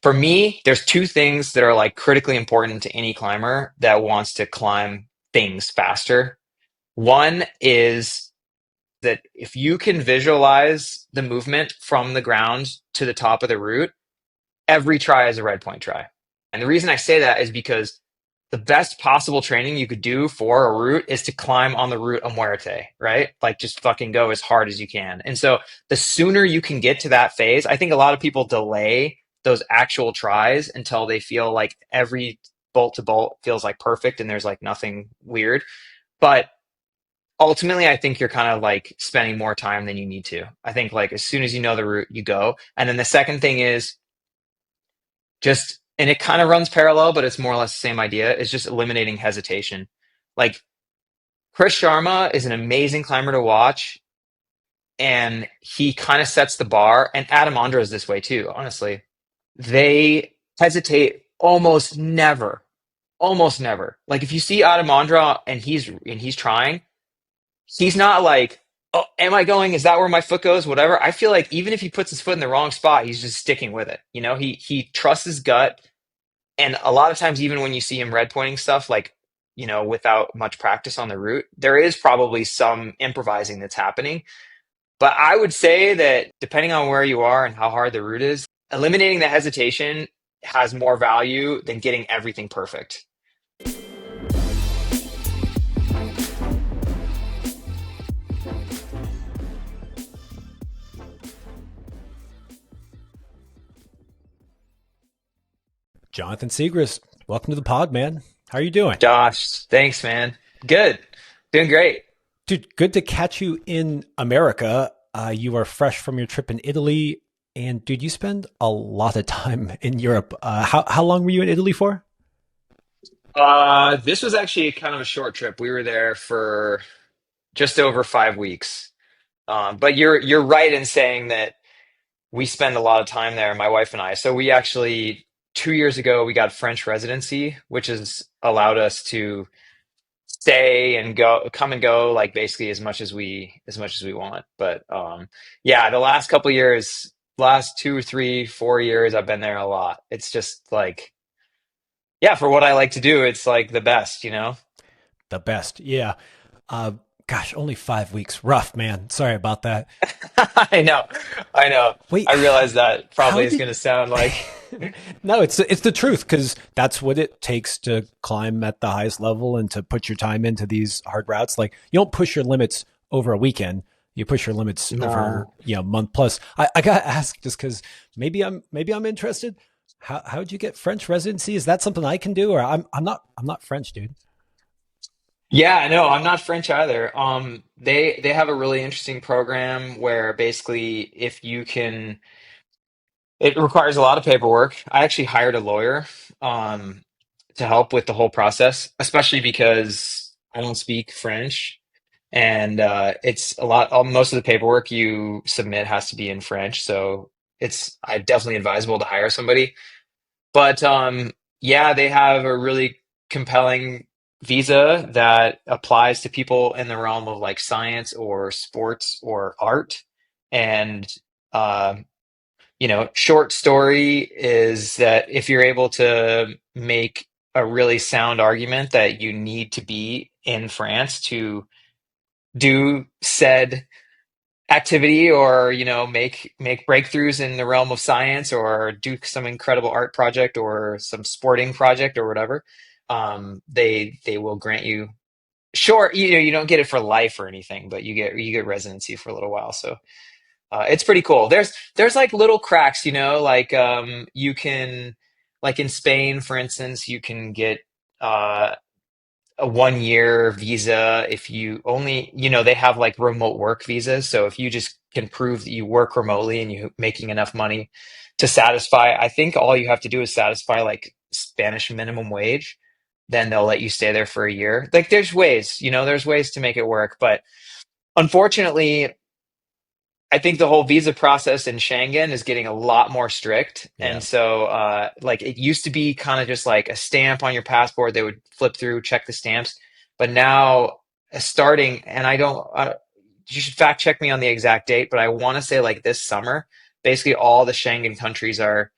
For me, there's two things that are like critically important to any climber that wants to climb things faster. One is that if you can visualize the movement from the ground to the top of the route, every try is a red point try. And the reason I say that is because the best possible training you could do for a route is to climb on the route a muerte, right? Like just fucking go as hard as you can. And so the sooner you can get to that phase, I think a lot of people delay those actual tries until they feel like every bolt to bolt feels like perfect and there's like nothing weird. But ultimately, I think you're kind of like spending more time than you need to. I think like as soon as you know the route, you go. And then the second thing is just, and it kind of runs parallel, but it's more or less the same idea, is just eliminating hesitation. Like Chris Sharma is an amazing climber to watch, and he kind of sets the bar. And Adam Ondra is this way too, honestly. They hesitate almost never. Almost never. Like if you see Adam Ondra and he's trying, he's not like, oh, am I going? Is that where my foot goes? Whatever. I feel like even if he puts his foot in the wrong spot, he's just sticking with it. You know, he trusts his gut. And a lot of times, even when you see him red pointing stuff, like, you know, without much practice on the route, there is probably some improvising that's happening. But I would say that depending on where you are and how hard the route is, eliminating the hesitation has more value than getting everything perfect. Jonathan Siegrist, welcome to the pod, man. How are you doing? Josh, thanks, man. Good. Doing great. Dude, good to catch you in America. You are fresh from your trip in Italy. And dude, you spend a lot of time in Europe. How long were you in Italy for? This was actually kind of a short trip. We were there for just over 5 weeks. But you're right in saying that we spend a lot of time there, my wife and I. So we actually 2 years ago we got French residency, which has allowed us to stay and go, come and go, like basically as much as we want. But yeah, the last couple of years, last 2 or 3, 4 years, I've been there a lot. It's just like, yeah, for what I like to do, it's like the best, you know? The best. Yeah. Uh, Gosh, only 5 weeks. Rough, man. Sorry about that. I know, I know. Wait, I realize that how probably is did going to sound like, No, it's the truth because that's what it takes to climb at the highest level and to put your time into these hard routes. Like you don't push your limits over a weekend. You push your limits over, no. a month plus. I gotta ask just because maybe I'm interested. How'd you get French residency? Is that something I can do? Or I'm not French, dude. Yeah, no, I'm not French either. They have a really interesting program where basically if you can, it requires a lot of paperwork. I actually hired a lawyer um, to help with the whole process, especially because I don't speak French, and it's a lot. Most of the paperwork you submit has to be in French, so it's I definitely advisable to hire somebody. But yeah, they have a really compelling visa that applies to people in the realm of like science or sports or art. And uh, short story is that if you're able to make a really sound argument that you need to be in France to do said activity or make breakthroughs in the realm of science or do some incredible art project or some sporting project or whatever, they will grant you, sure, you don't get it for life or anything, but you get residency for a little while. So it's pretty cool. There's like little cracks, like you can, like in Spain, for instance, you can get uh, a 1 year visa if you only, they have like remote work visas. So if you just can prove that you work remotely and you making enough money to satisfy, I think all you have to do is satisfy like Spanish minimum wage, then they'll let you stay there for a year. Like there's ways to make it work, but unfortunately I think the whole visa process in Schengen is getting a lot more strict. And Yeah. so, like, it used to be kind of just like a stamp on your passport. They would flip through, check the stamps. But now, starting, and I don't, you should fact check me on the exact date, but I want to say like this summer, basically all the Schengen countries are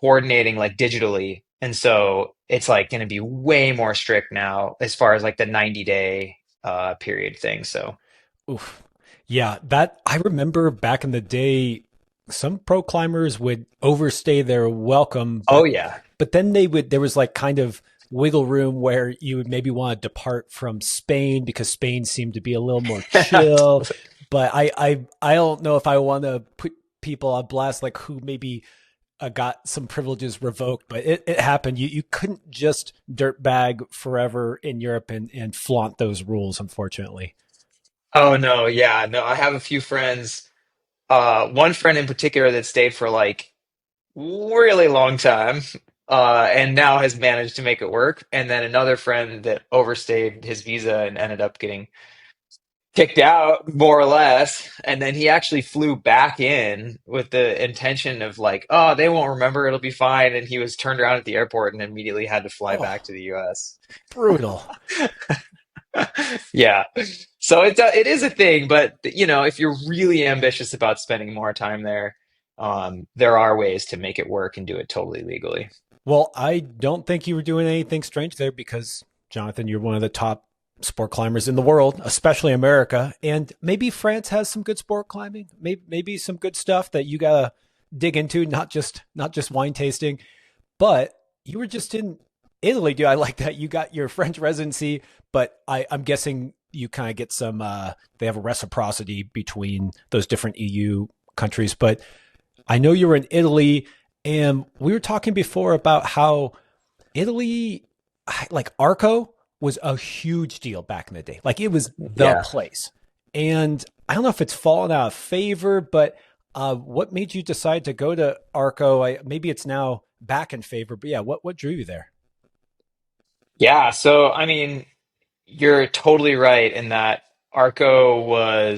coordinating like digitally. And so it's like going to be way more strict now as far as like the 90-day period thing. So, Oof. Yeah, that I remember back in the day, some pro climbers would overstay their welcome, oh yeah. but then there was like kind of wiggle room where you would maybe want to depart from Spain because Spain seemed to be a little more chill. But I don't know if I want to put people on blast like who maybe got some privileges revoked, but it happened. You couldn't just dirtbag forever in Europe and flaunt those rules, unfortunately. Oh no, yeah, no. I have a few friends. One friend in particular that stayed for like really long time, and now has managed to make it work. And then another friend that overstayed his visa and ended up getting kicked out, more or less. And then he actually flew back in with the intention of like, oh, they won't remember, it'll be fine. And he was turned around at the airport and immediately had to fly back Oh, to the US. brutal. Yeah. So it is a thing, but if you're really ambitious about spending more time there, there are ways to make it work and do it totally legally. Well, I don't think you were doing anything strange there because, Jonathan, you're one of the top sport climbers in the world, especially America. And maybe France has some good sport climbing, maybe some good stuff that you gotta dig into, not just wine tasting. But you were just in Italy, dude. I like that you got your French residency, but I'm guessing you kind of get some. They have a reciprocity between those different EU countries. But I know you were in Italy, and we were talking before about how Italy, like Arco, was a huge deal back in the day. Like it was the Yeah. place, and I don't know if it's fallen out of favor, but what made you decide to go to Arco? Maybe it's now back in favor, but yeah, what drew you there? Yeah. So, I mean, you're totally right in that Arco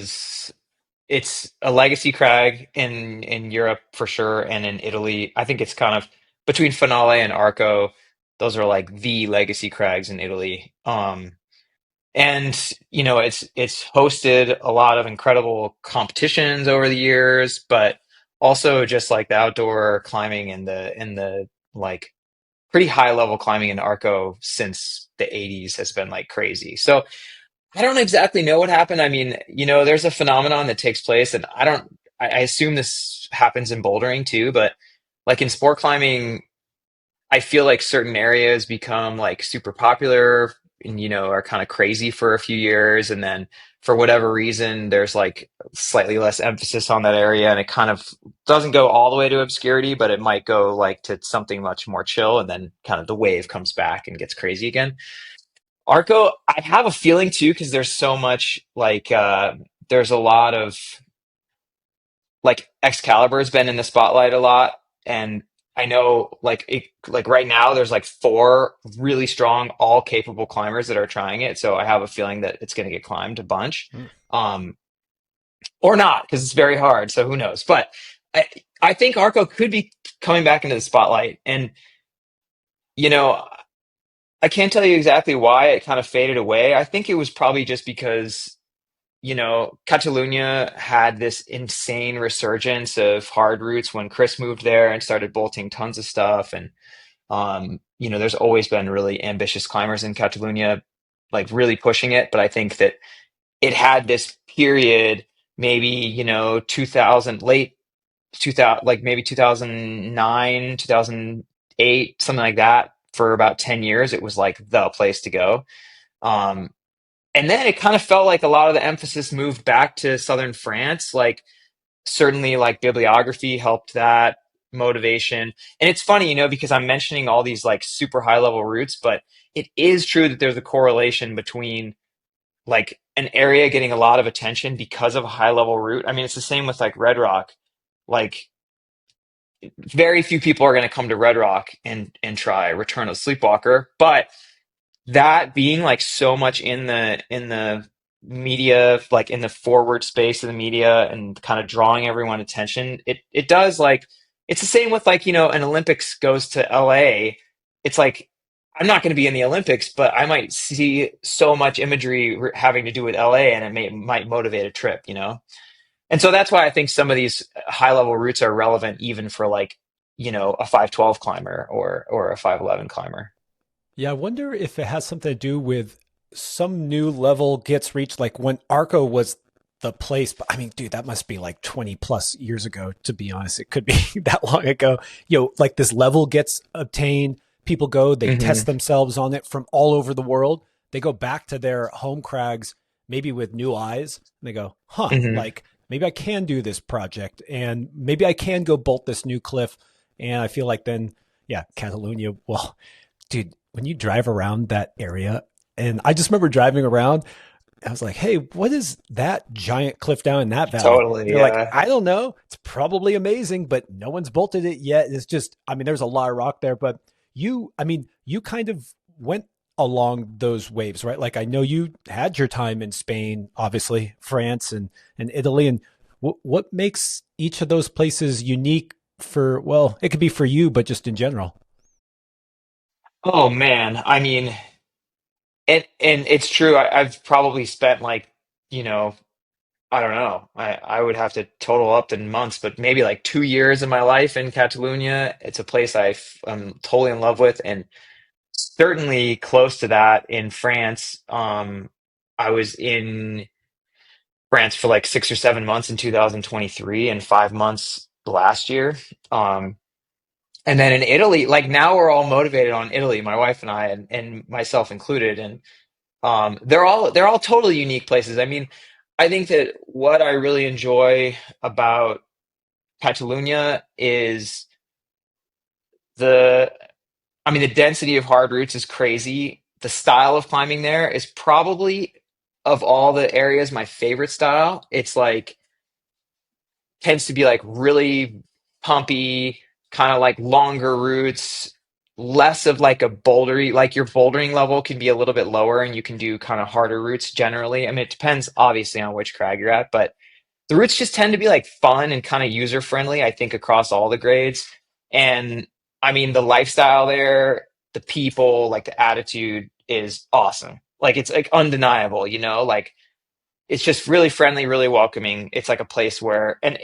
it's a legacy crag in Europe for sure, and in Italy. I think it's kind of between Finale and Arco. Those are like the legacy crags in Italy. And it's hosted a lot of incredible competitions over the years, but also just like the outdoor climbing and the like pretty high level climbing in Arco since the 80s has been like crazy. So I don't exactly know what happened. I mean, there's a phenomenon that takes place, and I assume this happens in bouldering too, but like in sport climbing, I feel like certain areas become like super popular and, are kind of crazy for a few years. And then for whatever reason, there's like slightly less emphasis on that area. And it kind of doesn't go all the way to obscurity, but it might go like to something much more chill. And then kind of the wave comes back and gets crazy again. Arco, I have a feeling too, because there's so much like there's a lot of like Excalibur's been in the spotlight a lot, and I know like right now there's like four really strong, all capable climbers that are trying it. So I have a feeling that it's going to get climbed a bunch, Hmm. um, or not because it's very hard. So who knows? But I I think Arco could be coming back into the spotlight, and you know I can't tell you exactly why it kind of faded away. I think it was probably just because Catalunya had this insane resurgence of hard routes when Chris moved there and started bolting tons of stuff. And, there's always been really ambitious climbers in Catalunya, like really pushing it. But I think that it had this period, maybe, 2000, late 2000, like maybe 2009, 2008, something like that. For about 10 years, it was like the place to go. Um, and then it kind of felt like a lot of the emphasis moved back to southern France. Like certainly like bibliography helped that motivation. And it's funny, because I'm mentioning all these like super high level routes, but it is true that there's a correlation between like an area getting a lot of attention because of a high level route. I mean, it's the same with like Red Rock. Like very few people are going to come to Red Rock and try Return of the Sleepwalker, but that being like so much in the media, like in the forward space of the media and kind of drawing everyone attention, it does like it's the same with like an Olympics goes to LA. It's like I'm not going to be in the Olympics, but I might see so much imagery having to do with LA, and it might motivate a trip. And so that's why I think some of these high level routes are relevant even for like a 512 climber or a 511 climber. Yeah, I wonder if it has something to do with some new level gets reached, like when Arco was the place. But I mean, dude, that must be like 20 plus years ago, to be honest. It could be that long ago. Like this level gets obtained. People go, they test Hmm. themselves on it from all over the world. They go back to their home crags, maybe with new eyes. And they go, huh, Hmm. like maybe I can do this project and maybe I can go bolt this new cliff. And I feel like then, yeah, Catalonia, well, dude, when you drive around that area, and I just remember driving around, I was like, hey, what is that giant cliff down in that valley? Totally, They're like, yeah. I don't know. It's probably amazing, but no one's bolted it yet. It's just, I mean, there's a lot of rock there, but I mean, you kind of went along those waves, right? Like I know you had your time in Spain, obviously, France and Italy. And what makes each of those places unique for, well, it could be for you, but just in general? Oh man, I mean, and it's true. I've probably spent like, you know, I don't know. I would have to total up in months, but maybe like 2 years of my life in Catalonia. It's a place I'm totally in love with, and certainly close to that in France. I was in France for like 6 or 7 months in 2023 and 5 months last year. Um, and then in Italy, like now we're all motivated on Italy, my wife and I, and myself included, and they're all totally unique places. I mean, I think that what I really enjoy about Catalunya is the I mean, the density of hard routes is crazy. The style of climbing there is probably of all the areas my favorite style. It's like tends to be like really pumpy, kind of like longer routes, less of like a bouldery, like your bouldering level can be a little bit lower and you can do kind of harder routes generally. I mean, it depends obviously on which crag you're at, but the routes just tend to be like fun and kind of user friendly, I think, across all the grades. And I mean, the lifestyle there, the people, like the attitude is awesome. Like it's like undeniable, like it's just really friendly, really welcoming. It's like a place where and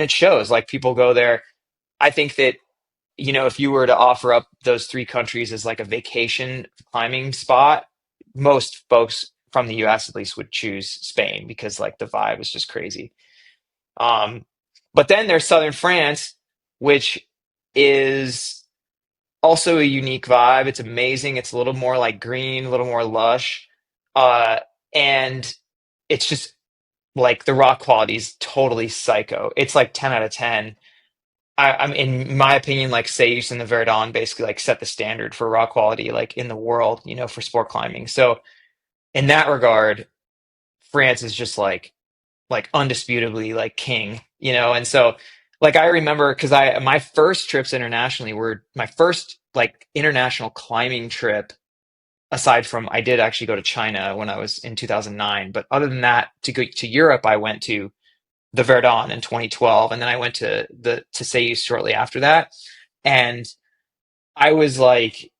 it shows like people go there. I think that if you were to offer up those three countries as like a vacation climbing spot, most folks from the US at least would choose Spain because like the vibe is just crazy. Um, but then there's southern France, which is also a unique vibe. It's amazing. It's a little more like green, a little more lush. Uh, and it's just like the rock quality is totally psycho. It's like 10 out of 10. I'm in my opinion, like Sayus and the Verdon basically like set the standard for rock quality like in the world, for sport climbing. So in that regard, France is just like undisputably like king, and so like I remember because I my first trips internationally were my first like international climbing trip aside from I did actually go to China when I was in 2009, but other than that to go to Europe I went to the Verdon in 2012 and then I went to Sayus shortly after that, and I was like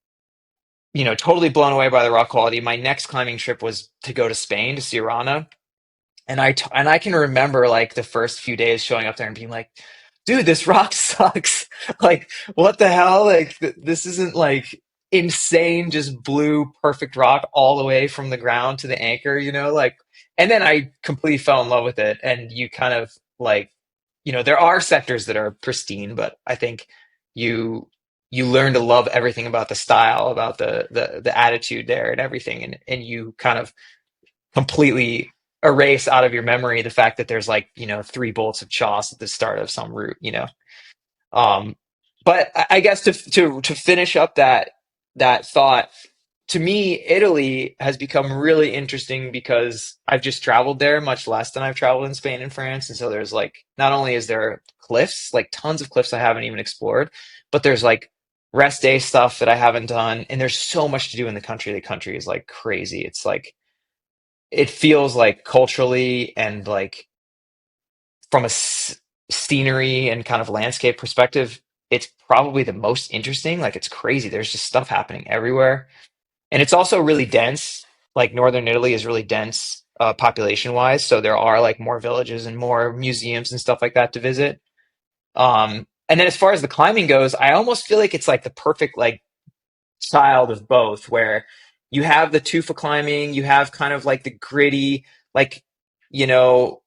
totally blown away by the rock quality. My next climbing trip was to go to Spain to Sirana. And I can remember like the first few days showing up there and being like, dude, this rock sucks. Like, what the hell? Like, this isn't like insane, just blue, perfect rock all the way from the ground to the anchor, Like, and then I completely fell in love with it. And you kind of like, there are sectors that are pristine, but I think you you learn to love everything about the style, about the attitude there and everything, and you kind of completely erase out of your memory the fact that there's like three bolts of choss at the start of some route. um but I guess to finish up that thought, to me Italy has become really interesting because I've just traveled there much less than I've traveled in Spain and France, and so there's like not only is there cliffs, like tons of cliffs I haven't even explored, but there's like rest day stuff that I haven't done, and there's so much to do in the country. The country is like crazy. It's like it feels like culturally and like from a scenery and kind of landscape perspective, it's probably the most interesting. Like it's crazy. There's just stuff happening everywhere. And it's also really dense. Like northern Italy is really dense population wise. So there are like more villages and more museums and stuff like that to visit. And then as far as the climbing goes, I almost feel like it's like the perfect like child of both, where you have the tufa climbing, you have kind of like the gritty, like, you know,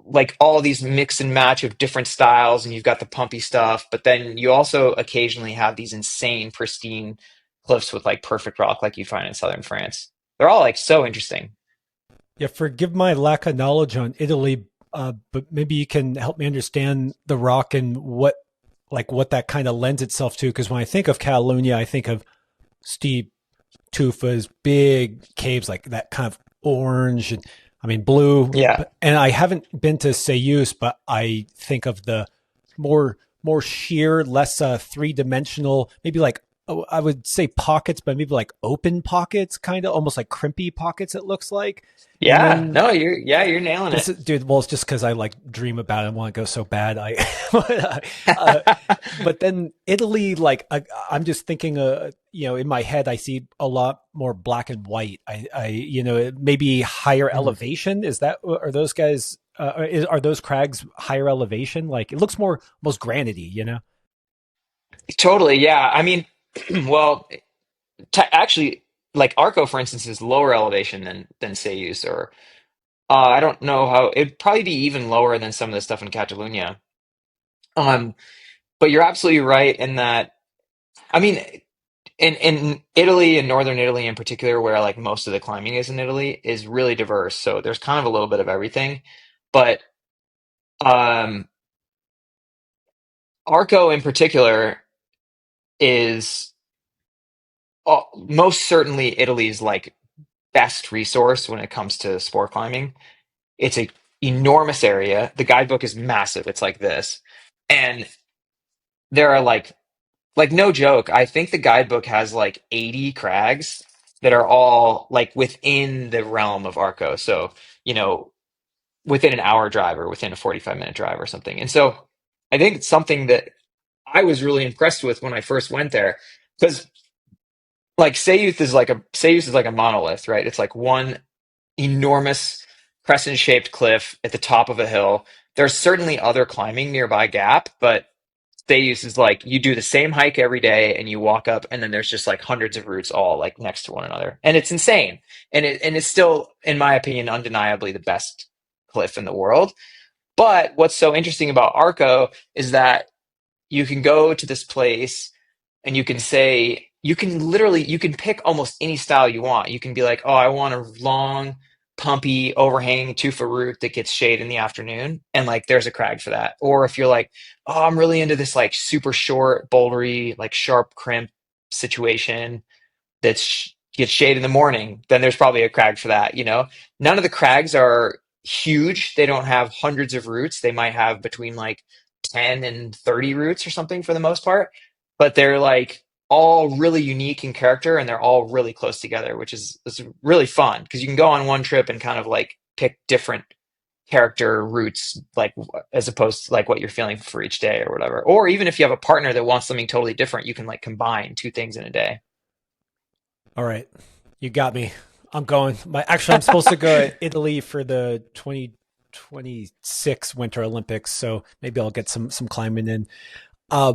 like all these mix and match of different styles, and you've got the pumpy stuff, but then you also occasionally have these insane, pristine cliffs with like perfect rock like you find in southern France. They're all like so interesting. Yeah, forgive my lack of knowledge on Italy, but maybe you can help me understand the rock and what that kind of lends itself to. Because when I think of Catalonia, I think of steep tufas, big caves like that kind of orange and I mean blue. Yeah. But and I haven't been to Sayus, but I think of the more sheer, less three dimensional, maybe like I would say pockets, but maybe like open pockets, kind of almost like crimpy pockets. It looks like, and Yeah. then No, you're nailing this it. is, dude. Well, it's just because I like dream about it and want to go so bad. Uh, but then Italy, like I'm just thinking, in my head, I see a lot more black and white. Maybe higher Mhm. elevation. Is that are those guys? Are those crags higher elevation? Like it looks more almost granity, you know? Totally. Yeah. I mean, well, actually, like Arco, for instance, is lower elevation than Sayus, or I don't know how it'd probably be even lower than some of the stuff in Catalunya. Um, but you're absolutely right in that. I mean, in Italy and northern Italy in particular, where like most of the climbing is in Italy, is really diverse. So there's kind of a little bit of everything. But um, Arco in particular is most certainly Italy's like best resource when it comes to sport climbing. It's a enormous area. The guidebook is massive. It's like this. And there are like no joke, I think the guidebook has like 80 crags that are all like within the realm of Arco. So, you know, within an hour drive or within a 45-minute drive or something. And so I think it's something that I was really impressed with when I first went there. Because like Sayuth is like a monolith, right? It's like one enormous crescent shaped cliff at the top of a hill. There's certainly other climbing nearby Gap, but Thais is like you do the same hike every day and you walk up and then there's just like hundreds of routes all like next to one another. And it's insane. And it's still, in my opinion, undeniably the best cliff in the world. But what's so interesting about Arco is that you can go to this place and you can say you can pick almost any style you want. You can be like, oh, I want a long, pumpy, overhanging tufa root that gets shade in the afternoon, and like there's a crag for that. Or if you're like, oh, I'm really into this like super short, bouldery, like sharp crimp situation that's gets shade in the morning, then there's probably a crag for that, you know? None of the crags are huge. They don't have hundreds of roots. They might have between like 10 and 30 roots or something for the most part, but they're like all really unique in character and they're all really close together, which is really fun because you can go on one trip and kind of like pick different character roots like as opposed to like what you're feeling for each day or whatever. Or even if you have a partner that wants something totally different, you can like combine two things in a day. All right, you got me. I'm going. I'm supposed to go to Italy for the 2026 Winter Olympics, so maybe I'll get some climbing in. Uh,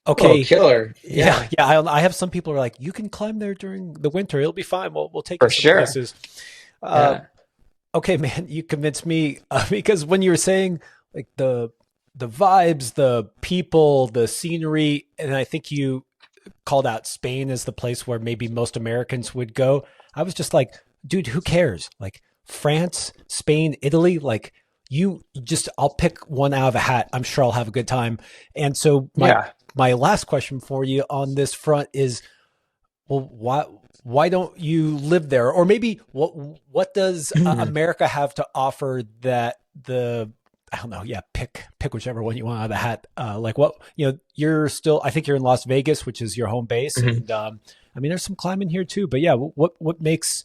Oh, okay, killer. yeah, Yeah, yeah. I have some people who are like, you can climb there during the winter. It'll be fine. We'll take you for some sure. places. Uh, Yeah. okay, man, you convinced me because when you were saying like the vibes, the people, the scenery, and I think you called out Spain as the place where maybe most Americans would go. I was just like, dude, who cares? Like France, Spain, Italy, like you just I'll pick one out of a hat. I'm sure I'll have a good time. And so Yeah. my last question for you on this front is, well, why don't you live there? Or maybe what does America have to offer that the I don't know. Yeah, pick whichever one you want out of the hat. Like what you're still. I think you're in Las Vegas, which is your home base, Mhm. and I mean, there's some climbing here too. But yeah, what makes?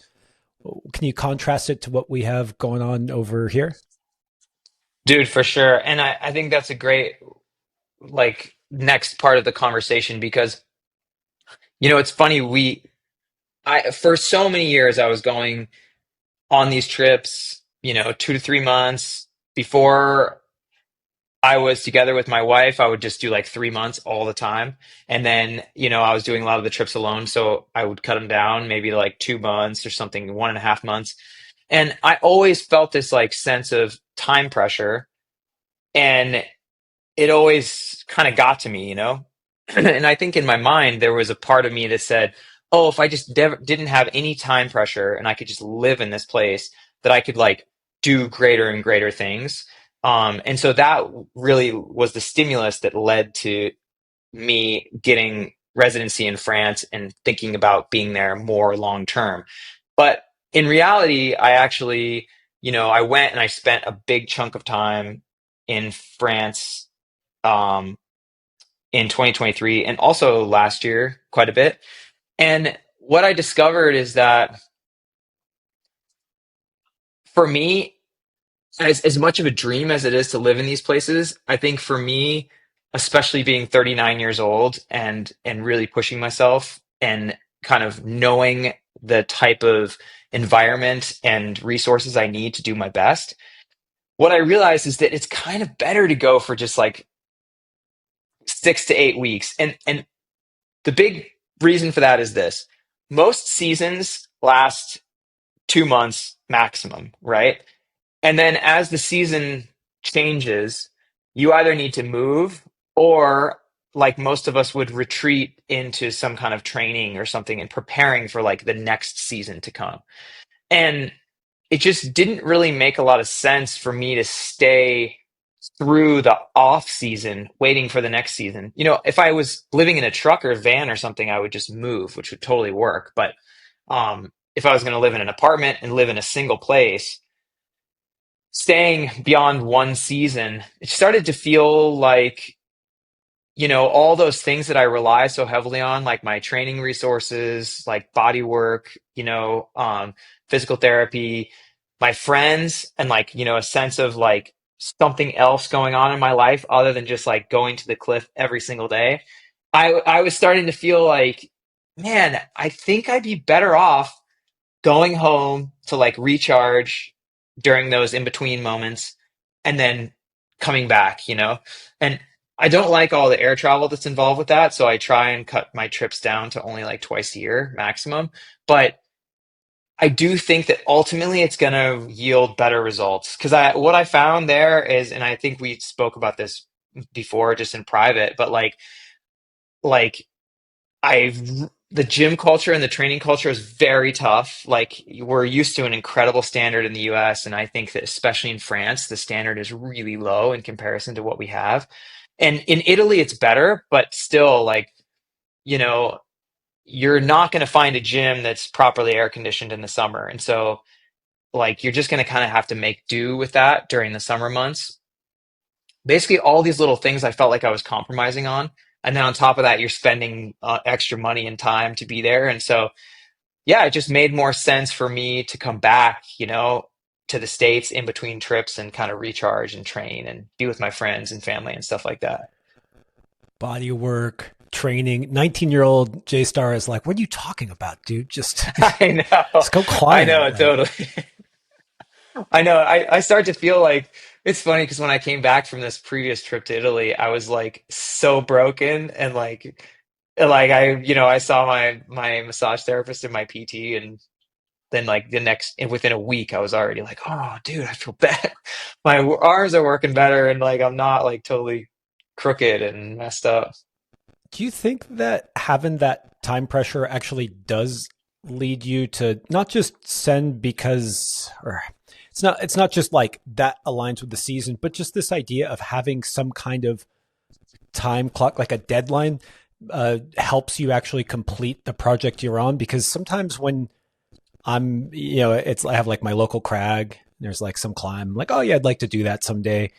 Can you contrast it to what we have going on over here? Dude, for sure. And I think that's a great like next part of the conversation because it's funny, I for so many years I was going on these trips, 2 to 3 months before I was together with my wife, I would just do like 3 months all the time. And then, I was doing a lot of the trips alone. So I would cut them down maybe to like 2 months or something, 1.5 months. And I always felt this like sense of time pressure. And it always kind of got to me. And I think in my mind, there was a part of me that said, oh, if I just didn't have any time pressure and I could just live in this place, that I could like do greater and greater things. And so that really was the stimulus that led to me getting residency in France and thinking about being there more long term. But in reality, I actually, I went and I spent a big chunk of time in France um, in 2023 and also last year quite a bit. And what I discovered is that for me, as much of a dream as it is to live in these places, I think for me, especially being 39 years old and really pushing myself and kind of knowing the type of environment and resources I need to do my best, what I realized is that it's kind of better to go for just like 6 to 8 weeks. And the big reason for that is this. Most seasons last 2 months maximum, right? And then as the season changes, you either need to move or, like most of us, would retreat into some kind of training or something and preparing for like the next season to come. And it just didn't really make a lot of sense for me to stay through the off season waiting for the next season. If I was living in a truck or a van or something, I would just move, which would totally work. But if I was going to live in an apartment and live in a single place, staying beyond one season, it started to feel like, all those things that I rely so heavily on, like my training resources, like body work, physical therapy, my friends, and like, a sense of like something else going on in my life other than just like going to the cliff every single day. I was starting to feel like, man, I think I'd be better off going home to like recharge during those in between moments and then coming back. And I don't like all the air travel that's involved with that, so I try and cut my trips down to only like twice a year maximum. But I do think that ultimately it's going to yield better results because what I found there is, and I think we spoke about this before just in private, but like I've the gym culture and the training culture is very tough. Like we're used to an incredible standard in the US, and I think that especially in France, the standard is really low in comparison to what we have. And in Italy, it's better, but still, like, you know, you're not going to find a gym that's properly air conditioned in the summer. And so, like, you're just going to kind of have to make do with that during the summer months. Basically, all these little things I felt like I was compromising on. And then on top of that, you're spending extra money and time to be there. And so, yeah, it just made more sense for me to come back, to the States in between trips and kind of recharge and train and be with my friends and family and stuff like that. Body work, training. 19-year-old J Star is like, what are you talking about, dude? Just I know. just go I climb. know, totally. I know. I start to feel like it's funny because when I came back from this previous trip to Italy, I was like so broken and like I saw my massage therapist and my PT, and then like within a week I was already like, oh dude, I feel bad. My arms are working better and like I'm not like totally crooked and messed up. Do you think that having that time pressure actually does lead you to not just send because, or it's not just like that aligns with the season, but just this idea of having some kind of time clock, like a deadline, helps you actually complete the project you're on? Because sometimes when it's I have like my local crag. There's like some climb, like, oh yeah, I'd like to do that someday,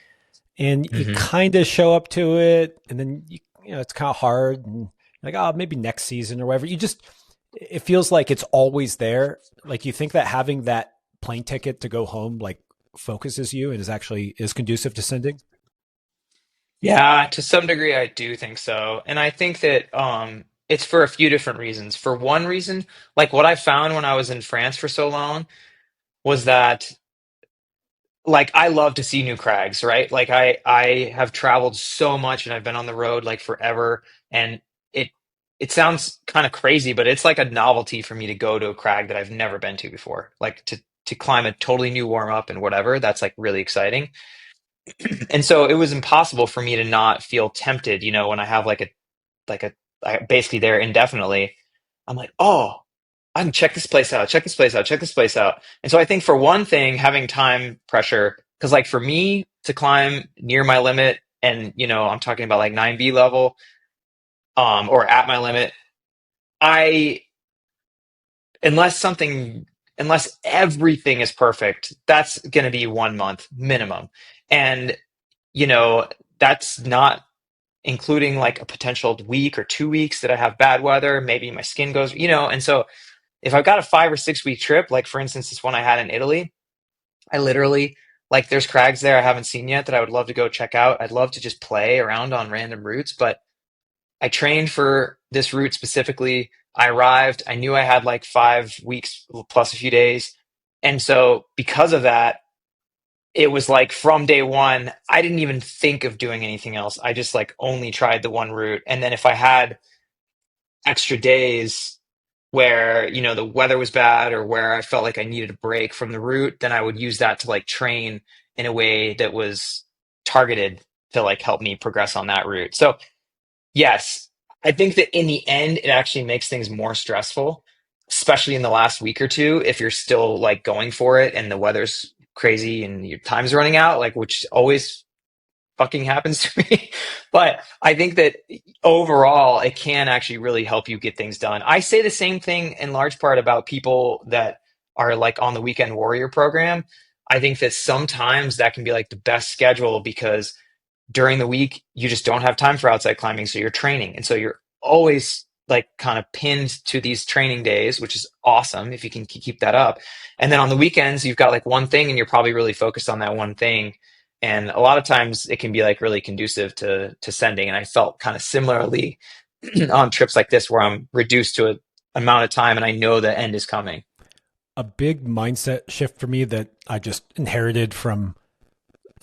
and you Hmm. kind of show up to it, and then it's kind of hard, and like, oh, maybe next season or whatever. It feels like it's always there. Like you think that having that plane ticket to go home like focuses you and is conducive to sending. Yeah, to some degree I do think so. And I think that it's for a few different reasons. For one reason, like what I found when I was in France for so long was that like I love to see new crags, right? Like I have traveled so much and I've been on the road like forever, and it it sounds kind of crazy, but it's like a novelty for me to go to a crag that I've never been to before. Like to climb a totally new warm up and whatever, that's like really exciting. And so it was impossible for me to not feel tempted, when I have like a basically there indefinitely. I'm like, oh, I can check this place out, check this place out, check this place out. And so I think for one thing, having time pressure, because like for me to climb near my limit, and I'm talking about like 9B level, or at my limit, I unless something unless everything is perfect, that's going to be 1 month minimum. And you know, that's not including like a potential week or 2 weeks that I have bad weather, maybe my skin goes, and so if I've got a 5 or 6 week trip, like for instance, this one I had in Italy, I literally like there's crags there I haven't seen yet that I would love to go check out. I'd love to just play around on random routes, but I trained for this route specifically. I arrived, I knew I had like 5 weeks plus a few days. And so because of that, it was like from day one, I didn't even think of doing anything else. I just like only tried the one route. And then if I had extra days where the weather was bad or where I felt like I needed a break from the route, then I would use that to like train in a way that was targeted to like help me progress on that route. So yes, I think that in the end it actually makes things more stressful, especially in the last week or two if you're still like going for it and the weather's crazy and your time's running out, like which always fucking happens to me. But I think that overall, it can actually really help you get things done. I say the same thing in large part about people that are like on the weekend warrior program. I think that sometimes that can be like the best schedule because during the week you just don't have time for outside climbing, so you're training, and so you're always like kind of pinned to these training days, which is awesome if you can keep that up. And then on the weekends you've got like one thing and you're probably really focused on that one thing, and a lot of times it can be like really conducive to sending. And I felt kind of similarly on trips like this where I'm reduced to an amount of time and I know the end is coming. A big mindset shift for me that I just inherited from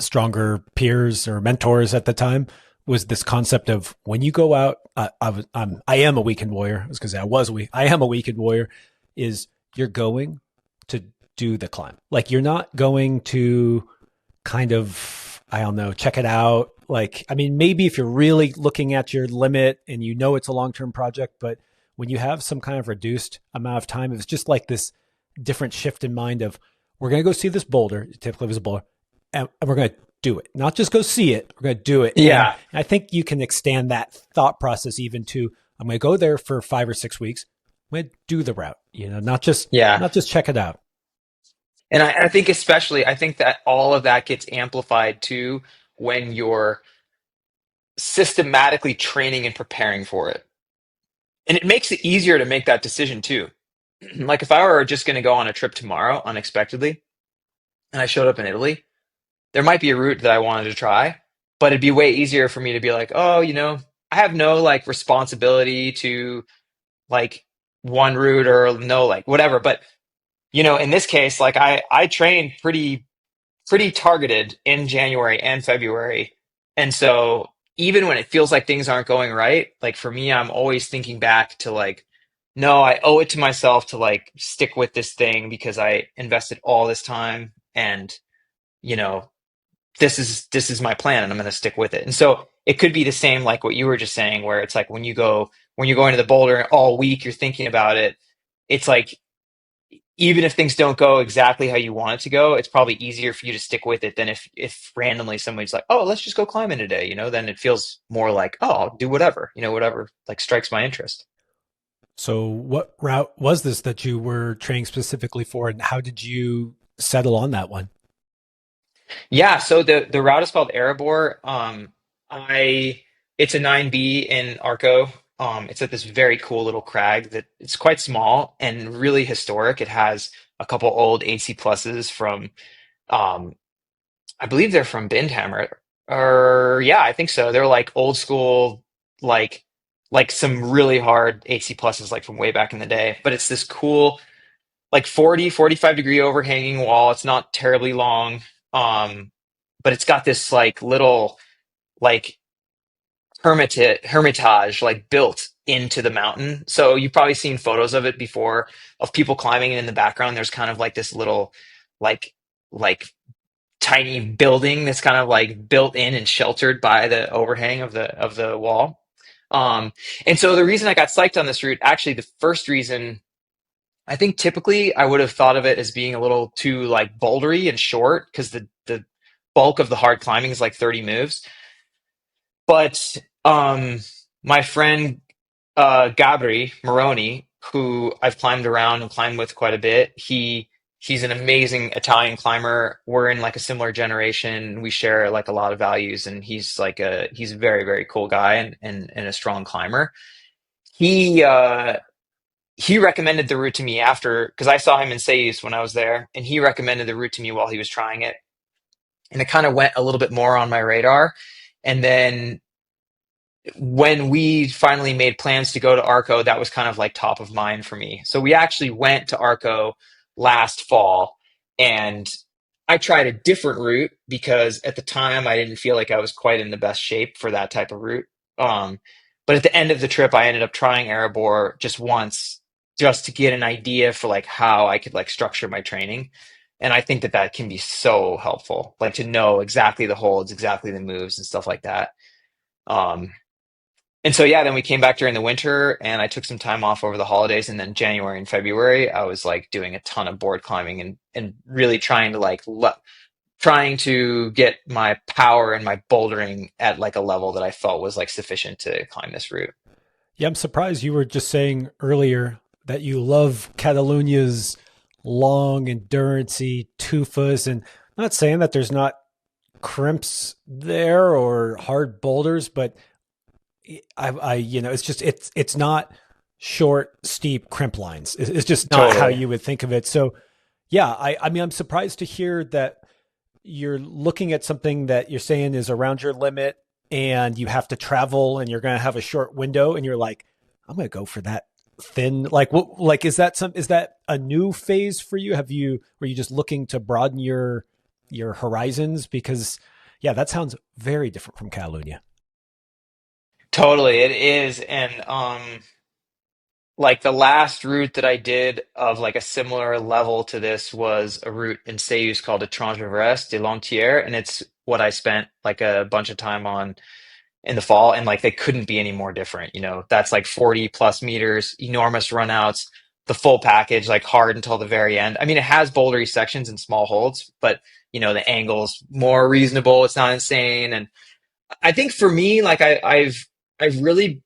stronger peers or mentors at the time was this concept of when you go out. I am a weekend warrior. I was going to say I am a weekend warrior. Is you're going to do the climb. Like you're not going to kind of, I don't know, check it out. Like, I mean, maybe if you're really looking at your limit and you know it's a long term project, but when you have some kind of reduced amount of time, it's just like this different shift in mind of we're going to go see this boulder. It typically was a boulder, and we're going to do it. Not just go see it, we're going to do it. And Yeah, I think you can extend that thought process even to I'm going to go there for 5 or 6 weeks. I'm going to do the route, yeah. not just check it out. And I think especially, I think that all of that gets amplified too when you're systematically training and preparing for it. And it makes it easier to make that decision too. Like if I were just going to go on a trip tomorrow unexpectedly and I showed up in Italy, there might be a route that I wanted to try, but it'd be way easier for me to be like, oh, I have no like responsibility to like one route or no like whatever. But in this case, like I trained pretty targeted in January and February. And so even when it feels like things aren't going right, like for me, I'm always thinking back to like, no, I owe it to myself to like stick with this thing because I invested all this time, and you know, this is my plan and I'm going to stick with it. And so it could be the same like what you were just saying, where it's like when you're going to the boulder all week, you're thinking about it. It's like even if things don't go exactly how you want it to go, it's probably easier for you to stick with it than if randomly somebody's like, "Oh, let's just go climbing today," then it feels more like, "Oh, I'll do whatever," whatever like strikes my interest. So, what route was this that you were training specifically for, and how did you settle on that one? Yeah, so the route is called Erebor. I It's a 9B in Arco. It's at this very cool little crag that it's quite small and really historic. It has a couple old AC pluses from um I believe they're from Bindhammer, or yeah, I think so. They're like old school, like some really hard AC pluses, like from way back in the day. But it's this cool, like 40, 45 degree overhanging wall. It's not terribly long. but it's got this like little like hermitage like built into the mountain. So you've probably seen photos of it before of people climbing, and in the background there's kind of like this little like like tiny building that's kind of like built in and sheltered by the overhang of the wall. Um, and so the reason I got psyched on this route, actually, the first reason, I think typically I would have thought of it as being a little too like bouldery and short because the bulk of the hard climbing is like 30 moves. But my friend Gabri Moroni, who I've climbed around and climbed with quite a bit, he's an amazing Italian climber. We're in like a similar generation. We share like a lot of values, and he's a very, very cool guy and a strong climber. He he recommended the route to me after because I saw him in Sayus when I was there, and he recommended the route to me while he was trying it, and it kind of went a little bit more on my radar. And then when we finally made plans to go to Arco, that was kind of like top of mind for me. So we actually went to Arco last fall, and I tried a different route because at the time I didn't feel like I was quite in the best shape for that type of route. Um, but at the end of the trip, I ended up trying Erebor just once, just to get an idea for like how I could like structure my training. And I think that that can be so helpful, like to know exactly the holds, exactly the moves and stuff like that. Um, and so, yeah, then we came back during the winter and I took some time off over the holidays. And then January and February, I was like doing a ton of board climbing and really trying to trying to get my power and my bouldering at like a level that I felt was like sufficient to climb this route. Yeah, I'm surprised you were just saying earlier that you love Catalonia's long endurancey tufas, and I'm not saying that there's not crimps there or hard boulders, but it's just it's not short, steep crimp lines. It's just not how Totally. you would think of it. So, yeah, I mean, I'm surprised to hear that you're looking at something that you're saying is around your limit, and you have to travel, and you're going to have a short window, and you're like, I'm going to go for that thin. Like, what? Like, is that a new phase for you? Were you just looking to broaden your horizons? Because, yeah, that sounds very different from Catalunya. Totally, it is. And like the last route that I did of like a similar level to this was a route in Sayus called the Transverse de Lontier, and it's what I spent like a bunch of time on in the fall, and like they couldn't be any more different. You know, that's like 40 plus meters, enormous runouts, the full package, like hard until the very end. I mean, it has bouldery sections and small holds, but the angle's more reasonable. It's not insane. And I think for me, like I've really,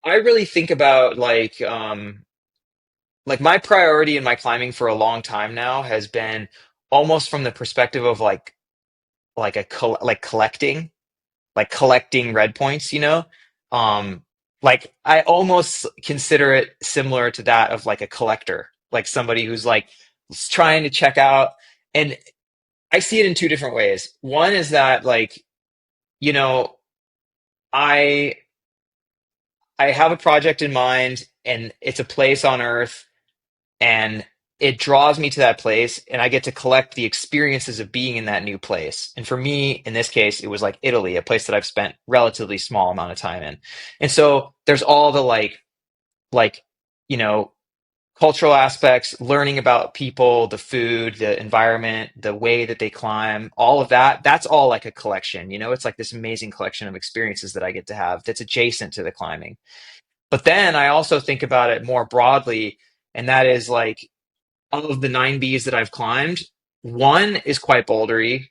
I really think about like my priority in my climbing for a long time now has been almost from the perspective of like like collecting red points, um like I almost consider it similar to that of like a collector, like somebody who's like trying to check out. And I see it in two different ways. One is that like you know i I have a project in mind, and it's a place on earth, and it draws me to that place, and I get to collect the experiences of being in that new place. And for me, in this case, it was like Italy, a place that I've spent relatively small amount of time in. And so there's all the like you know cultural aspects, learning about people, the food, the environment, the way that they climb, all of that. That's all like a collection. It's like this amazing collection of experiences that I get to have that's adjacent to the climbing. But then I also think about it more broadly, and that is like of the 9Bs that I've climbed, one is quite bouldery,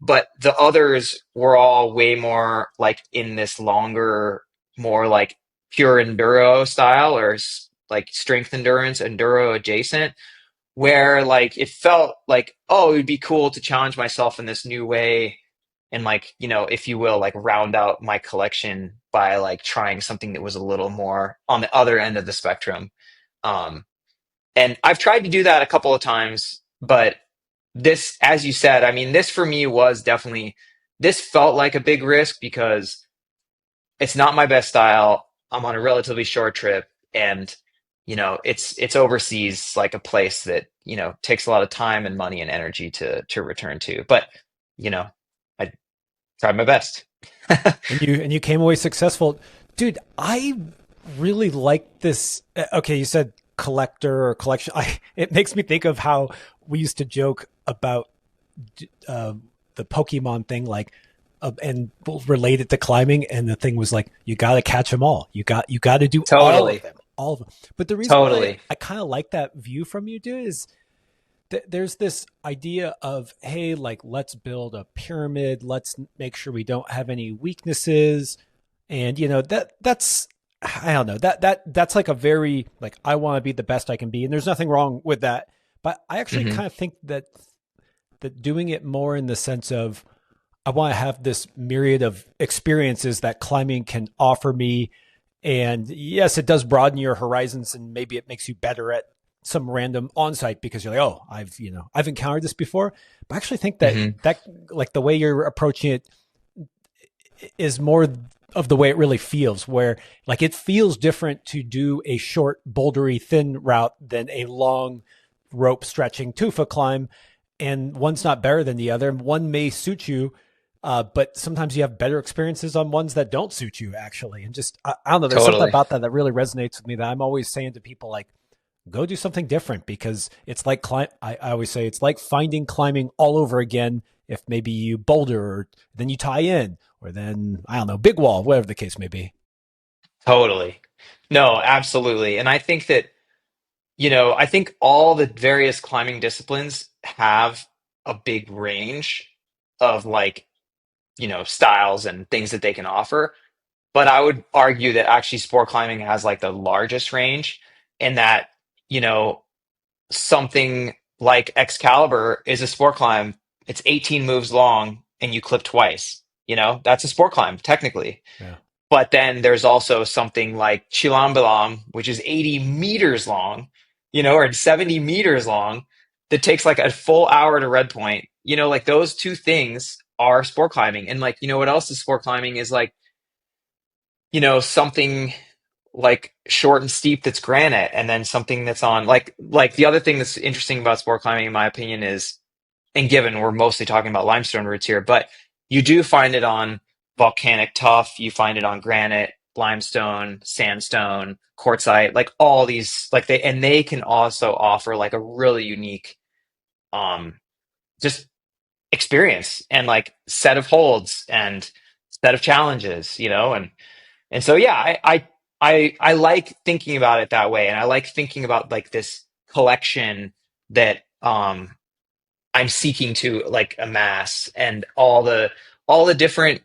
but the others were all way more like in this longer, more like pure enduro style, or like strength endurance, enduro adjacent, where like it felt like, oh, it would be cool to challenge myself in this new way, and like, if you will, like round out my collection by like trying something that was a little more on the other end of the spectrum. Um, and I've tried to do that a couple of times, but this, as you said, I mean, this for me was definitely, this felt like a big risk because it's not my best style. I'm on a relatively short trip, and it's overseas, like a place that, takes a lot of time and money and energy to return to. But, you know, I tried my best. And you came away successful, dude. I really like this. Okay, you said collector or collection. It makes me think of how we used to joke about uh, the Pokemon thing, like, and relate it to climbing. And the thing was like, you got to catch them all. You got to do all of Totally. them, all of them. But the reason why Totally. I kind of like that view from you, dude, is there's this idea of, hey, like, let's build a pyramid, let's make sure we don't have any weaknesses. And that's, I don't know, that's like a very, like, I want to be the best I can be, and there's nothing wrong with that. But I actually Hmm. kind of think that doing it more in the sense of, I want to have this myriad of experiences that climbing can offer me. And yes, it does broaden your horizons, and maybe it makes you better at some random on-site because you're like, oh, I've encountered this before. But I actually think that Hmm. like the way you're approaching it is more of the way it really feels, where like it feels different to do a short, bouldery, thin route than a long rope stretching 2 foot climb. And one's not better than the other. One may suit you, but sometimes you have better experiences on ones that don't suit you, actually. And just, I don't know, there's something Totally. about that that really resonates with me, that I'm always saying to people, like, go do something different, because it's like I always say it's like finding climbing all over again. If maybe you boulder, or then you tie in, or then, I don't know, big wall, whatever the case may be. Totally. No, absolutely. And I think that, I think all the various climbing disciplines have a big range of, like, styles and things that they can offer. But I would argue that actually sport climbing has like the largest range, and that, you know, something like Excalibur is a sport climb. It's 18 moves long and you clip twice. That's a sport climb technically. Yeah. But then there's also something like Chilambalam, which is 80 meters long, or 70 meters long, that takes like a full hour to red point. Like those two things are sport climbing. And like, what else is sport climbing is like, something like short and steep that's granite, and then something that's on like the other thing that's interesting about sport climbing, in my opinion, is, and given we're mostly talking about limestone routes here, but you do find it on volcanic tuff, you find it on granite, limestone, sandstone, quartzite, like all these, like they can also offer like a really unique um just experience and like set of holds and set of challenges, and so yeah, I like thinking about it that way, and I like thinking about like this collection that I'm seeking to like amass, and all the different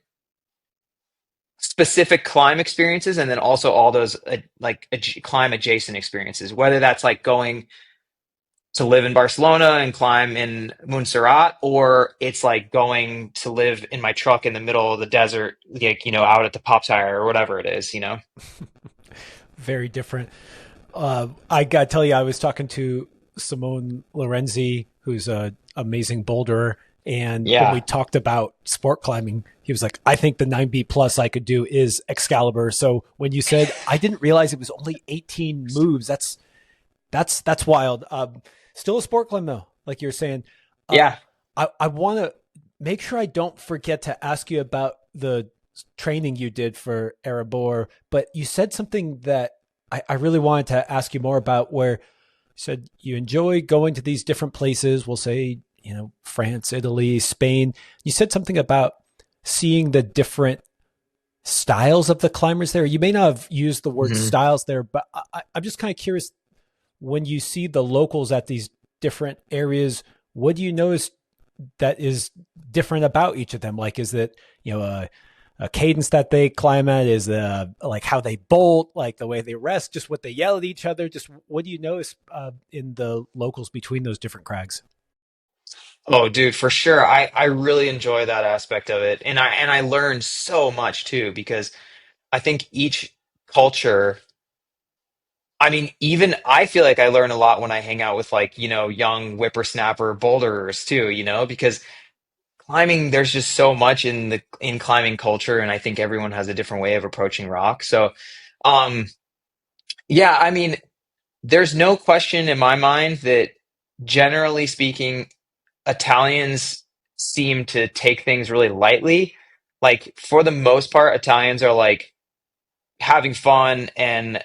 specific climb experiences, and then also all those like climb adjacent experiences, whether that's like going to live in Barcelona and climb in Montserrat, or it's like going to live in my truck in the middle of the desert, like, out at the pop tire or whatever it is. Very different. I got to tell you, I was talking to Simone Lorenzi, who's a amazing boulderer. And when we Yeah. talked about sport climbing, he was like, I think the 9B plus I could do is Excalibur. So when you said, I didn't realize it was only 18 moves, that's wild. Still a sport climb though, like you're saying. Uh, Yeah. I want to make sure I don't forget to ask you about the training you did for Erebor, but you said something that I really wanted to ask you more about, where you said you enjoy going to these different places. We'll say, France, Italy, Spain. You said something about seeing the different styles of the climbers there. You may not have used the word Hmm. styles there, but I'm just kind of curious, when you see the locals at these different areas, what do you notice that is different about each of them? Like, is it, a cadence that they climb at? Is like how they bolt, like the way they rest, just what they yell at each other? Just what do you notice in the locals between those different crags? Oh, dude, for sure. I really enjoy that aspect of it. And I learned so much too, because I think each culture, I mean, even I feel like I learn a lot when I hang out with like, young whippersnapper boulderers too, because climbing, there's just so much in climbing culture, and I think everyone has a different way of approaching rock. So, um, yeah, I mean, there's no question in my mind that generally speaking, Italians seem to take things really lightly. Like for the most part, Italians are like having fun and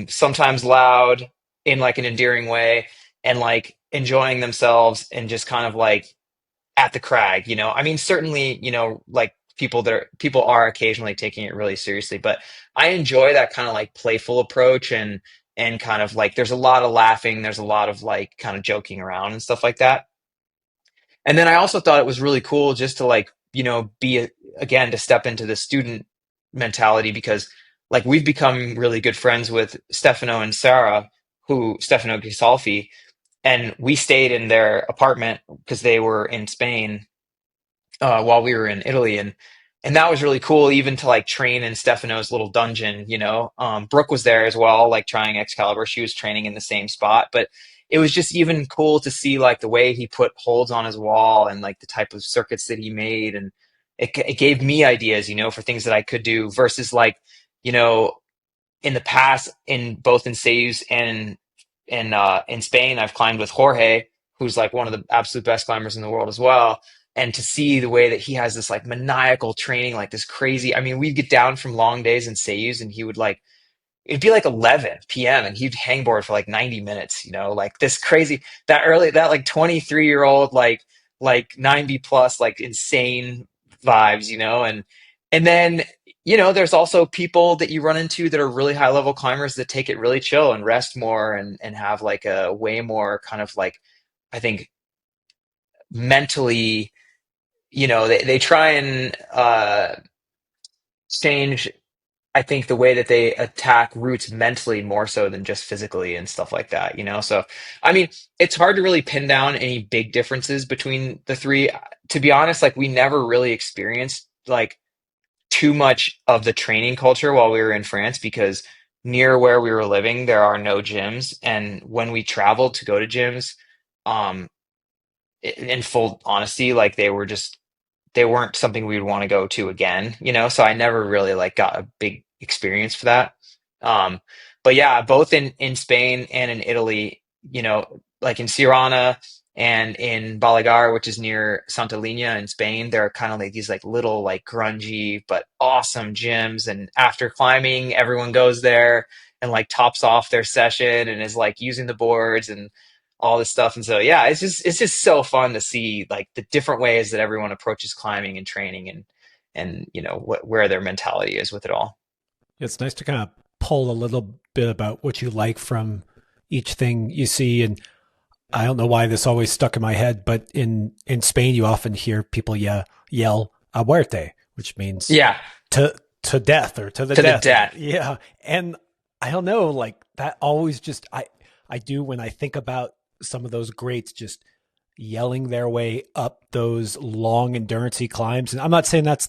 sometimes loud in like an endearing way and like enjoying themselves and just kind of like at the crag, you know. I mean, certainly, you know, like people are occasionally taking it really seriously, but I enjoy that kind of like playful approach and kind of like there's a lot of laughing, there's a lot of like kind of joking around and stuff like that. And then I also thought it was really cool just to like, you know, again to step into the student mentality because like we've become really good friends with Stefano and Sarah, who Stefano Gisolfi, and we stayed in their apartment because they were in Spain while we were in Italy, and that was really cool. Even to like train in Stefano's little dungeon, you know. Brooke was there as well, like trying Excalibur. She was training in the same spot, but it was just even cool to see like the way he put holds on his wall and like the type of circuits that he made, and it gave me ideas, you know, for things that I could do versus like, you know, in the past, in both in Sayus and in Spain, I've climbed with Jorge, who's like one of the absolute best climbers in the world as well. And to see the way that he has this like maniacal training, like this crazy. I mean, we'd get down from long days in Sayus, and he would like it'd be like 11 p.m. and he'd hangboard for like 90 minutes, you know, like this crazy that like 23-year-old like 90 plus like insane vibes, you know, and then you know there's also people that you run into that are really high level climbers that take it really chill and rest more and have like a way more kind of like I think mentally, you know, they try and change I think the way that they attack roots mentally more so than just physically and stuff like that, you know? So, I mean, it's hard to really pin down any big differences between the three. To be honest, like we never really experienced like too much of the training culture while we were in France because near where we were living, there are no gyms. And when we traveled to go to gyms, um, in full honesty, like they weren't something we would want to go to again, you know? So I never really like got a big experience for that. Um, but yeah, both in Spain and in Italy, you know, like in Sirana and in Balaguer, which is near Santa Linya in Spain, there are kind of like these like little like grungy but awesome gyms. And after climbing, everyone goes there and like tops off their session and is like using the boards and all this stuff. And so yeah, it's just so fun to see like the different ways that everyone approaches climbing and training and you know where their mentality is with it all. It's nice to kind of pull a little bit about what you like from each thing you see. And I don't know why this always stuck in my head, but in Spain, you often hear people yell "a muerte," which means Yeah, to death or to the to the death. death. Yeah, and I don't know, like that always just I do when I think about some of those greats just yelling their way up those long endurancey climbs. And I'm not saying that's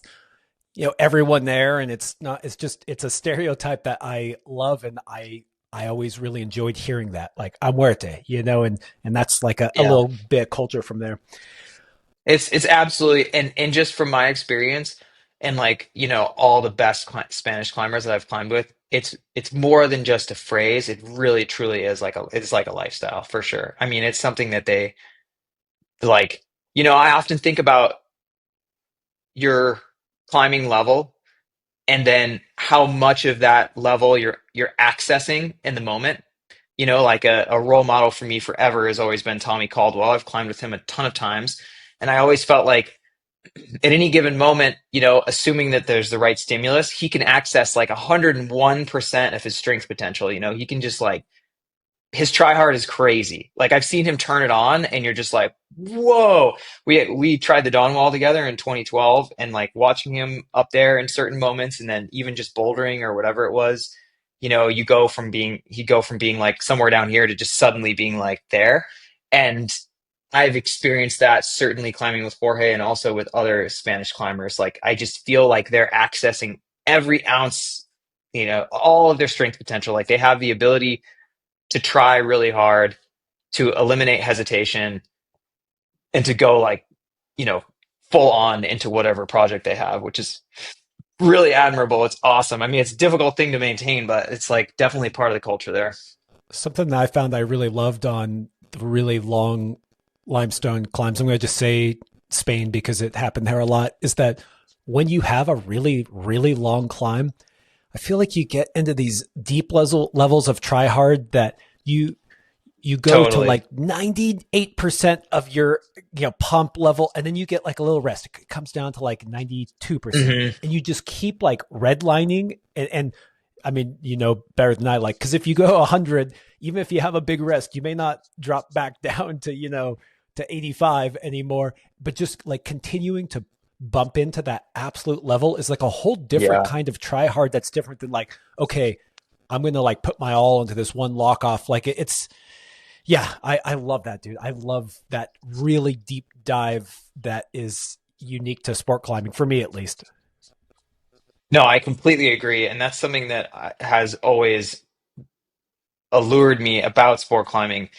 everyone there, and it's not. It's just it's a stereotype that I love, and I always really enjoyed hearing that, like "a muerte," and that's like a Yeah. little bit of culture from there. It's absolutely and just from my experience and like you know all the best Spanish climbers that I've climbed with, it's more than just a phrase. It really truly is like a lifestyle for sure. I mean, it's something that they like. You know, I often think about your climbing level and then how much of that level you're accessing in the moment. You know, like a role model for me forever has always been Tommy Caldwell. I've climbed with him a ton of times, and I always felt like at any given moment, you know, assuming that there's the right stimulus, he can access like 101% of his strength potential. You know, he can just like his try hard is crazy. Like I've seen him turn it on and you're just like, whoa. We tried the Dawn Wall together in 2012 and like watching him up there in certain moments and then even just bouldering or whatever it was, you know, he'd go from being like somewhere down here to just suddenly being like there. And I've experienced that certainly climbing with Jorge and also with other Spanish climbers. Like I just feel like they're accessing every ounce, you know, all of their strength potential. Like they have the ability to try really hard, to eliminate hesitation, and to go like, you know, full on into whatever project they have, which is really admirable. It's awesome. I mean, it's a difficult thing to maintain, but it's like definitely part of the culture there. Something that I found I really loved on the really long limestone climbs, I'm going to just say Spain because it happened there a lot, is that when you have a really, really long climb, I feel like you get into these deep levels of try hard that you go to Totally. like 98% of your pump level, and then you get like a little rest. It comes down to like 92%, Hmm. and you just keep like redlining. And I mean, better than I, like, because if you go 100, even if you have a big rest, you may not drop back down to to 85 anymore, but just like continuing to bump into that absolute level is like a whole different Yeah. kind of try hard. That's different than like, okay, I'm gonna like put my all into this one lock off. Like it's yeah, I love that, dude. I love that really deep dive that is unique to sport climbing, for me at least. No, I completely agree. And that's something that has always allured me about sport climbing.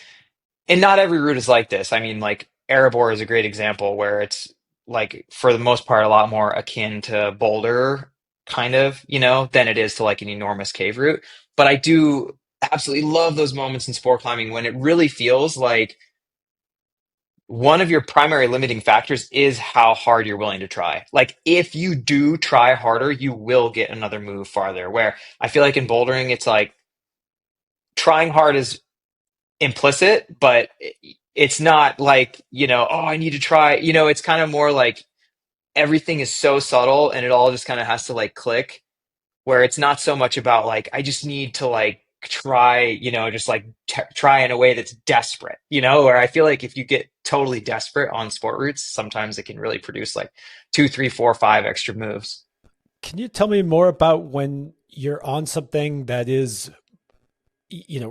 And not every route is like this. I mean, like Erebor is a great example where it's like for the most part a lot more akin to boulder kind of, than it is to like an enormous cave route. But I do absolutely love those moments in sport climbing when it really feels like one of your primary limiting factors is how hard you're willing to try. Like if you do try harder, you will get another move farther. Where I feel like in bouldering, it's like trying hard is implicit, but it's not like, oh, I need to try. It's kind of more like everything is so subtle and it all just kind of has to like click, where it's not so much about like, I just need to like try, just like try in a way that's desperate, where I feel like if you get totally desperate on sport routes, sometimes it can really produce like two, three, four, five extra moves. Can you tell me more about when you're on something that is,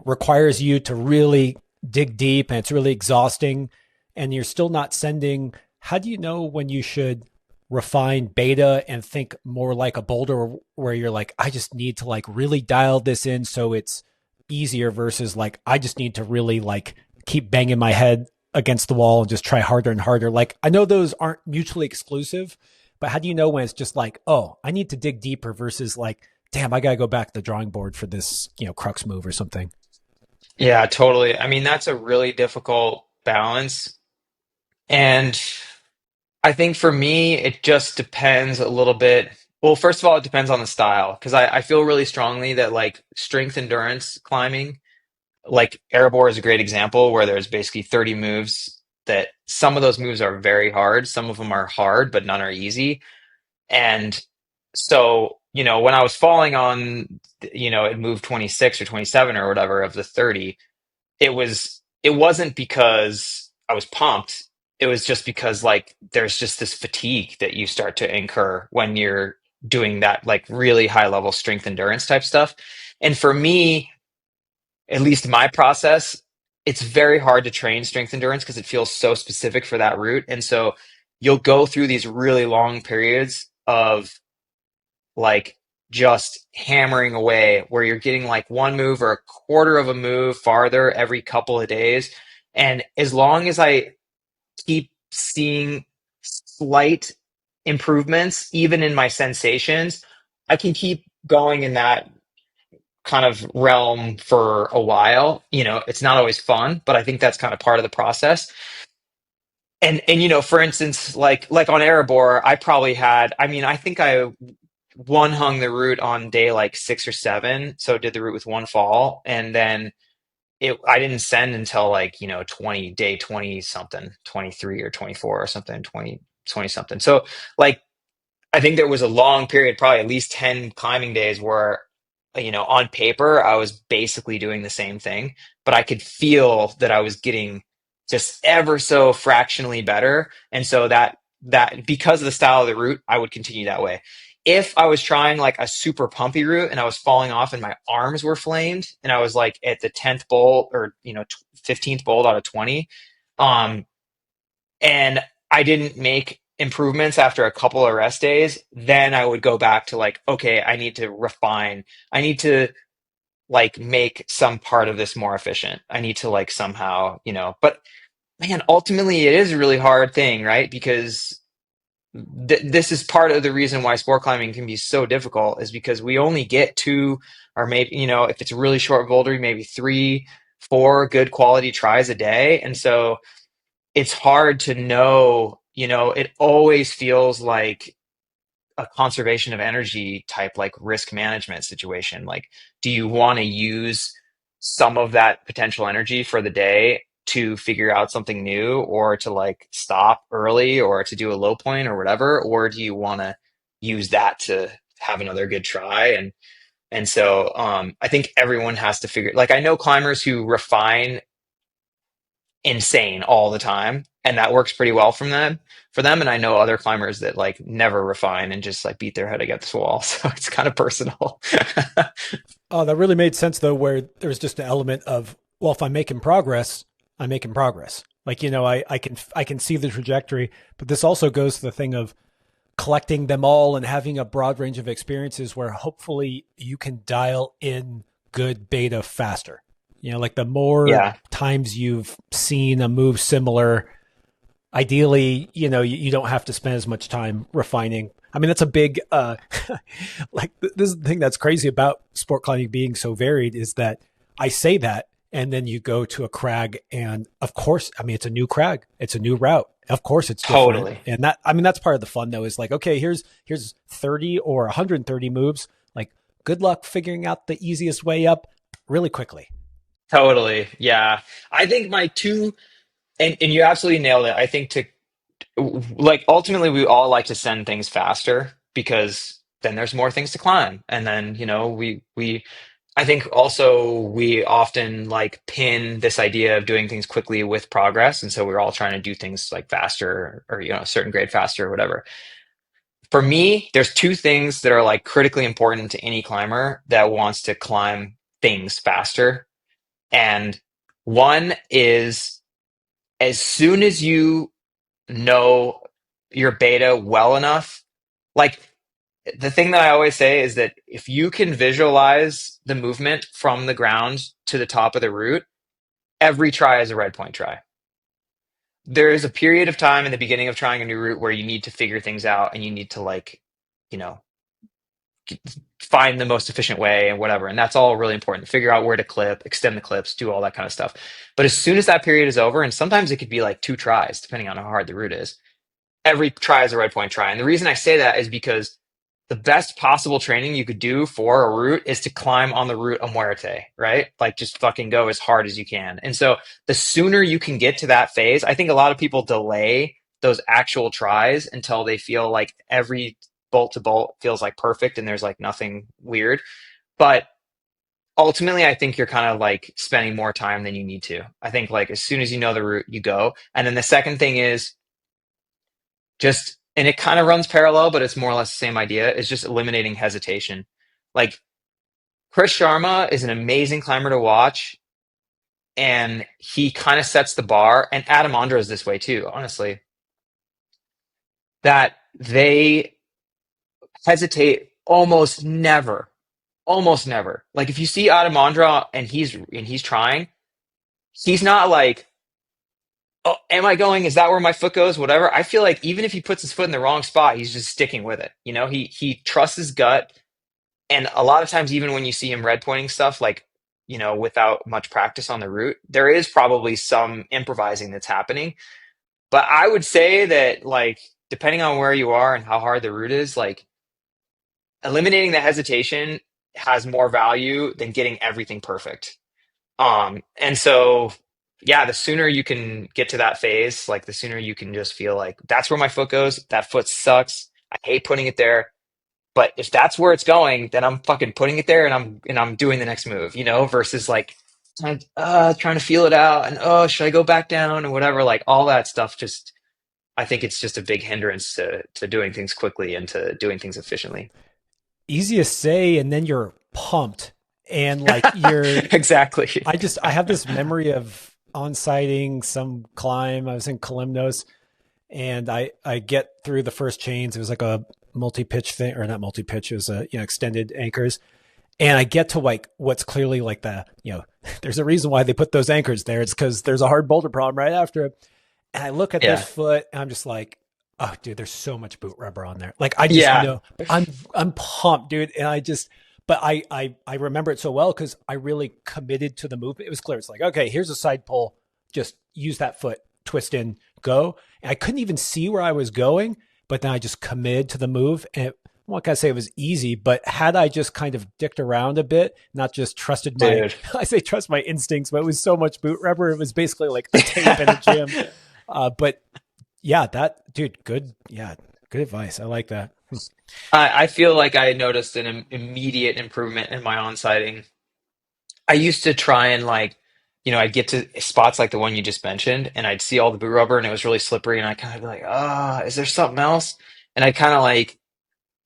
requires you to really dig deep and it's really exhausting and you're still not sending? How do you know when you should refine beta and think more like a boulder where you're like, I just need to like really dial this in so it's easier versus like, I just need to really like keep banging my head against the wall and just try harder and harder? Like, I know those aren't mutually exclusive, but how do you know when it's just like, oh, I need to dig deeper versus like, damn, I gotta go back to the drawing board for this, crux move or something? Yeah, totally. I mean, that's a really difficult balance. And I think for me, it just depends a little bit. Well, first of all, it depends on the style because I feel really strongly that like strength endurance climbing, like Erebor is a great example where there's basically 30 moves that some of those moves are very hard. Some of them are hard, but none are easy. And so, when I was falling on, it moved 26 or 27 or whatever of the 30, it wasn't because I was pumped. It was just because like there's just this fatigue that you start to incur when you're doing that like really high level strength endurance type stuff. And for me, at least my process, it's very hard to train strength endurance because it feels so specific for that route. And so you'll go through these really long periods of like just hammering away where you're getting like one move or a quarter of a move farther every couple of days. And as long as I keep seeing slight improvements, even in my sensations, I can keep going in that kind of realm for a while. It's not always fun, but I think that's kind of part of the process. And for instance, like on Erebor, I probably had, I mean, I think I one hung the route on day like 6 or 7, so did the route with one fall, and then I didn't send until like 20 something, 23 or 24 or something, 20 something. So like I think there was a long period, probably at least 10 climbing days where, on paper, I was basically doing the same thing, but I could feel that I was getting just ever so fractionally better. And so that because of the style of the route, I would continue that way. If I was trying like a super pumpy route and I was falling off and my arms were flamed and I was like at the 10th bolt or, 15th bolt out of 20, um, and I didn't make improvements after a couple of rest days, then I would go back to like, okay, I need to refine. I need to like make some part of this more efficient. I need to like somehow, but man, ultimately it is a really hard thing, right? Because this is part of the reason why sport climbing can be so difficult is because we only get two, or maybe, if it's a really short boulder, maybe three, four good quality tries a day. And so it's hard to know, it always feels like a conservation of energy type, like risk management situation. Like, do you want to use some of that potential energy for the day to figure out something new, or to like stop early, or to do a low point or whatever? Or do you want to use that to have another good try? And so I think everyone has to figure, like, I know climbers who refine insane all the time, and that works pretty well for them. And I know other climbers that like never refine and just like beat their head against the wall. So it's kind of personal. Oh, that really made sense though, where there's just an element of, well, if I'm making progress, I'm making progress. Like, I can see the trajectory, but this also goes to the thing of collecting them all and having a broad range of experiences where hopefully you can dial in good beta faster. Like the more Yeah, times you've seen a move similar, ideally, you don't have to spend as much time refining. I mean, that's a big, like this is the thing that's crazy about sport climbing being so varied is that I say that, and then you go to a crag, and of course, I mean, it's a new crag, it's a new route. Of course, it's different, totally. and I mean, that's part of the fun though. Is like, okay, here's 30 or 130 moves. Like, good luck figuring out the easiest way up really quickly. Totally. Yeah. I think my two, and you absolutely nailed it. I think to like ultimately we all like to send things faster because then there's more things to climb. And then, we I think also we often like pin this idea of doing things quickly with progress. And so we're all trying to do things like faster, or, a certain grade faster or whatever. For me, there's two things that are like critically important to any climber that wants to climb things faster. And one is, as soon as you know your beta well enough, like, the thing that I always say is that if you can visualize the movement from the ground to the top of the route, every try is a red point try. There is a period of time in the beginning of trying a new route where you need to figure things out, and you need to like, you know, find the most efficient way and whatever. And that's all really important. Figure out where to clip, extend the clips, do all that kind of stuff. But as soon as that period is over, and sometimes it could be like two tries, depending on how hard the route is, every try is a red point try. And the reason I say that is because the best possible training you could do for a route is to climb on the route a muerte, right? Like, just fucking go as hard as you can. And so the sooner you can get to that phase, I think a lot of people delay those actual tries until they feel like every bolt to bolt feels like perfect and there's like nothing weird. But ultimately, I think you're kind of like spending more time than you need to. I think like as soon as you know the route, you go. And then the second thing is just, and it kind of runs parallel, but it's more or less the same idea, is just eliminating hesitation. Like, Chris Sharma is an amazing climber to watch, and he kind of sets the bar. And Adam Ondra is this way too, honestly, that they hesitate almost never. Like, if you see Adam Ondra and he's trying, he's not like, oh, am I going? Is that where my foot goes? Whatever. I feel like even if he puts his foot in the wrong spot, he's just sticking with it. He trusts his gut. And a lot of times, even when you see him red pointing stuff, like, without much practice on the route, there is probably some improvising that's happening. But I would say that, like, depending on where you are and how hard the route is, like, eliminating the hesitation has more value than getting everything perfect. And so, yeah, the sooner you can get to that phase, like, the sooner you can just feel like that's where my foot goes. That foot sucks. I hate putting it there. But if that's where it's going, then I'm fucking putting it there, and I'm doing the next move, versus like trying to feel it out, and, oh, should I go back down and whatever, like all that stuff. Just, I think it's just a big hindrance to doing things quickly and to doing things efficiently. Easy to say, and then you're pumped. And like Exactly. I have this memory of on sighting some climb. I was in Kalimnos, and I get through the first chains. It was like a multi-pitch thing, or not multi-pitch, it was a, extended anchors. And I get to like what's clearly like there's a reason why they put those anchors there. It's because there's a hard boulder problem right after it. And I look at this Yeah. foot, and I'm just like, Oh, dude, there's so much boot rubber on there. Like I just Yeah, know I'm pumped, dude. And but I remember it so well because I really committed to the movement. It was clear. It's like, okay, here's a side pull. Just use that foot, twist in, go. And I couldn't even see where I was going, but then I just committed to the move. And I'm not gonna say it was easy, but had I just kind of dicked around a bit, not just trusted my dude. I say trust my instincts, but it was so much boot rubber. It was basically like a tape in a gym. But yeah, that dude, good. Yeah, good advice. I like that. I feel like I noticed an immediate improvement in my on-sighting. I used to try and like, I'd get to spots like the one you just mentioned, and I'd see all the boot rubber, and it was really slippery, and I kind of be like, is there something else? And I kind of like,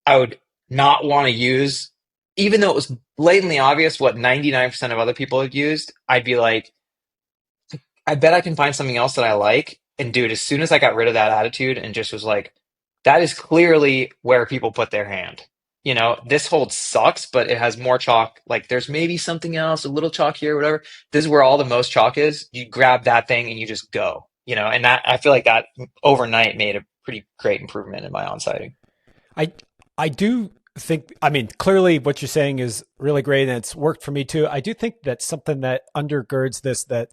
I would not want to use, even though it was blatantly obvious what 99% of other people had used. I'd be like, I bet I can find something else that I like. And dude, as soon as I got rid of that attitude and just was like, that is clearly where people put their hand. This hold sucks, but it has more chalk. Like there's maybe something else, a little chalk here, whatever. This is where all the most chalk is. You grab that thing and you just go. And that I feel like that overnight made a pretty great improvement in my on-sighting. I I do think. I mean, clearly, what you're saying is really great, and it's worked for me too. I do think that something that undergirds this that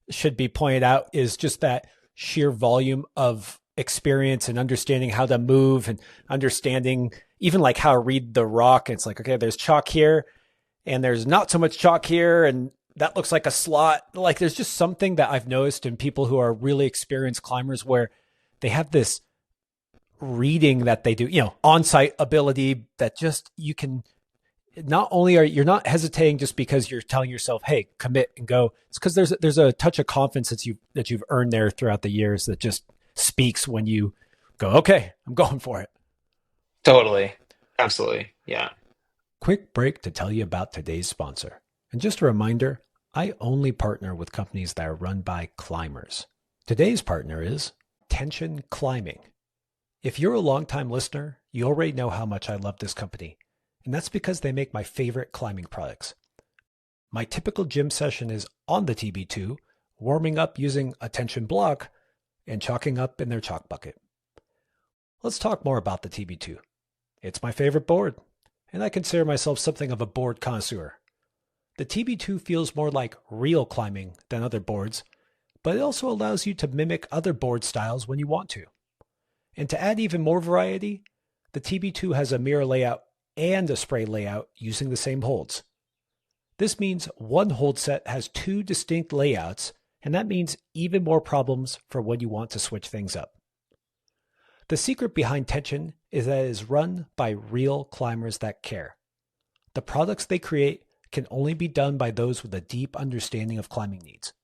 should be pointed out is just that sheer volume of experience and understanding how to move and understanding even like how to read the rock. It's like, okay, there's chalk here and there's not so much chalk here. And that looks like a slot. Like there's just something that I've noticed in people who are really experienced climbers where they have this reading that they do, on site ability that just you can not only are you're not hesitating just because you're telling yourself, "Hey, commit and go." It's because there's a touch of confidence that you've earned there throughout the years that just speaks when you go, "Okay, I'm going for it." Totally. Absolutely. Yeah. Quick break to tell you about today's sponsor. And just a reminder, I only partner with companies that are run by climbers. Today's partner is Tension Climbing. If you're a longtime listener, you already know how much I love this company. And that's because they make my favorite climbing products. My typical gym session is on the TB2, warming up using a tension block and chalking up in their chalk bucket. Let's talk more about the TB2. It's my favorite board, and I consider myself something of a board connoisseur. The TB2 feels more like real climbing than other boards, but it also allows you to mimic other board styles when you want to. And to add even more variety, the TB2 has a mirror layout and a spray layout using the same holds. This means one hold set has two distinct layouts, and that means even more problems for when you want to switch things up. The secret behind Tension is that it is run by real climbers that care. The products they create can only be done by those with a deep understanding of climbing needs.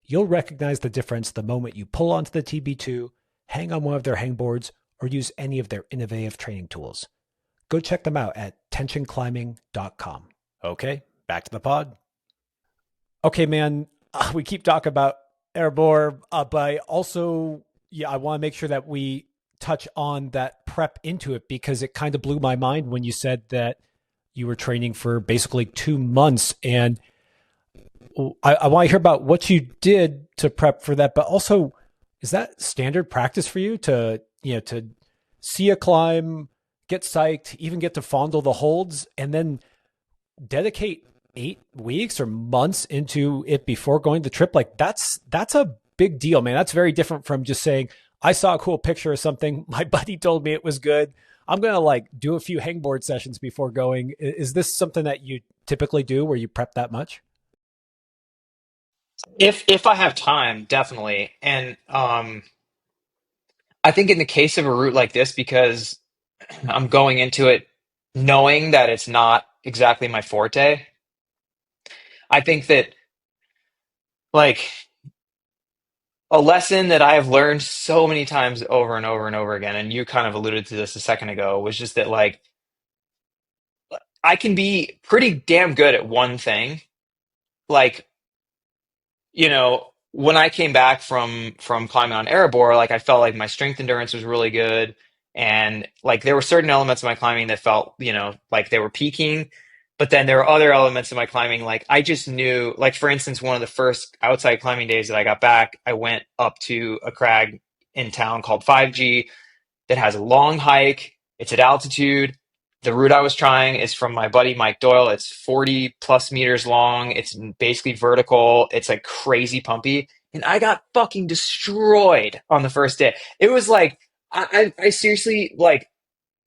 You'll recognize the difference the moment you pull onto the TB2, hang on one of their hangboards, or use any of their innovative training tools. Go check them out at tensionclimbing.com. Okay, back to the pod. Okay, man, we keep talking about Erebor, but I also, I want to make sure that we touch on that prep into it because it kind of blew my mind when you said that you were training for basically 2 months. And I want to hear about what you did to prep for that, but also, is that standard practice for you to see a climb, get psyched, even get to fondle the holds, and then dedicate 8 weeks or months into it before going the trip? Like that's a big deal, man. That's very different from just saying, I saw a cool picture of something. My buddy told me it was good. I'm going to like do a few hangboard sessions before going. Is this something that you typically do where you prep that much? If I have time, definitely. And I think in the case of a route like this, because I'm going into it knowing that it's not exactly my forte, I think that like a lesson that I have learned so many times over and over and over again, and you kind of alluded to this a second ago, was just that like I can be pretty damn good at one thing. Like, when I came back from climbing on Erebor, like I felt like my strength endurance was really good, and like there were certain elements of my climbing that felt, like they were peaking, but then there were other elements of my climbing like I just knew, like for instance, one of the first outside climbing days that I got back, I went up to a crag in town called 5G. that has a long hike. It's at altitude. The route I was trying is from my buddy Mike Doyle. It's 40 plus meters long. It's basically vertical. It's like crazy pumpy. And I got fucking destroyed on the first day. It was like, I seriously, like,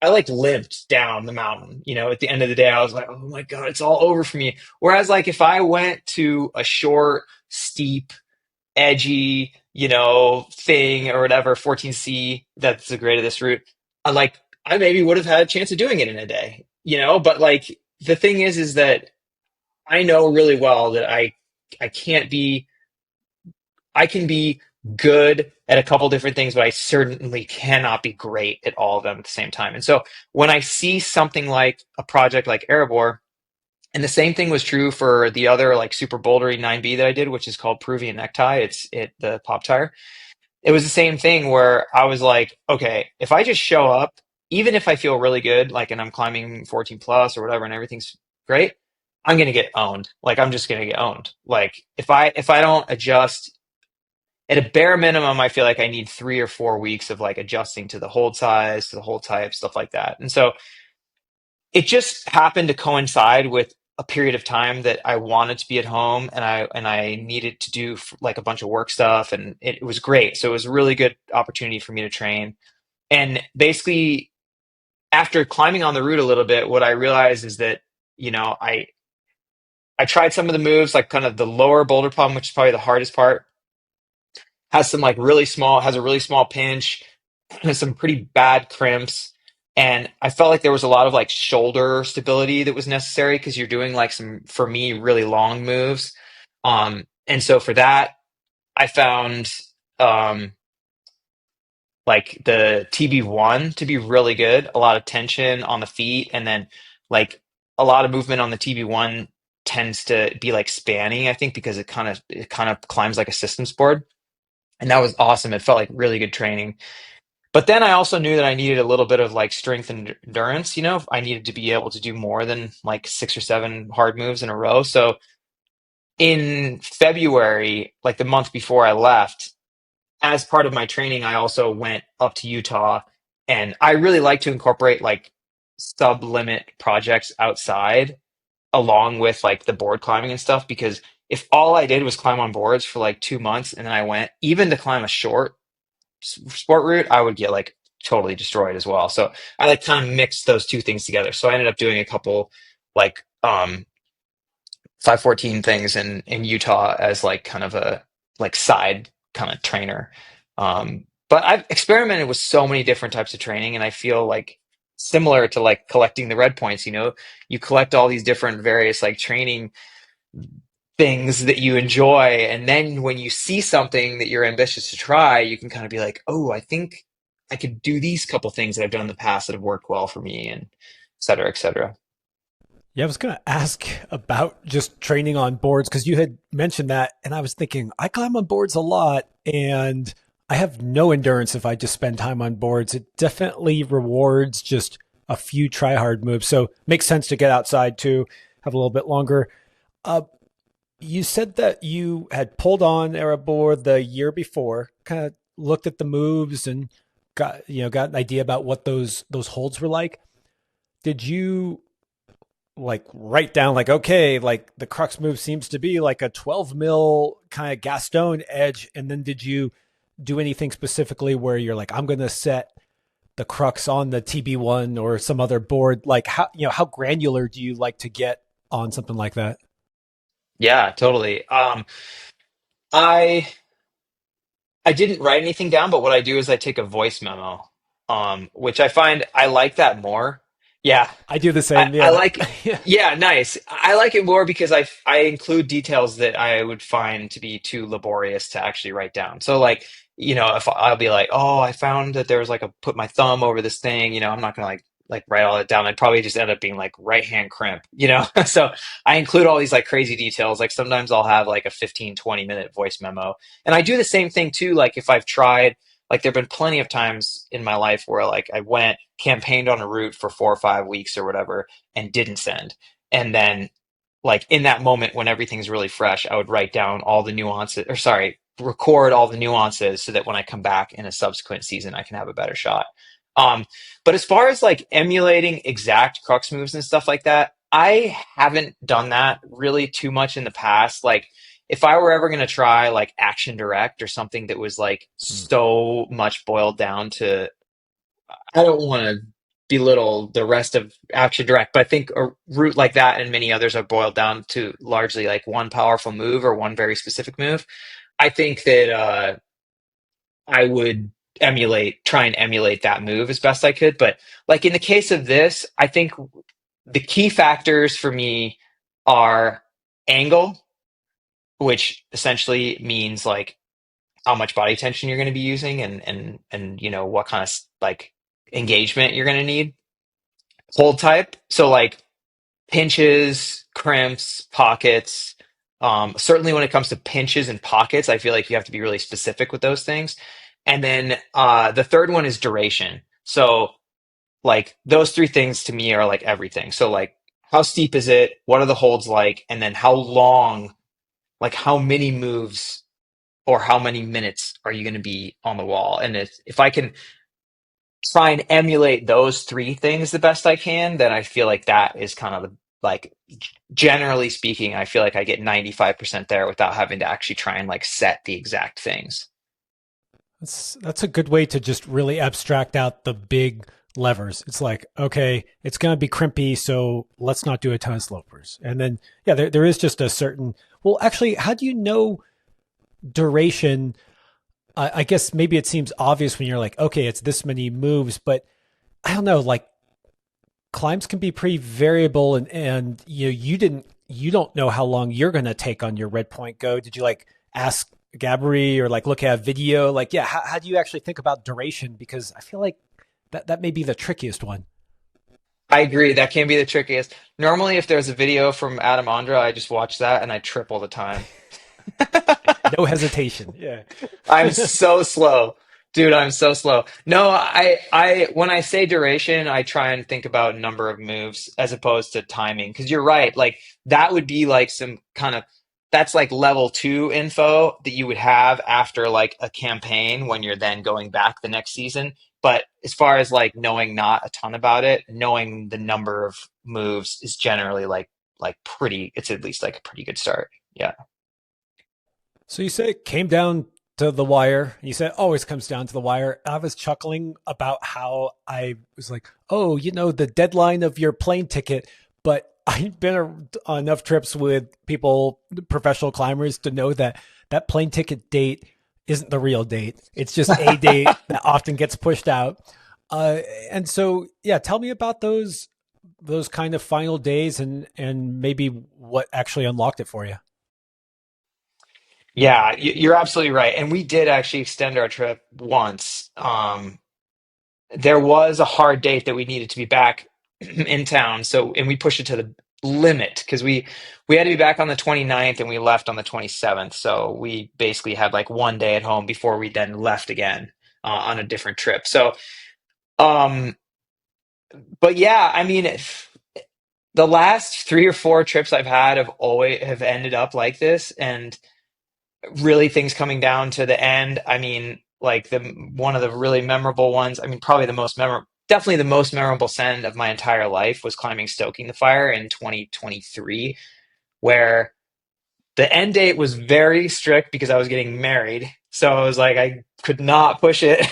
I like limped down the mountain. At the end of the day, I was like, oh my God, it's all over for me. Whereas, like, if I went to a short, steep, edgy, thing or whatever, 14C, that's the grade of this route, I maybe would have had a chance of doing it in a day, but like the thing is that I know really well that I can't be, I can be good at a couple different things, but I certainly cannot be great at all of them at the same time. And so when I see something like a project like Erebor, and the same thing was true for the other like super bouldery 9B that I did, which is called Peruvian Necktie. The pop tire. It was the same thing where I was like, okay, if I just show up, even if I feel really good, like, and I'm climbing 14 plus or whatever, and everything's great, I'm gonna get owned. Like, I'm just gonna get owned. Like, if I don't adjust at a bare minimum, I feel like I need 3 or 4 weeks of like adjusting to the hold size, to the hold type, stuff like that. And so it just happened to coincide with a period of time that I wanted to be at home, and I needed to do like a bunch of work stuff, and it was great. So it was a really good opportunity for me to train. And basically, after climbing on the route a little bit, what I realized is that I tried some of the moves, like kind of the lower boulder problem, which is probably the hardest part. Has a really small pinch, has some pretty bad crimps. And I felt like there was a lot of like shoulder stability that was necessary because you're doing like some, for me, really long moves. And so for that, I found um, like the TB1 to be really good, a lot of tension on the feet, and then like a lot of movement on the TB1 tends to be like spanning, I think, because it kind of climbs like a systems board. And that was awesome. It felt like really good training. But then I also knew that I needed a little bit of like strength and endurance. I needed to be able to do more than like 6 or 7 hard moves in a row. So in February, like the month before I left, as part of my training, I also went up to Utah, and I really like to incorporate like sub limit projects outside along with like the board climbing and stuff, because if all I did was climb on boards for like 2 months and then I went even to climb a short sport route, I would get like totally destroyed as well. So I like kind of mixed those two things together. So I ended up doing a couple like 514 things in Utah as like kind of a like side kind of trainer. But I've experimented with so many different types of training, and I feel like similar to like collecting the red points, you collect all these different various like training things that you enjoy, and then when you see something that you're ambitious to try, you can kind of be like, oh, I think I could do these couple things that I've done in the past that have worked well for me, and et cetera, et cetera. Yeah, I was going to ask about just training on boards because you had mentioned that, and I was thinking I climb on boards a lot, and I have no endurance if I just spend time on boards. It definitely rewards just a few try hard moves, so makes sense to get outside too, have a little bit longer. Uh, you said that you had pulled on Erebor the year before, kind of looked at the moves and got an idea about what those holds were like. Did you like write down like, okay, like the crux move seems to be like a 12 mil kind of Gaston edge, and then did you do anything specifically where you're like, I'm going to set the crux on the TB1 or some other board? Like how granular do you like to get on something like that? Yeah, totally. I I didn't write anything down, but what I do is I take a voice memo, which I find I like that more. Yeah, I do the I, same. I Yeah. like, yeah, nice. I like it more because I include details that I would find to be too laborious to actually write down. So like, if I'll be like, oh, I found that there was like a put my thumb over this thing, I'm not gonna like write all that down. I'd probably just end up being like right hand crimp, So I include all these like crazy details. Like sometimes I'll have like a 15-20 minute voice memo. And I do the same thing too. Like if I've tried, like there've been plenty of times in my life where like I went campaigned on a route for 4 or 5 weeks or whatever and didn't send. And then like in that moment when everything's really fresh, I would write down all the nuances, or sorry, record all the nuances so that when I come back in a subsequent season, I can have a better shot. Um, but as far as like emulating exact crux moves and stuff like that, I haven't done that really too much in the past. Like if I were ever going to try like action direct or something that was like Mm. so much boiled down to, I don't want to belittle the rest of action direct, but I think a route like that and many others are boiled down to largely like one powerful move or one very specific move. I think that I would try and emulate that move as best I could. But like in the case of this, I think the key factors for me are angle, which essentially means like how much body tension you're going to be using and you know what kind of like engagement you're going to need. Hold type, so like pinches, crimps, pockets. Certainly when it comes to pinches and pockets, I feel like you have to be really specific with those things. And then the third one is duration. So like those three things to me are like everything. So like how steep is it? What are the holds like? And then how long, like how many moves or how many minutes are you going to be on the wall? And if I can try and emulate those three things the best I can, then I feel like that is kind of the like generally speaking, I feel like I get 95% there without having to actually try and like set the exact things. That's a good way to just really abstract out the big levers. It's like, okay, it's going to be crimpy, so let's not do a ton of slopers. And then, yeah, there is just a certain, well, actually, how do you know duration? I guess maybe it seems obvious when you're like, okay, it's this many moves, but I don't know, like climbs can be pretty variable and you don't know how long you're going to take on your red point go. Did you like ask Gabri or like look at a video? Like, yeah, how do you actually think about duration? Because I feel like that may be the trickiest one. I agree. That can be the trickiest. Normally, if there's a video from Adam Ondra, I just watch that and I trip all the time. No hesitation. Yeah. I'm so slow. Dude, I'm so slow. No, when I say duration, I try and think about number of moves as opposed to timing. Because you're right, like that would be like some kind of that's like level two info that you would have after like a campaign when you're then going back the next season. But as far as like knowing not a ton about it, knowing the number of moves is generally like pretty, it's at least like a pretty good start. Yeah. So you said it came down to the wire. You said it always comes down to the wire. I was chuckling about how I was like, oh, the deadline of your plane ticket. But I've been on enough trips with people, professional climbers, to know that that plane ticket date isn't the real date. It's just a date that often gets pushed out. And so, yeah, tell me about those kind of final days and maybe what actually unlocked it for you. Yeah, you're absolutely right. And we did actually extend our trip once. There was a hard date that we needed to be back in town. So, and we pushed it to the limit because we had to be back on the 29th and we left on the 27th. So we basically had like one day at home before we then left again on a different trip. So, um, but yeah, I mean, the last three or four trips I've had have always have ended up like this, and really things coming down to the end. I mean, like the one of the really memorable ones. I mean, probably the most memorable, definitely the most memorable send of my entire life was climbing Stoking the Fire in 2023, where the end date was very strict because I was getting married. So I was like, I could not push it.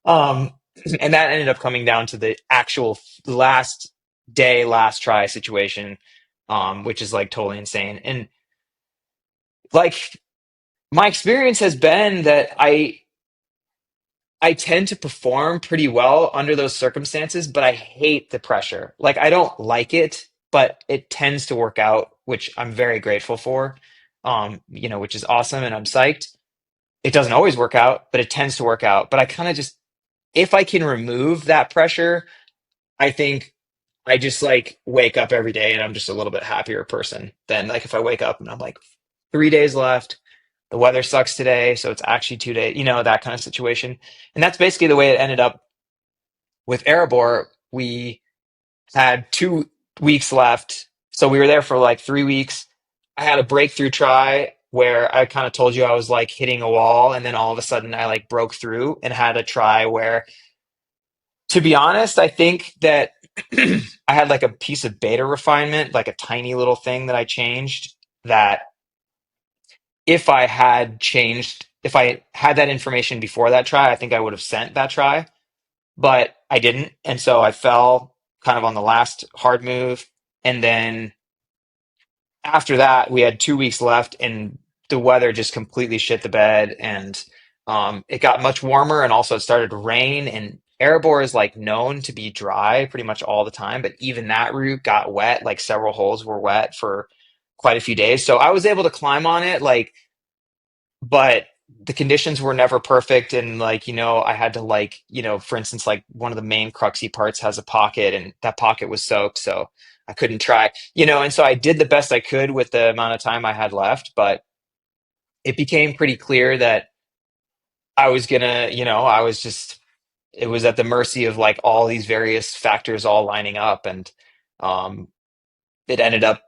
um, and that ended up coming down to the actual last day, last try situation, which is like totally insane. And like my experience has been that I tend to perform pretty well under those circumstances, but I hate the pressure. Like I don't like it, but it tends to work out, which I'm very grateful for. Which is awesome and I'm psyched. It doesn't always work out, but it tends to work out. But I kind of just if I can remove that pressure, I think I just like wake up every day and I'm just a little bit happier person than like if I wake up and I'm like 3 days left. The weather sucks today, so it's actually 2 days, that kind of situation. And that's basically the way it ended up with Erebor. We had 2 weeks left. So we were there for like 3 weeks. I had a breakthrough try where I kind of told you I was like hitting a wall, and then all of a sudden I like broke through and had a try where To be honest, I think that I had like a piece of beta refinement, like a tiny little thing that I changed that if I had that information before that try, I think I would have sent that try, but I didn't. And so I fell kind of on the last hard move. And then after that, we had 2 weeks left, and the weather just completely shit the bed. And it got much warmer, and also it started to rain. And Erebor is like known to be dry pretty much all the time, but even that route got wet. Like several holes were wet for quite a few days. So I was able to climb on it, like, but the conditions were never perfect. And like, I had to like, for instance, like one of the main cruxy parts has a pocket, and that pocket was soaked, so I couldn't try, and so I did the best I could with the amount of time I had left. But it became pretty clear that I was gonna, I was just, it was at the mercy of like all these various factors all lining up. And um it ended up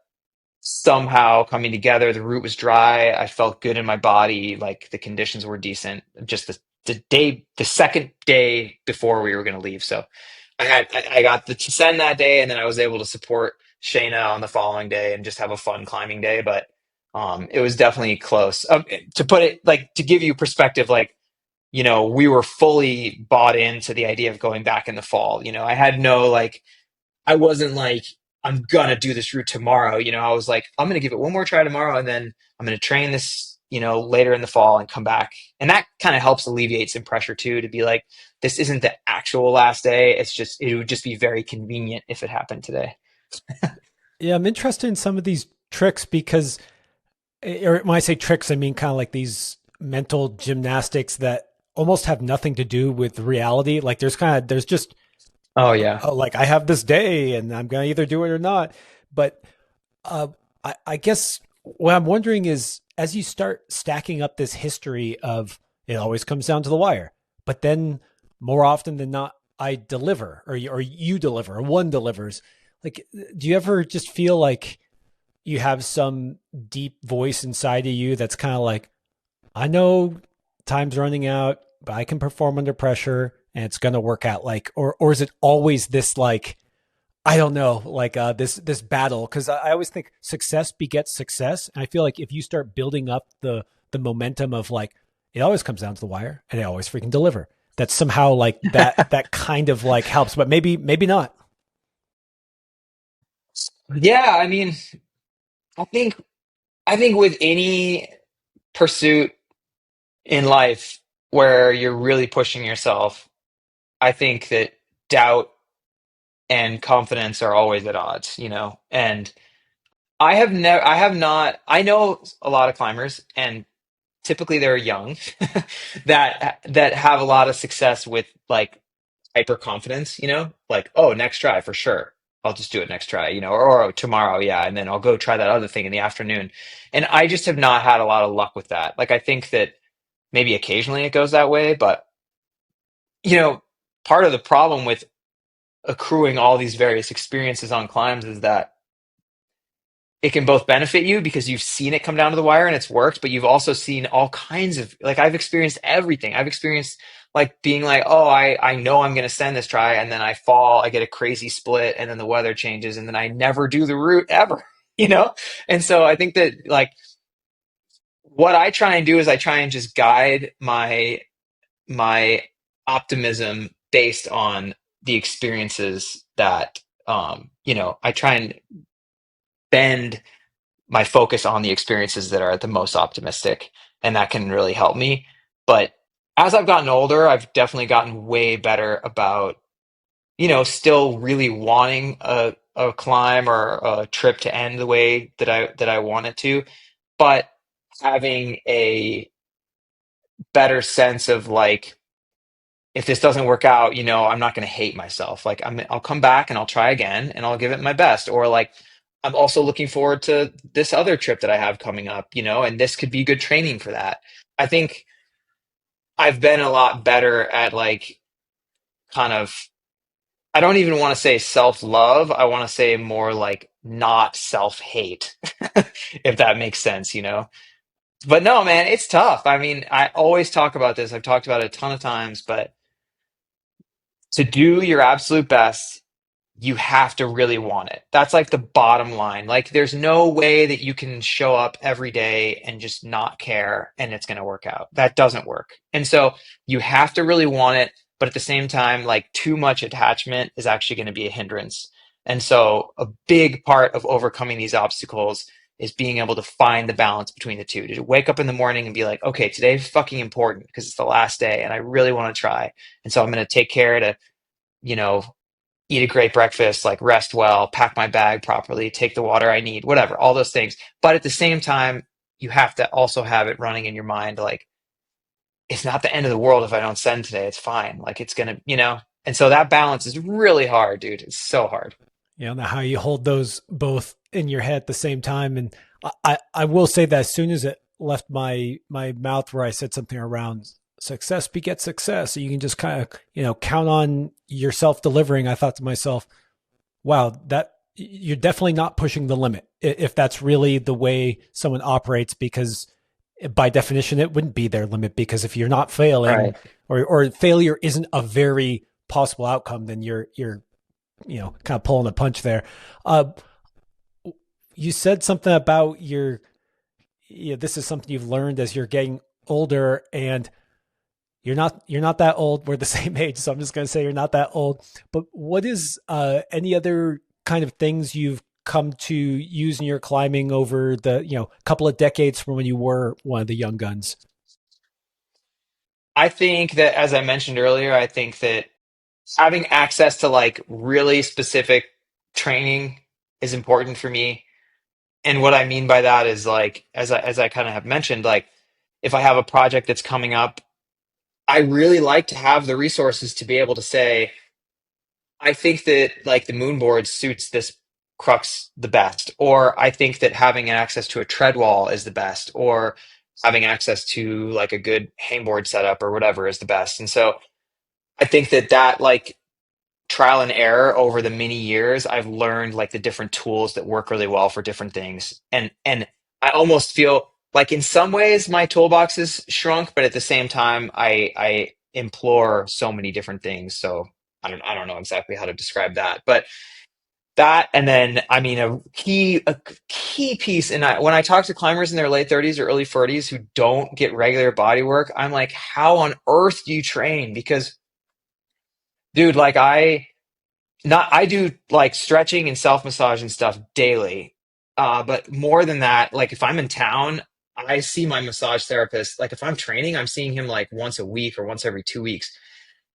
somehow coming together. The route was dry. I felt good in my body. Like the conditions were decent. Just the second day before we were going to leave. So I got the to send that day, and then I was able to support Shayna on the following day and just have a fun climbing day. But it was definitely close. To put it like to give you perspective, like we were fully bought into the idea of going back in the fall. I had no like I wasn't like, I'm gonna do this route tomorrow. I was like, I'm gonna give it one more try tomorrow, and then I'm gonna train this, later in the fall and come back. And that kind of helps alleviate some pressure too, to be like, this isn't the actual last day. It would just be very convenient if it happened today. Yeah, I'm interested in some of these tricks because, or when I say tricks, I mean kind of like these mental gymnastics that almost have nothing to do with reality. Like there's just Oh yeah. like I have this day and I'm gonna either do it or not. But uh, I guess what I'm wondering is as you start stacking up this history of it always comes down to the wire, but then more often than not, I deliver or you deliver or one delivers. Like, do you ever just feel like you have some deep voice inside of you that's kind of like, I know time's running out, but I can perform under pressure and it's going to work out like, or is it always this like, I don't know, like this battle? Cause I always think success begets success. And I feel like if you start building up the momentum of like, it always comes down to the wire and it always freaking deliver. That somehow like that kind of like helps, but maybe not. Yeah, I mean, I think with any pursuit in life where you're really pushing yourself, I think that doubt and confidence are always at odds. And I have not, I know a lot of climbers, and typically they're young, that have a lot of success with like hyper confidence, like, oh, next try for sure. I'll just do it next try, or oh, tomorrow, yeah, and then I'll go try that other thing in the afternoon. And I just have not had a lot of luck with that. Like, I think that maybe occasionally it goes that way, but you know, part of the problem with accruing all these various experiences on climbs is that it can both benefit you because you've seen it come down to the wire and it's worked, but you've also seen all kinds of like I've experienced everything. I've experienced like being like, oh, I know I'm gonna send this try, and then I fall, I get a crazy split, and then the weather changes, and then I never do the route ever, you know? And so I think that like what I try and do is I try and just guide my optimism based on the experiences that I try and bend my focus on the experiences that are the most optimistic, and that can really help me. But as I've gotten older, I've definitely gotten way better about, still really wanting a climb or a trip to end the way that I want it to, but having a better sense of like, if this doesn't work out, I'm not going to hate myself. Like I'll come back and I'll try again and I'll give it my best. Or like, I'm also looking forward to this other trip that I have coming up, and this could be good training for that. I think I've been a lot better at like kind of, I don't even want to say self-love. I want to say more like not self-hate, if that makes sense. But no, man, it's tough. I mean, I always talk about this. I've talked about it a ton of times, but To do your absolute best, you have to really want it. That's like the bottom line. Like, there's no way that you can show up every day and just not care and it's going to work out. That doesn't work. And so you have to really want it. But at the same time, like, too much attachment is actually going to be a hindrance. And so a big part of overcoming these obstacles is being able to find the balance between the two. To wake up in the morning and be like, okay, today's fucking important because it's the last day and I really want to try. And so I'm going to take care to, you know, eat a great breakfast, like rest well, pack my bag properly, take the water I need, whatever, all those things. But at the same time, you have to also have it running in your mind like, it's not the end of the world if I don't send today. It's fine. Like, it's going to, and so that balance is really hard, dude. It's so hard. You know, how you hold those both in your head at the same time. And I will say that as soon as it left my mouth where I said something around success begets success, so you can just kind of, count on yourself delivering, I thought to myself, wow, that you're definitely not pushing the limit if that's really the way someone operates, because by definition it wouldn't be their limit, because if you're not failing, Right. or failure isn't a very possible outcome, then you're kind of pulling a punch there. Uh, you said something about this is something you've learned as you're getting older, and you're not that old. We're the same age, so I'm just going to say you're not that old. But what is any other kind of things you've come to use in your climbing over the couple of decades from when you were one of the young guns? I think that, as I mentioned earlier, I think that having access to like really specific training is important for me. And what I mean by that is, like, as I kind of have mentioned, like, if I have a project that's coming up, I really like to have the resources to be able to say, I think that like the moon board suits this crux the best, or I think that having access to a tread wall is the best, or having access to like a good hangboard setup or whatever is the best. And so I think that like trial and error over the many years, I've learned like the different tools that work really well for different things. And I almost feel like in some ways my toolbox is shrunk, but at the same time I implore so many different things. So I don't know exactly how to describe that. But that, and then I mean a key piece, and when I talk to climbers in their late 30s or early 40s who don't get regular body work, I'm like, how on earth do you train? Because dude, like, I do like stretching and self massage and stuff daily. But more than that, like, if I'm in town, I see my massage therapist. Like, if I'm training, I'm seeing him like once a week or once every 2 weeks.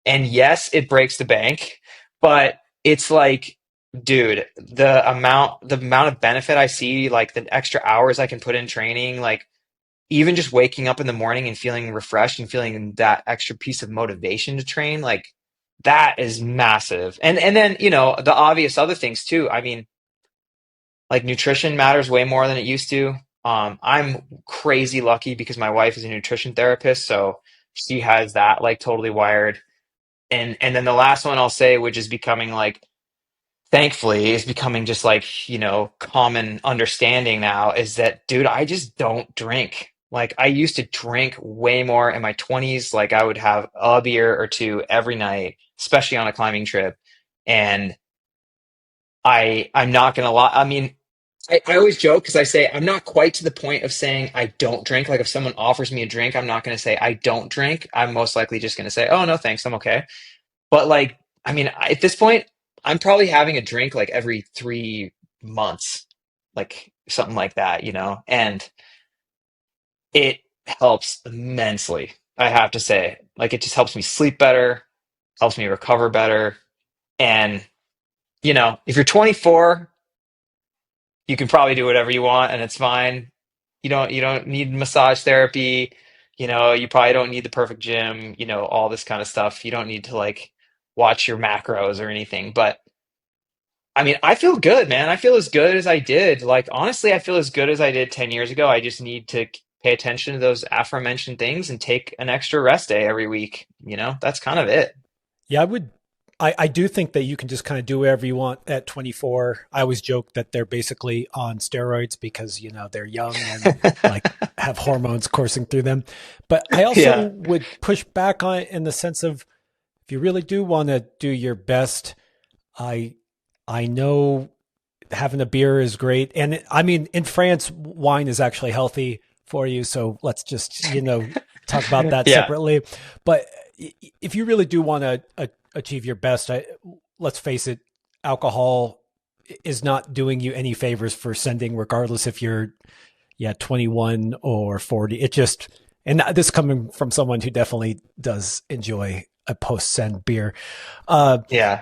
And yes, it breaks the bank, but it's like, dude, the amount of benefit I see, like the extra hours I can put in training, like even just waking up in the morning and feeling refreshed and feeling that extra piece of motivation to train, like, that is massive. And then, the obvious other things too. I mean, like, nutrition matters way more than it used to. I'm crazy lucky because my wife is a nutrition therapist, so she has that like totally wired. And then the last one I'll say, which is becoming like, thankfully, is becoming just like, common understanding now, is that, dude, I just don't drink. Like, I used to drink way more in my 20s. Like, I would have a beer or two every night, especially on a climbing trip. And I'm not gonna lie. I mean, I always joke because I say I'm not quite to the point of saying I don't drink. Like, if someone offers me a drink, I'm not gonna say I don't drink. I'm most likely just gonna say, oh no, thanks, I'm okay. But like, I mean, at this point, I'm probably having a drink like every 3 months, like something like that, and it helps immensely. I have to say, like, it just helps me sleep better, helps me recover better. And, if you're 24, you can probably do whatever you want and it's fine. You don't need massage therapy. You probably don't need the perfect gym, all this kind of stuff. You don't need to like watch your macros or anything. But I mean, I feel good, man. I feel as good as I did. Like, honestly, I feel as good as I did 10 years ago. I just need to pay attention to those aforementioned things and take an extra rest day every week. That's kind of it. Yeah, I do think that you can just kind of do whatever you want at 24. I always joke that they're basically on steroids because, they're young and like have hormones coursing through them. But I also Yeah. would push back on it in the sense of if you really do want to do your best, I I know having a beer is great. And I mean, in France, wine is actually healthy for you. So let's just, talk about that Yeah. separately. But if you really do want to achieve your best, let's face it, alcohol is not doing you any favors for sending, regardless if you're, 21 or 40. It just, and this coming from someone who definitely does enjoy a post send beer. Uh, Yeah.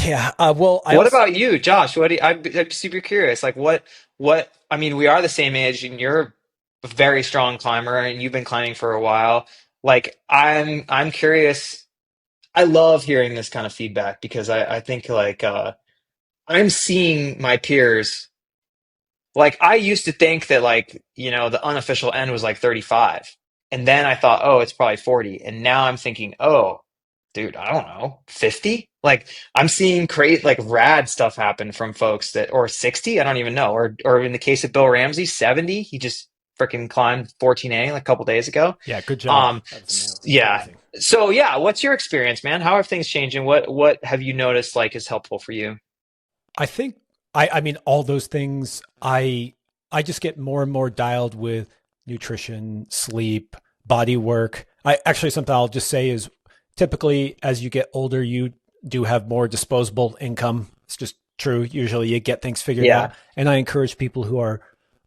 yeah. Well, I What also, about you, Josh? I'm super curious. Like I mean, we are the same age and you're a very strong climber and you've been climbing for a while. Like I'm curious. I love hearing this kind of feedback because I think like I'm seeing my peers. Like I used to think that like, the unofficial end was like 35. And then I thought, oh, it's probably 40. And now I'm thinking, oh, dude, I don't know, 50? Like I'm seeing great like rad stuff happen from folks that or 60, I don't even know. Or in the case of Bill Ramsey, 70. He just freaking climbed 14A like a couple days ago. yeah, good job. Um That was yeah. amazing. So yeah, what's your experience, man? How have things changed and what have you noticed like is helpful for you? I think I mean all those things I just get more and more dialed with nutrition, sleep, body work. I actually something I'll just say is typically as you get older you do have more disposable income. It's just true. Usually you get things figured out. Yeah. And I encourage people who are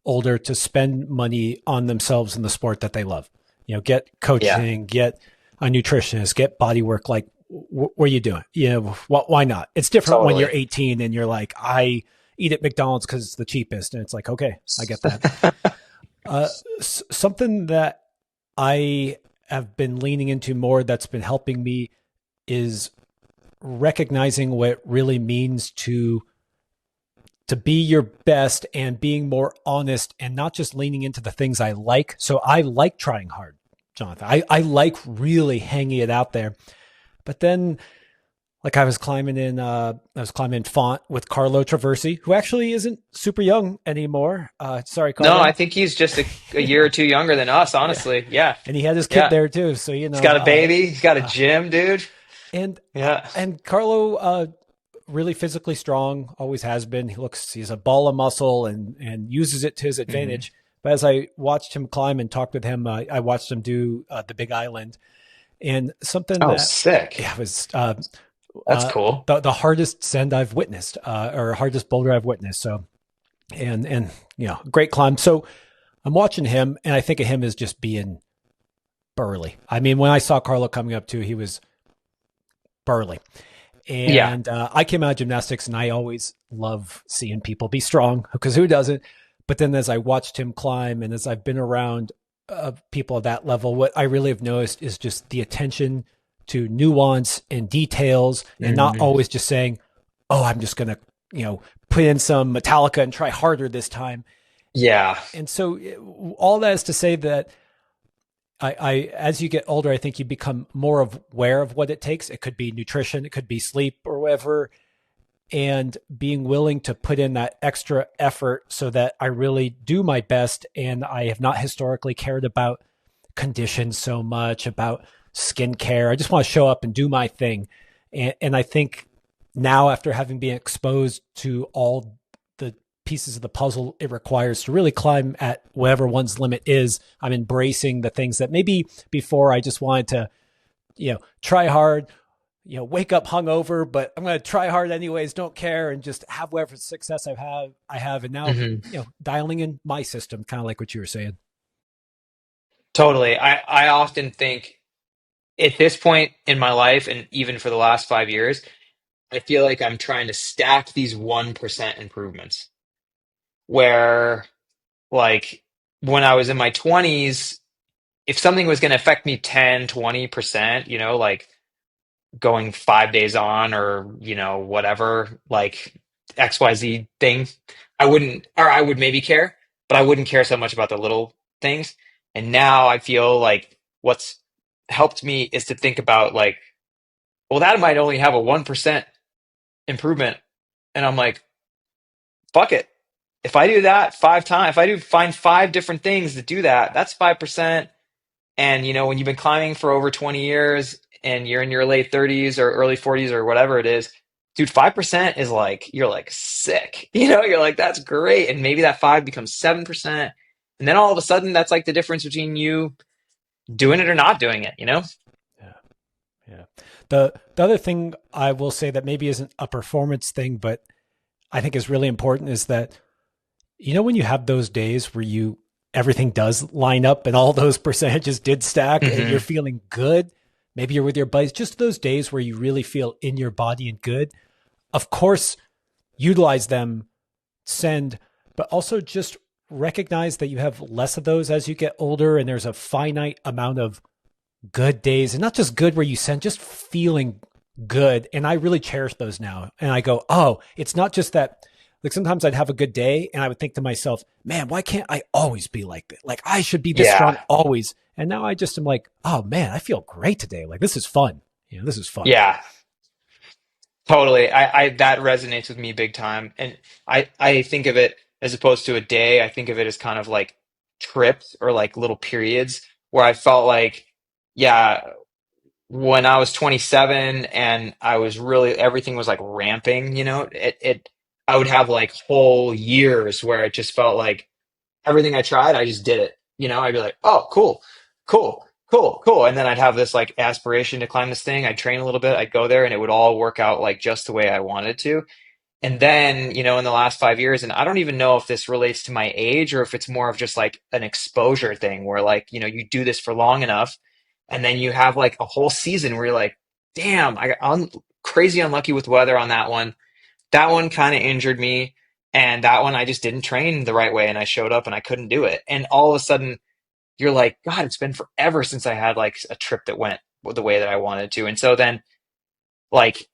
older to spend money on themselves in the sport that they love. Get Yeah. coaching, get a nutritionist, get body work. Like, what are you doing? Why not? It's different when you're Totally. 18 and you're like, I eat at McDonald's because it's the cheapest. And it's like, okay, I get that. Uh, Something that I have been leaning into more that's been helping me is recognizing what it really means to be your best and being more honest and not just leaning into the things I like. So I like trying hard, Jonathan. I like really hanging it out there. But then like I was climbing in Font with Carlo Traversi, who actually isn't super young anymore. Sorry, No, I Carlo. think he's just a year or two younger than us, Yeah. honestly. Yeah. And he had his kid Yeah. there too. So, He's got a baby. He's got a uh, gym, dude. and, Yeah. and Carlo, really physically strong, always has been. He's a ball of muscle and uses it to his Hmm. advantage. But as I watched him climb and talked with him, I watched him do the Big Island, and something Oh, that sick. yeah was That's cool. the hardest send I've witnessed, or hardest boulder I've witnessed. So and great climb. So I'm watching him, and I think of him as just being burly. I mean, when I saw Carlo coming up too, he was burly. Yeah. And I came out of gymnastics, and I always love seeing people be strong because who doesn't? But then as I watched him climb, and as I've been around people at that level, what I really have noticed is just the attention to nuance and details, and not Hmm. always just saying, "Oh, I'm just gonna, put in some Metallica and try harder this time." Yeah. And so, all that is to say that as you get older, I think you become more aware of what it takes. It could be nutrition, it could be sleep or whatever, and being willing to put in that extra effort so that I really do my best. And I have not historically cared about conditions so much, about skincare. I just want to show up and do my thing. And I think now, after having been exposed to all the pieces of the puzzle it requires to really climb at whatever one's limit is, I'm embracing the things that maybe before I just wanted to, try hard, wake up hungover, but I'm going to try hard anyways, don't care, and just have whatever success I have. And now, Hmm. dialing in my system, kind of like what you were saying. Totally. I often think at this point in my life, and even for the last 5 years, I feel like I'm trying to stack these 1% improvements where, like, when I was in my 20s, if something was going to affect me 10, 20%, like going 5 days on or, whatever, like XYZ thing, I wouldn't, or I would maybe care, but I wouldn't care so much about the little things. And now I feel like what's helped me is to think about like, well, that might only have a 1% improvement. And I'm like, fuck it. If I do that 5 times, if I do find five different things that do that, that's 5%. And when you've been climbing for over 20 years and you're in your late 30s or early 40s or whatever it is, dude, 5% is like, you're like sick. You're like, that's great. And maybe that 5 becomes 7%. And then all of a sudden, that's like the difference between you doing it or not doing it? Yeah. Yeah. The other thing I will say that maybe isn't a performance thing, but I think is really important is that, when you have those days where everything does line up and all those percentages did stack and you're Hmm. feeling good, maybe you're with your buddies, just those days where you really feel in your body and good. Of course, utilize them, send, but also just recognize that you have less of those as you get older and there's a finite amount of good days, and not just good where you send, just feeling good. And I really cherish those now. And I go, oh, it's not just that. Like sometimes I'd have a good day and I would think to myself, man, why can't I always be like this? Like I should be this strong Yeah. always. And now I just am like, oh man, I feel great today. Like this is fun. This is fun. Yeah. Totally. I that resonates with me big time. And I think of it as opposed to a day, I think of it as kind of like trips or like little periods where I felt like, yeah, when I was 27 and I was really everything was like ramping, I would have like whole years where it just felt like everything I tried, I just did it. I'd be like, oh, cool, cool, cool, cool. And then I'd have this like aspiration to climb this thing. I'd train a little bit, I'd go there, and it would all work out like just the way I wanted to. And then, in the last 5 years, and I don't even know if this relates to my age or if it's more of just like an exposure thing where like, you do this for long enough and then you have like a whole season where you're like, damn, I'm crazy unlucky with weather on that one. That one kind of injured me. And that one I just didn't train the right way and I showed up and I couldn't do it. And all of a sudden you're like, God, it's been forever since I had like a trip that went the way that I wanted to. And so then like,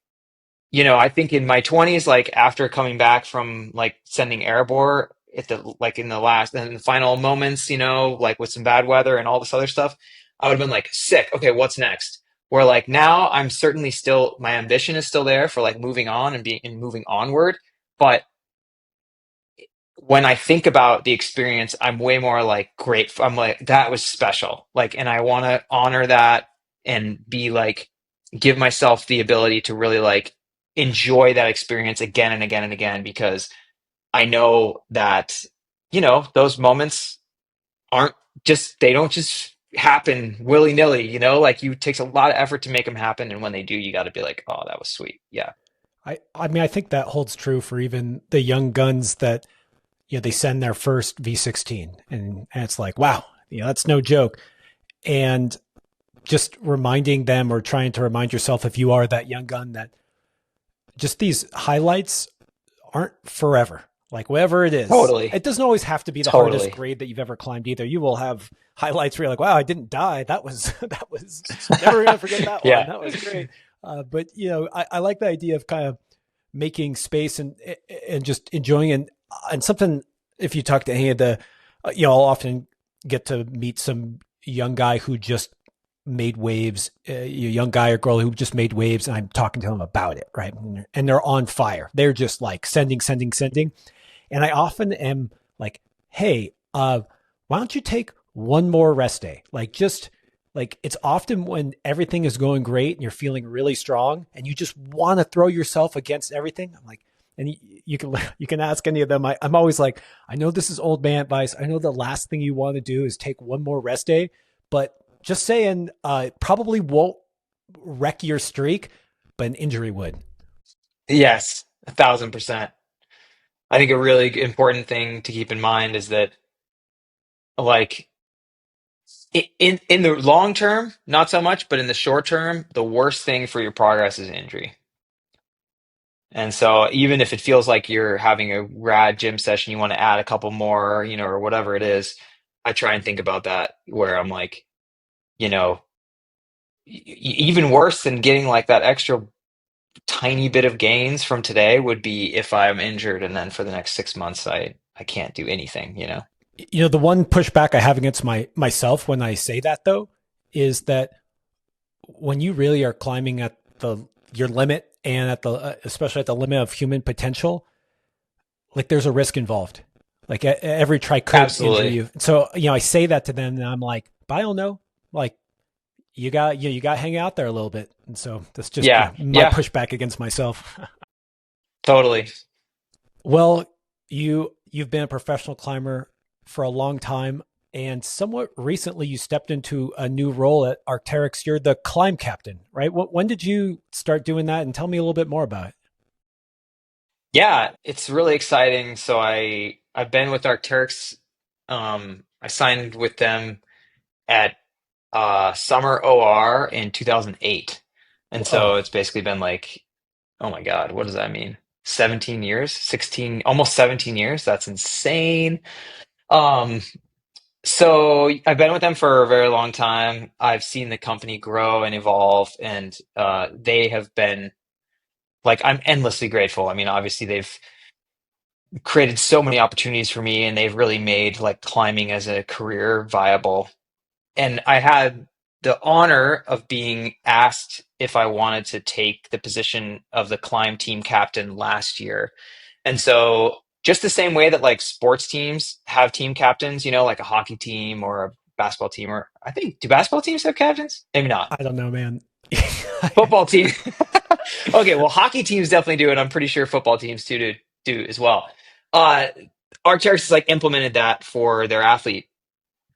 I think in my 20s, like after coming back from like sending Erebor at the like in the final moments, like with some bad weather and all this other stuff, I would have been like, sick. Okay, what's next? Where like now I'm certainly still my ambition is still there for like moving on and moving onward. But when I think about the experience, I'm way more like grateful. I'm like, that was special. Like, and I want to honor that and be like, give myself the ability to really like enjoy that experience again and again and again because I know that, those moments aren't they don't just happen willy nilly, like you it takes a lot of effort to make them happen. And when they do, you got to be like, oh, that was sweet. Yeah. I mean, I think that holds true for even the young guns that, they send their first V16 and it's like, wow, that's no joke. And just reminding them or trying to remind yourself if you are that young gun that just these highlights aren't forever. Like whatever it is, Totally. it doesn't always have to be the hardest Totally. grade that you've ever climbed either. You will have highlights where you're like, wow, I didn't die. That was, that was never going to forget that one. Yeah. That was great. But I like the idea of kind of making space and just enjoying and something, if you talk to any of the, I'll often get to meet some young guy who just made waves, a young guy or girl who just made waves, and I'm talking to them about it, right? And they're on fire. They're just like sending, sending, sending. And I often am like, hey, why don't you take one more rest day? Like just like it's often when everything is going great and you're feeling really strong and you just want to throw yourself against everything. I'm like, and you can ask any of them. I'm always like, I know this is old man advice. I know the last thing you want to do is take one more rest day, but just saying, probably won't wreck your streak, but an injury would. Yes, 1,000%. I think a really important thing to keep in mind is that, like, in the long term, not so much, but in the short term, the worst thing for your progress is injury. And so, even if it feels like you're having a rad gym session, you want to add a couple more, or whatever it is, I try and think about that where I'm like, you know, even worse than getting like that extra tiny bit of gains from today would be if I'm injured and then for the next 6 months I can't do anything. The one pushback I have against myself when I say that though is that when you really are climbing at your limit and at the especially at the limit of human potential, like there's a risk involved. Like every try could injure Absolutely. you. So I say that to them, and I'm like, but I don't know. Like you got to hang out there a little bit. And so that's just Yeah, my yeah, pushback against myself. totally. Well, you've been a professional climber for a long time, and somewhat recently you stepped into a new role at Arcteryx. You're the climb captain, right? When did you start doing that? And tell me a little bit more about it. Yeah, it's really exciting. So I've been with Arcteryx. I signed with them at Summer OR in 2008. And Whoa. so it's basically been like, oh my God, what does that mean? 17 years, 16, almost 17 years. That's insane. Um, so I've been with them for a very long time. I've seen the company grow and evolve, and they have been like, I'm endlessly grateful. I mean, obviously they've created so many opportunities for me, and they've really made like climbing as a career viable. And I had the honor of being asked if I wanted to take the position of the climb team captain last year. And so, just the same way that like sports teams have team captains, like a hockey team or a basketball team, or I think, do basketball teams have captains? Maybe not. I don't know, man. Football team. Okay, well, hockey teams definitely do it. I'm pretty sure football teams too do as well. Uh, Arcteryx has like implemented that for their athlete.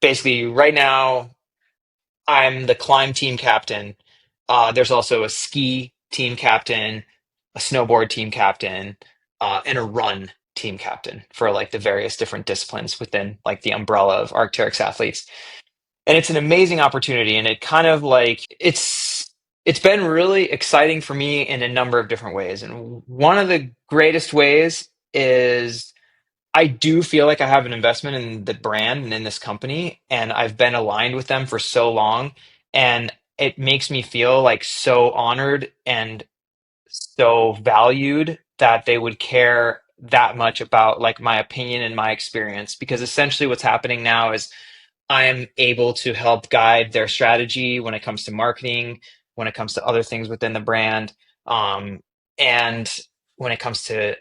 Basically, right now, I'm the climb team captain. There's also a ski team captain, a snowboard team captain, and a run team captain for like the various different disciplines within like the umbrella of Arcteryx athletes. And it's an amazing opportunity, and it kind of like it's been really exciting for me in a number of different ways. And one of the greatest ways is I do feel like I have an investment in the brand and in this company, and I've been aligned with them for so long, and it makes me feel like so honored and so valued that they would care that much about like my opinion and my experience, because essentially what's happening now is I am able to help guide their strategy when it comes to marketing, when it comes to other things within the brand, and when it comes to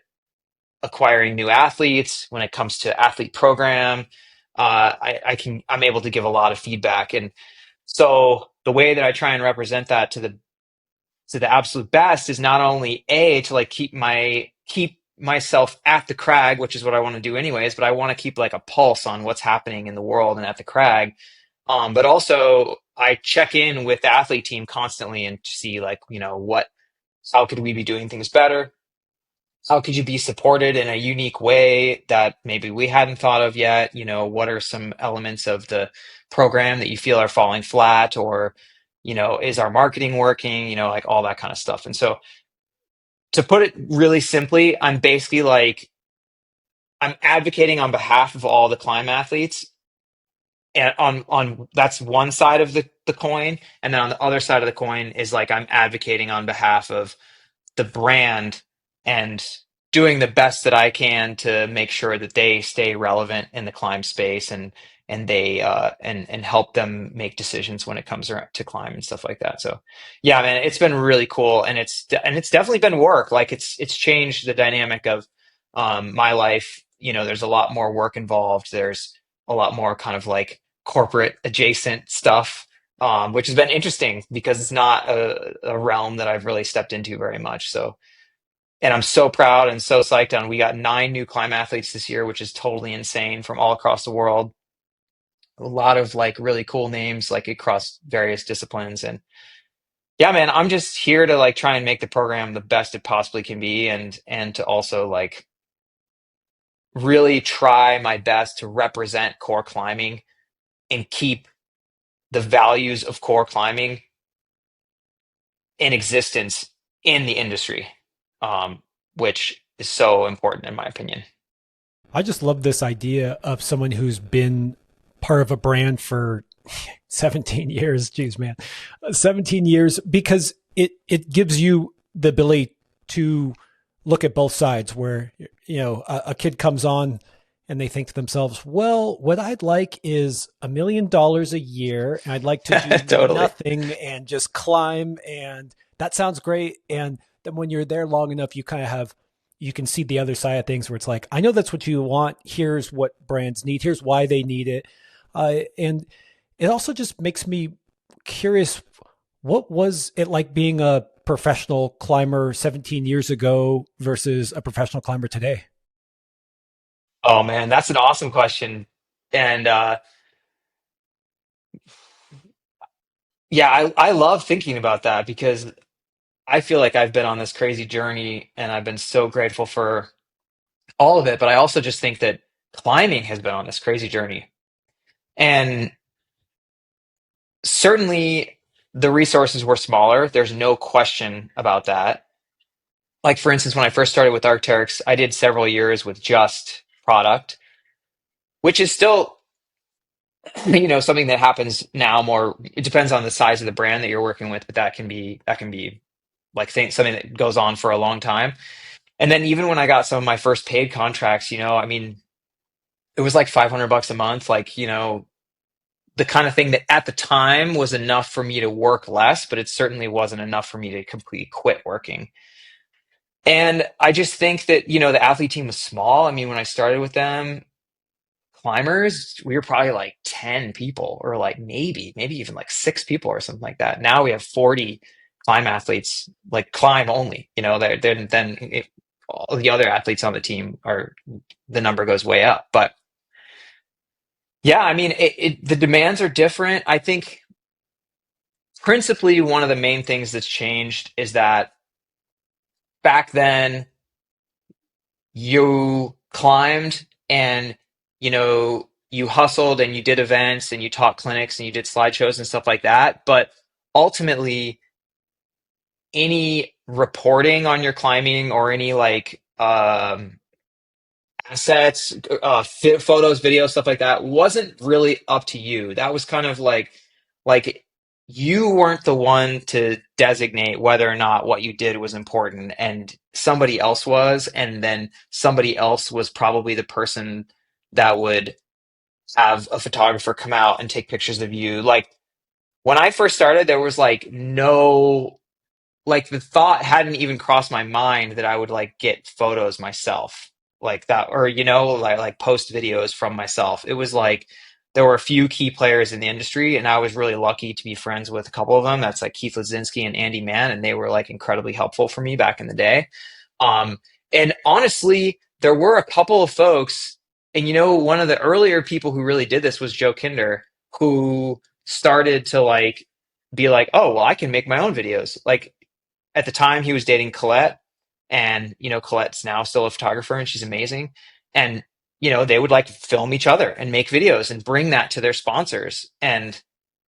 acquiring new athletes, when it comes to athlete program. I'm able to give a lot of feedback, and so the way that I try and represent that to the absolute best is not only a to like keep myself at the crag, which is what I want to do anyways, but I want to keep like a pulse on what's happening in the world and at the crag. But also I check in with the athlete team constantly and see like, how could we be doing things better? How could you be supported in a unique way that maybe we hadn't thought of yet? What are some elements of the program that you feel are falling flat, or, is our marketing working? Like all that kind of stuff. And so to put it really simply, I'm basically like, I'm advocating on behalf of all the climb athletes, and on that's one side of the coin. And then on the other side of the coin is like I'm advocating on behalf of the brand and doing the best that I can to make sure that they stay relevant in the climb space, and they and help them make decisions when it comes to climb and stuff like that. So yeah, man, it's been really cool, and it's definitely been work. Like it's changed the dynamic of my life. There's a lot more work involved. There's a lot more kind of like corporate adjacent stuff, which has been interesting because it's not a realm that I've really stepped into very much. So, and I'm so proud and so psyched on. We got 9 new climb athletes this year, which is totally insane, from all across the world. A lot of like really cool names, like across various disciplines. And yeah, man, I'm just here to like try and make the program the best it possibly can be, and to also like really try my best to represent core climbing and keep the values of core climbing in existence in the industry, which is so important in my opinion. I just love this idea of someone who's been part of a brand for 17 years. Geez, man, 17 years, because it gives you the ability to look at both sides where, a kid comes on and they think to themselves, well, what I'd like is $1 million a year, and I'd like to do Totally. nothing and just climb. And that sounds great. And then when you're there long enough, you can see the other side of things where it's like, I know that's what you want. Here's what brands need. Here's why they need it. And it also just makes me curious, what was it like being a professional climber 17 years ago versus a professional climber today? Oh man, that's an awesome question. And yeah, I love thinking about that because I feel like I've been on this crazy journey and I've been so grateful for all of it. But I also just think that climbing has been on this crazy journey. And certainly the resources were smaller. There's no question about that. Like, for instance, when I first started with Arcteryx, I did several years with just product, which is still, something that happens now more. It depends on the size of the brand that you're working with, but that can be like something that goes on for a long time. And then even when I got some of my first paid contracts, I mean, it was like $500 a month, like, the kind of thing that at the time was enough for me to work less, but it certainly wasn't enough for me to completely quit working. And I just think that, the athlete team was small. I mean, when I started with them, climbers, we were probably like 10 people or like maybe even like 6 people or something like that. Now we have 40 climb athletes, like climb only, then all the other athletes on the team are, the number goes way up. But yeah, I mean, the demands are different. I think principally one of the main things that's changed is that back then you climbed and you hustled and you did events and you taught clinics and you did slideshows and stuff like that, but ultimately any reporting on your climbing or any like assets, photos, videos, stuff like that wasn't really up to you. That was kind of like you weren't the one to designate whether or not what you did was important, and somebody else was, and then somebody else was probably the person that would have a photographer come out and take pictures of you. Like when I first started, there was like no, like the thought hadn't even crossed my mind that I would like get photos myself like that, or like post videos from myself. It was like there were a few key players in the industry and I was really lucky to be friends with a couple of them. That's like Keith Ledzinski and Andy Mann, and they were like incredibly helpful for me back in the day. um and honestly, there were a couple of folks, and one of the earlier people who really did this was Joe Kinder, who started to like be like, oh well, I can make my own videos. Like at the time he was dating Colette, and Colette's now still a photographer and she's amazing. And they would like film each other and make videos and bring that to their sponsors. And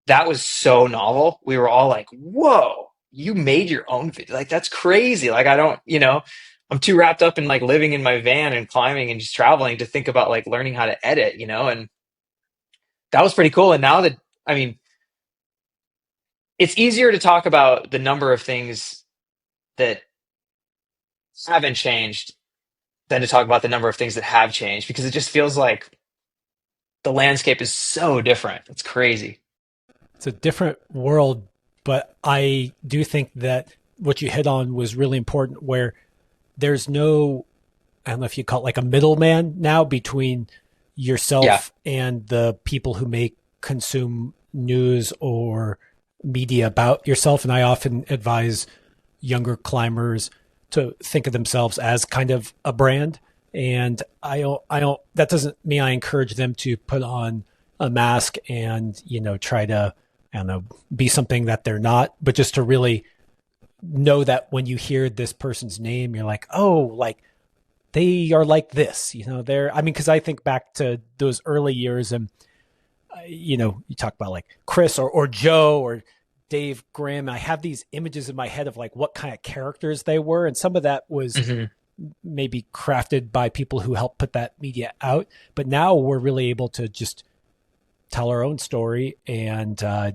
that was so novel. We were all like, whoa, you made your own video. Like that's crazy. Like I don't, I'm too wrapped up in like living in my van and climbing and just traveling to think about like learning how to edit, and that was pretty cool. And now that, I mean, it's easier to talk about the number of things that haven't changed than to talk about the number of things that have changed, because it just feels like the landscape is so different. It's crazy. It's a different world, but I do think that what you hit on was really important where there's no, I don't know if you call it like a middleman now between Yeah. yourself and the people who make consume news or media about yourself. And I often advise younger climbers to think of themselves as kind of a brand. And I don't, that doesn't mean I encourage them to put on a mask and, try to, I don't know, be something that they're not, but just to really know that when you hear this person's name, you're like, oh, like they are like this, they're, I mean, cause I think back to those early years and, you talk about like Chris or Joe or Dave Graham. I have these images in my head of like what kind of characters they were. And some of that was Hmm. maybe crafted by people who helped put that media out. But now we're really able to just tell our own story. And, I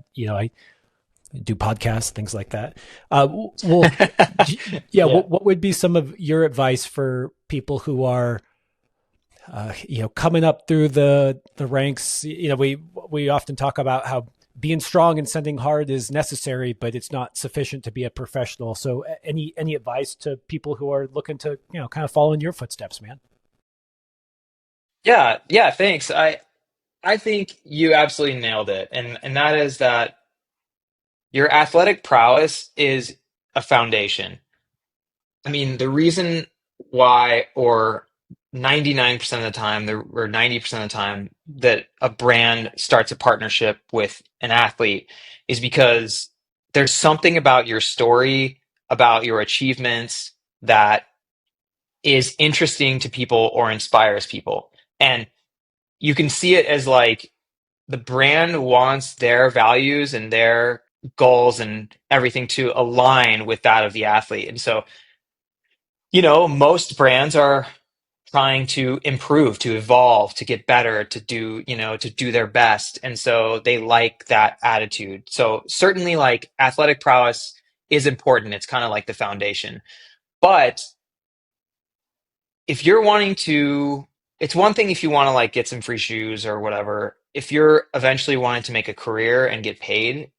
do podcasts, things like that. Well, yeah, Yeah. what would be some of your advice for people who are, coming up through the ranks? We often talk about how being strong and sending hard is necessary, but it's not sufficient to be a professional. So, any advice to people who are looking to kind of follow in your footsteps, man? Yeah. Yeah. Thanks. I think you absolutely nailed it. And that is that your athletic prowess is a foundation. I mean, the reason why, or 99% of the time, or 90% of the time, that a brand starts a partnership with an athlete is because there's something about your story, about your achievements that is interesting to people or inspires people. And you can see it as like the brand wants their values and their goals and everything to align with that of the athlete. And so, most brands are trying to improve, to evolve, to get better, to do, to do their best. And so they like that attitude. So certainly like athletic prowess is important. It's kind of like the foundation. But if you're wanting to, it's one thing if you want to like get some free shoes or whatever. If you're eventually wanting to make a career and get paid,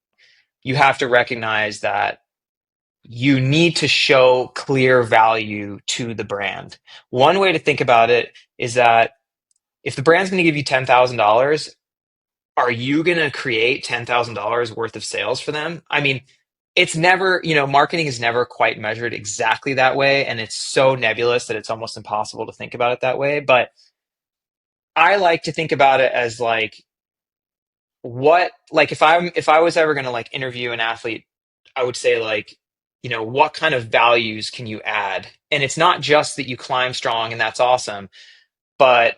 you have to recognize that you need to show clear value to the brand. One way to think about it is that if the brand's going to give you $10,000, are you going to create $10,000 worth of sales for them? I mean, it's never, marketing is never quite measured exactly that way. And it's so nebulous that it's almost impossible to think about it that way. But I like to think about it as like, if I was ever going to like interview an athlete, I would say like, what kind of values can you add? And it's not just that you climb strong and that's awesome, but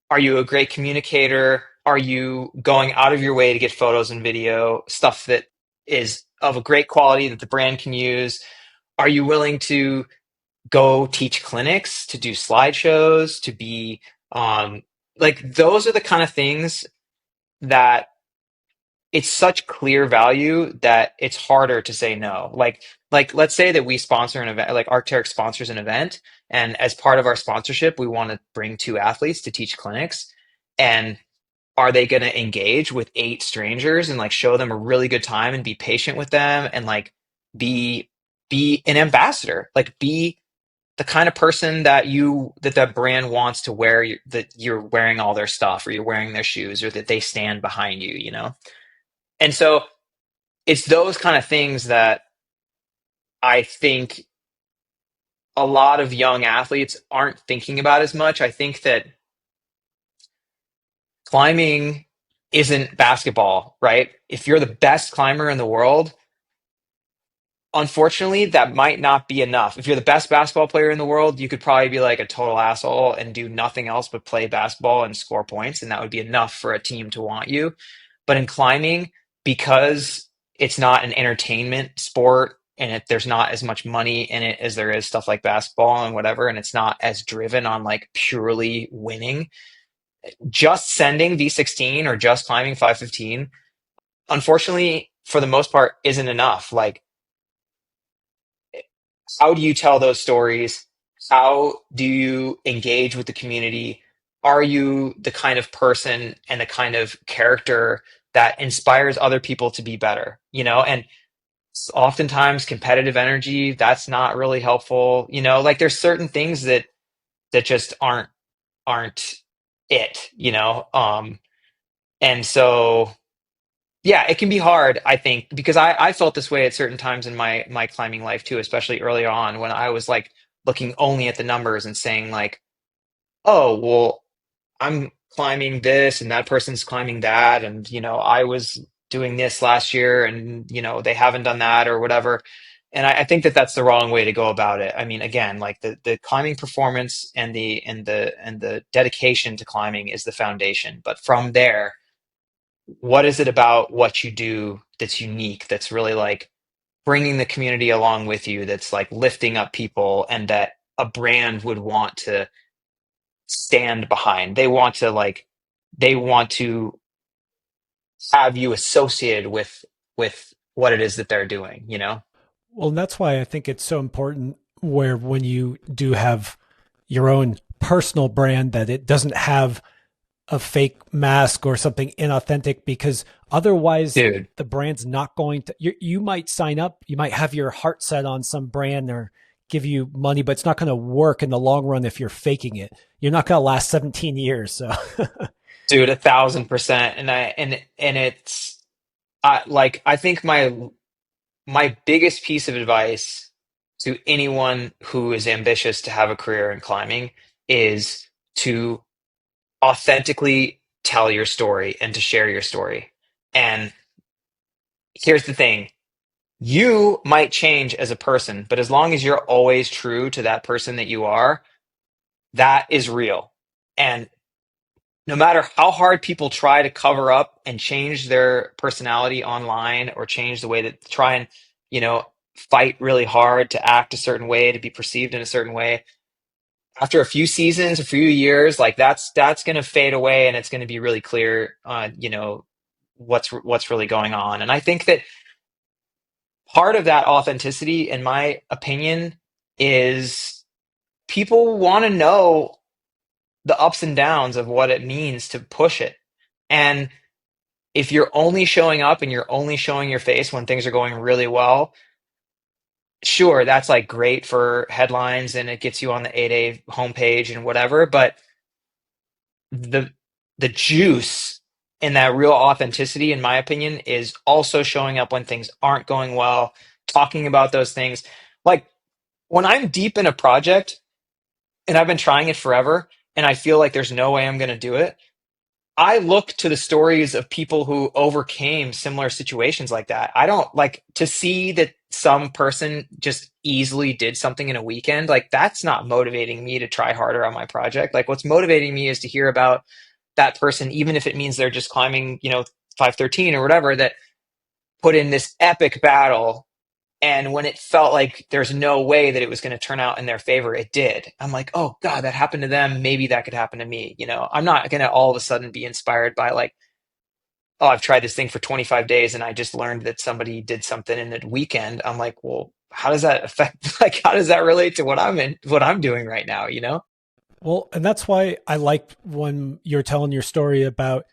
are you a great communicator? Are you going out of your way to get photos and video, stuff that is of a great quality that the brand can use? Are you willing to go teach clinics, to do slideshows, to be like those are the kind of things that it's such clear value that it's harder to say no. Like let's say that we sponsor an event, like Arcteryx sponsors an event, and as part of our sponsorship, we want to bring two athletes to teach clinics. And are they going to engage with eight strangers and like show them a really good time and be patient with them and like be be an ambassador, like be the kind of person that brand wants to wear, that you're wearing all their stuff or you're wearing their shoes or that they stand behind you. And so it's those kind of things that I think a lot of young athletes aren't thinking about as much. I think that climbing isn't basketball, right? If you're the best climber in the world, unfortunately, that might not be enough. If you're the best basketball player in the world, you could probably be like a total asshole and do nothing else but play basketball and score points, and that would be enough for a team to want you. But in climbing, because it's not an entertainment sport and there's not as much money in it as there is stuff like basketball and whatever, and it's not as driven on like purely winning, just sending V16 or just climbing 515, unfortunately, for the most part, isn't enough. Like, how do you tell those stories? How do you engage with the community? Are you the kind of person and the kind of character that inspires other people to be better? And oftentimes competitive energy, that's not really helpful. Like there's certain things that just aren't it. And so yeah, it can be hard, I think, because I felt this way at certain times in my climbing life too, especially early on when I was like looking only at the numbers and saying like, oh, well, I'm climbing this and that person's climbing that, and I was doing this last year and they haven't done that or whatever. And I think that that's the wrong way to go about it. I mean, again, like the climbing performance and the dedication to climbing is the foundation, but from there, what is it about what you do that's unique, that's really like bringing the community along with you, that's like lifting up people and that a brand would want to stand behind. They want to have you associated with what it is that they're doing. Well, and that's why I think it's so important where when you do have your own personal brand that it doesn't have a fake mask or something inauthentic, because otherwise Dude. the brand's not going to, you might sign up, you might have your heart set on some brand or give you money, but it's not going to work in the long run if you're faking it. You're not going to last 17 years. So Dude, 1,000%. And it's I think my biggest piece of advice to anyone who is ambitious to have a career in climbing is to authentically tell your story and to share your story. And here's the thing. You might change as a person, but as long as you're always true to that person that you are, that is real. And no matter how hard people try to cover up and change their personality online or change the way that try and, you know, fight really hard to act a certain way, to be perceived in a certain way, after a few seasons, a few years, like that's going to fade away and it's going to be really clear, what's really going on. And I think that part of that authenticity, in my opinion, is people want to know the ups and downs of what it means to push it. And if you're only showing up and you're only showing your face when things are going really well, sure, that's like great for headlines and it gets you on the 8A homepage and whatever. But the the juice in that real authenticity, in my opinion, is also showing up when things aren't going well, talking about those things. Like when I'm deep in a project and I've been trying it forever and I feel like there's no way I'm going to do it, I look to the stories of people who overcame similar situations like that. I don't like to see that some person just easily did something in a weekend. Like that's not motivating me to try harder on my project. Like what's motivating me is to hear about that person, even if it means they're just climbing, 513 or whatever, that put in this epic battle. And when it felt like there's no way that it was going to turn out in their favor, it did. I'm like, oh God, that happened to them. Maybe that could happen to me. I'm not going to all of a sudden be inspired by like, oh, I've tried this thing for 25 days and I just learned that somebody did something in a weekend. I'm like, well, how does that affect, like, how does that relate to what I'm doing right now, you know? Well, and that's why I like when you're telling your story about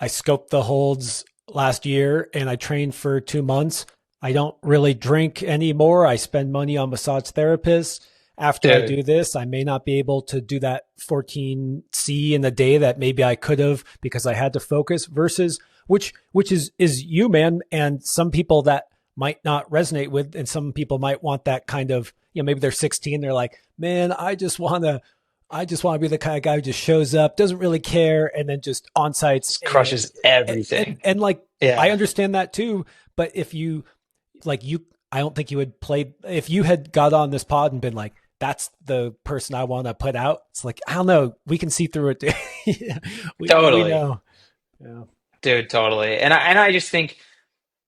I scoped the holds last year and I trained for 2 months. I don't really drink anymore. I spend money on massage therapists. After I Dude, do this, I may not be able to do that 14C in the day that maybe I could have because I had to focus versus which is you, man. And some people that might not resonate with, and some people might want that kind of, maybe they're 16. They're like, man, I just want to be the kind of guy who just shows up, doesn't really care, and then just on sites crushes everything. and like I Yeah. understand that too. But if you like you, I don't think you would play if you had got on this pod and been like, "That's the person I want to put out." It's like I don't know. We can see through it. Yeah, we Totally. know. Yeah. Dude, totally. And I just think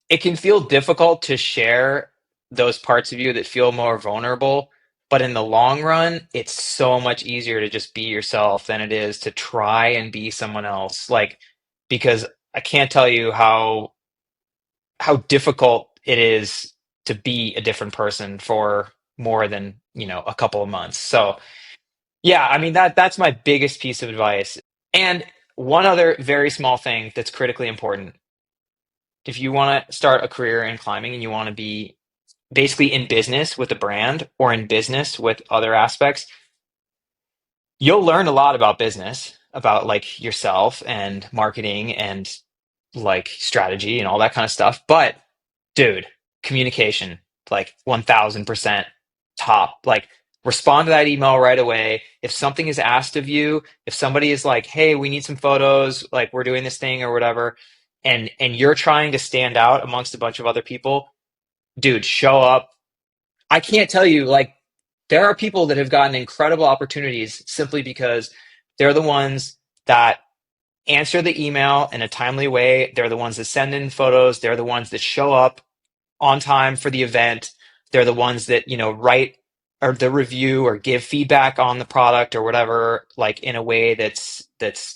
it can feel difficult to share those parts of you that feel more vulnerable, but in the long run, it's so much easier to just be yourself than it is to try and be someone else. Like, because I can't tell you how difficult it is to be a different person for more than, a couple of months. So, yeah, I mean that's my biggest piece of advice. And one other very small thing that's critically important. If you want to start a career in climbing and you want to be basically in business with a brand or in business with other aspects, you'll learn a lot about business, about like yourself and marketing and like strategy and all that kind of stuff. But dude, communication, like 1000% top. Like respond to that email right away. If something is asked of you, if somebody is like, "Hey, we need some photos, like we're doing this thing or whatever," and you're trying to stand out amongst a bunch of other people, dude, show up. I can't tell you, like, there are people that have gotten incredible opportunities simply because they're the ones that answer the email in a timely way. They're the ones that send in photos. They're the ones that show up on time for the event. They're the ones that, write or the review or give feedback on the product or whatever, like in a way that's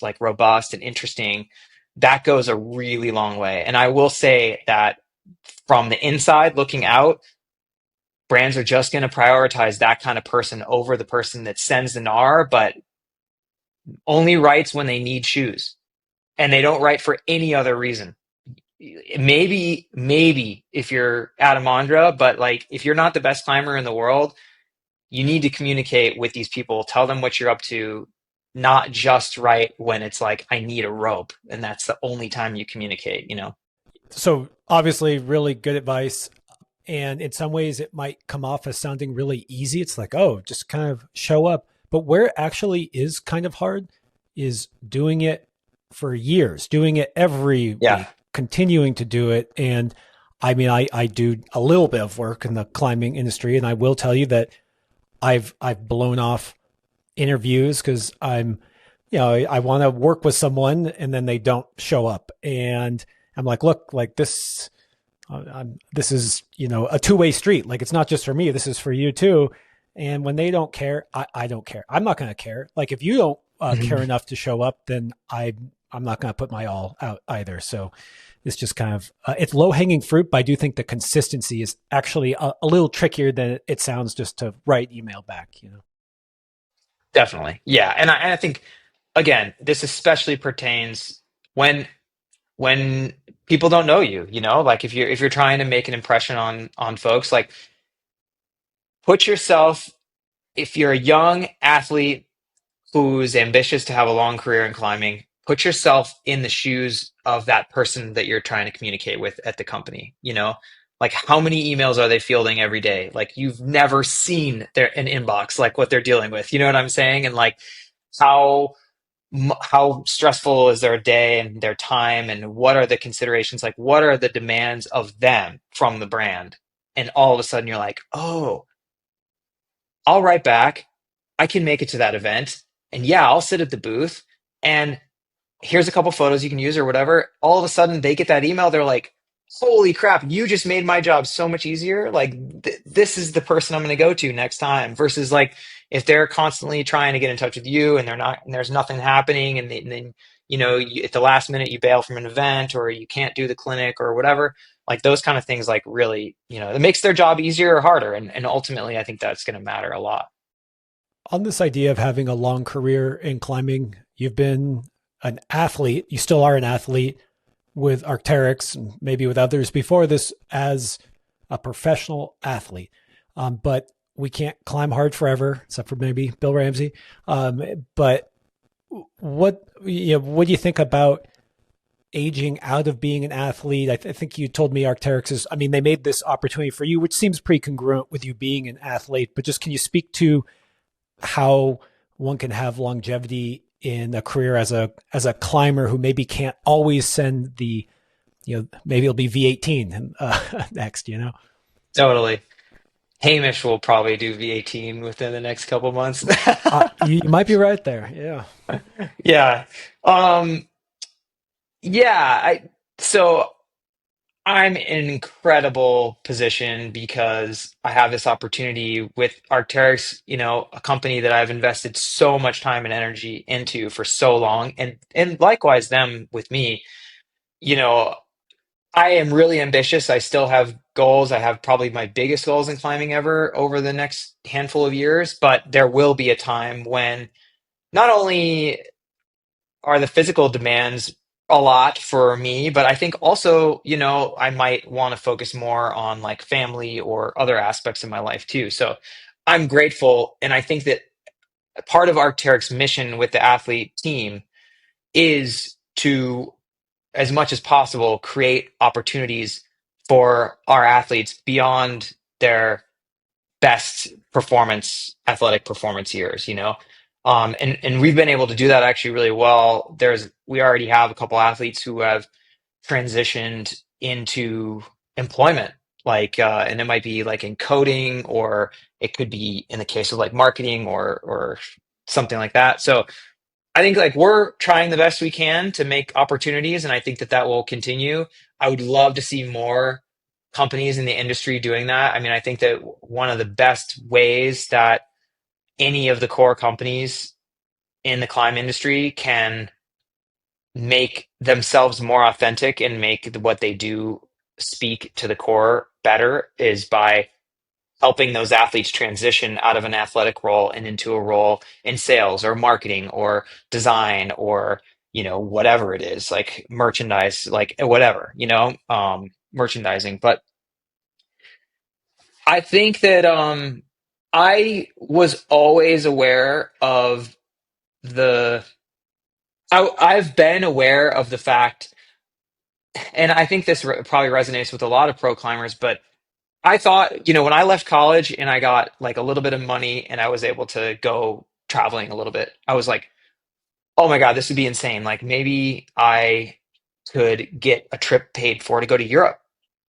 like robust and interesting. That goes a really long way. And I will say that from the inside looking out, brands are just going to prioritize that kind of person over the person that sends the NAR, but only writes when they need shoes. And they don't write for any other reason. Maybe if you're Adam Ondra, but like if you're not the best climber in the world, you need to communicate with these people, tell them what you're up to, not just write when it's like I need a rope, and that's the only time you communicate. So obviously, really good advice. And in some ways, it might come off as sounding really easy. It's like, oh, just kind of show up. But where it actually is kind of hard is doing it for years, doing it every Yeah, week, continuing to do it. And I mean, I do a little bit of work in the climbing industry, and I will tell you that I've blown off interviews because I'm, I want to work with someone and then they don't show up. And I'm like, look, like this is, a two-way street. Like, it's not just for me. This is for you too. And when they don't care, I don't care. I'm not going to care. Like, if you don't care Mhm. enough to show up, then I'm not going to put my all out either. So it's just kind of, it's low hanging fruit, but I do think the consistency is actually a little trickier than it sounds just to write email back. Definitely. Yeah, and I think again, this especially pertains when when people don't know you, like if you're trying to make an impression on folks, like put yourself if you're a young athlete who's ambitious to have a long career in climbing, put yourself in the shoes of that person that you're trying to communicate with at the company, Like how many emails are they fielding every day? Like you've never seen an inbox like what they're dealing with. You know what I'm saying? And like how how stressful is their day and their time and what are the considerations, like what are the demands of them from the brand, and all of a sudden you're like, oh, I'll write back, I can make it to that event, and yeah, I'll sit at the booth, and here's a couple photos you can use or whatever. All of a sudden they get that email, they're like, holy crap, you just made my job so much easier. Like this is the person I'm going to go to next time, versus like if they're constantly trying to get in touch with you and they're not, and there's nothing happening, and then at the last minute you bail from an event or you can't do the clinic or whatever. Like those kind of things, like really, it makes their job easier or harder, and ultimately I think that's going to matter a lot. On this idea of having a long career in climbing, you've been an athlete, you still are an athlete with Arcteryx and maybe with others before this as a professional athlete. But we can't climb hard forever, except for maybe Bill Ramsey. But what do you think about aging out of being an athlete? I think you told me Arcteryx is, I mean, they made this opportunity for you, which seems pretty congruent with you being an athlete, but just can you speak to how one can have longevity in a career as a climber who maybe can't always send the, maybe it'll be V18 next. Totally. Hamish will probably do V18 within the next couple months. You might be right there. Yeah. Yeah. Um, yeah, so I'm in an incredible position because I have this opportunity with Arcteryx, a company that I've invested so much time and energy into for so long, and likewise them with me. You know, I am really ambitious. I still have goals. I have probably my biggest goals in climbing ever over the next handful of years, but there will be a time when not only are the physical demands a lot for me, but I think also, I might want to focus more on like family or other aspects of my life too. So I'm grateful. And I think that part of Arc'teryx's mission with the athlete team is to, as much as possible, create opportunities for our athletes beyond their best athletic performance years, and we've been able to do that actually really well. We already have a couple athletes who have transitioned into employment, like, and it might be like in coding, or it could be in the case of like marketing or something like that. So I think like we're trying the best we can to make opportunities, and I think that that will continue. I would love to see more companies in the industry doing that. I mean, I think that one of the best ways that any of the core companies in the climb industry can make themselves more authentic and make what they do speak to the core better is by helping those athletes transition out of an athletic role and into a role in sales or marketing or design or whatever it is, like merchandise, like whatever, merchandising. But I think that I was always aware of the I've been aware of the fact and I think this probably resonates with a lot of pro climbers, but I thought, when I left college and I got like a little bit of money and I was able to go traveling a little bit, I was like, oh my God, this would be insane. Like maybe I could get a trip paid for to go to Europe.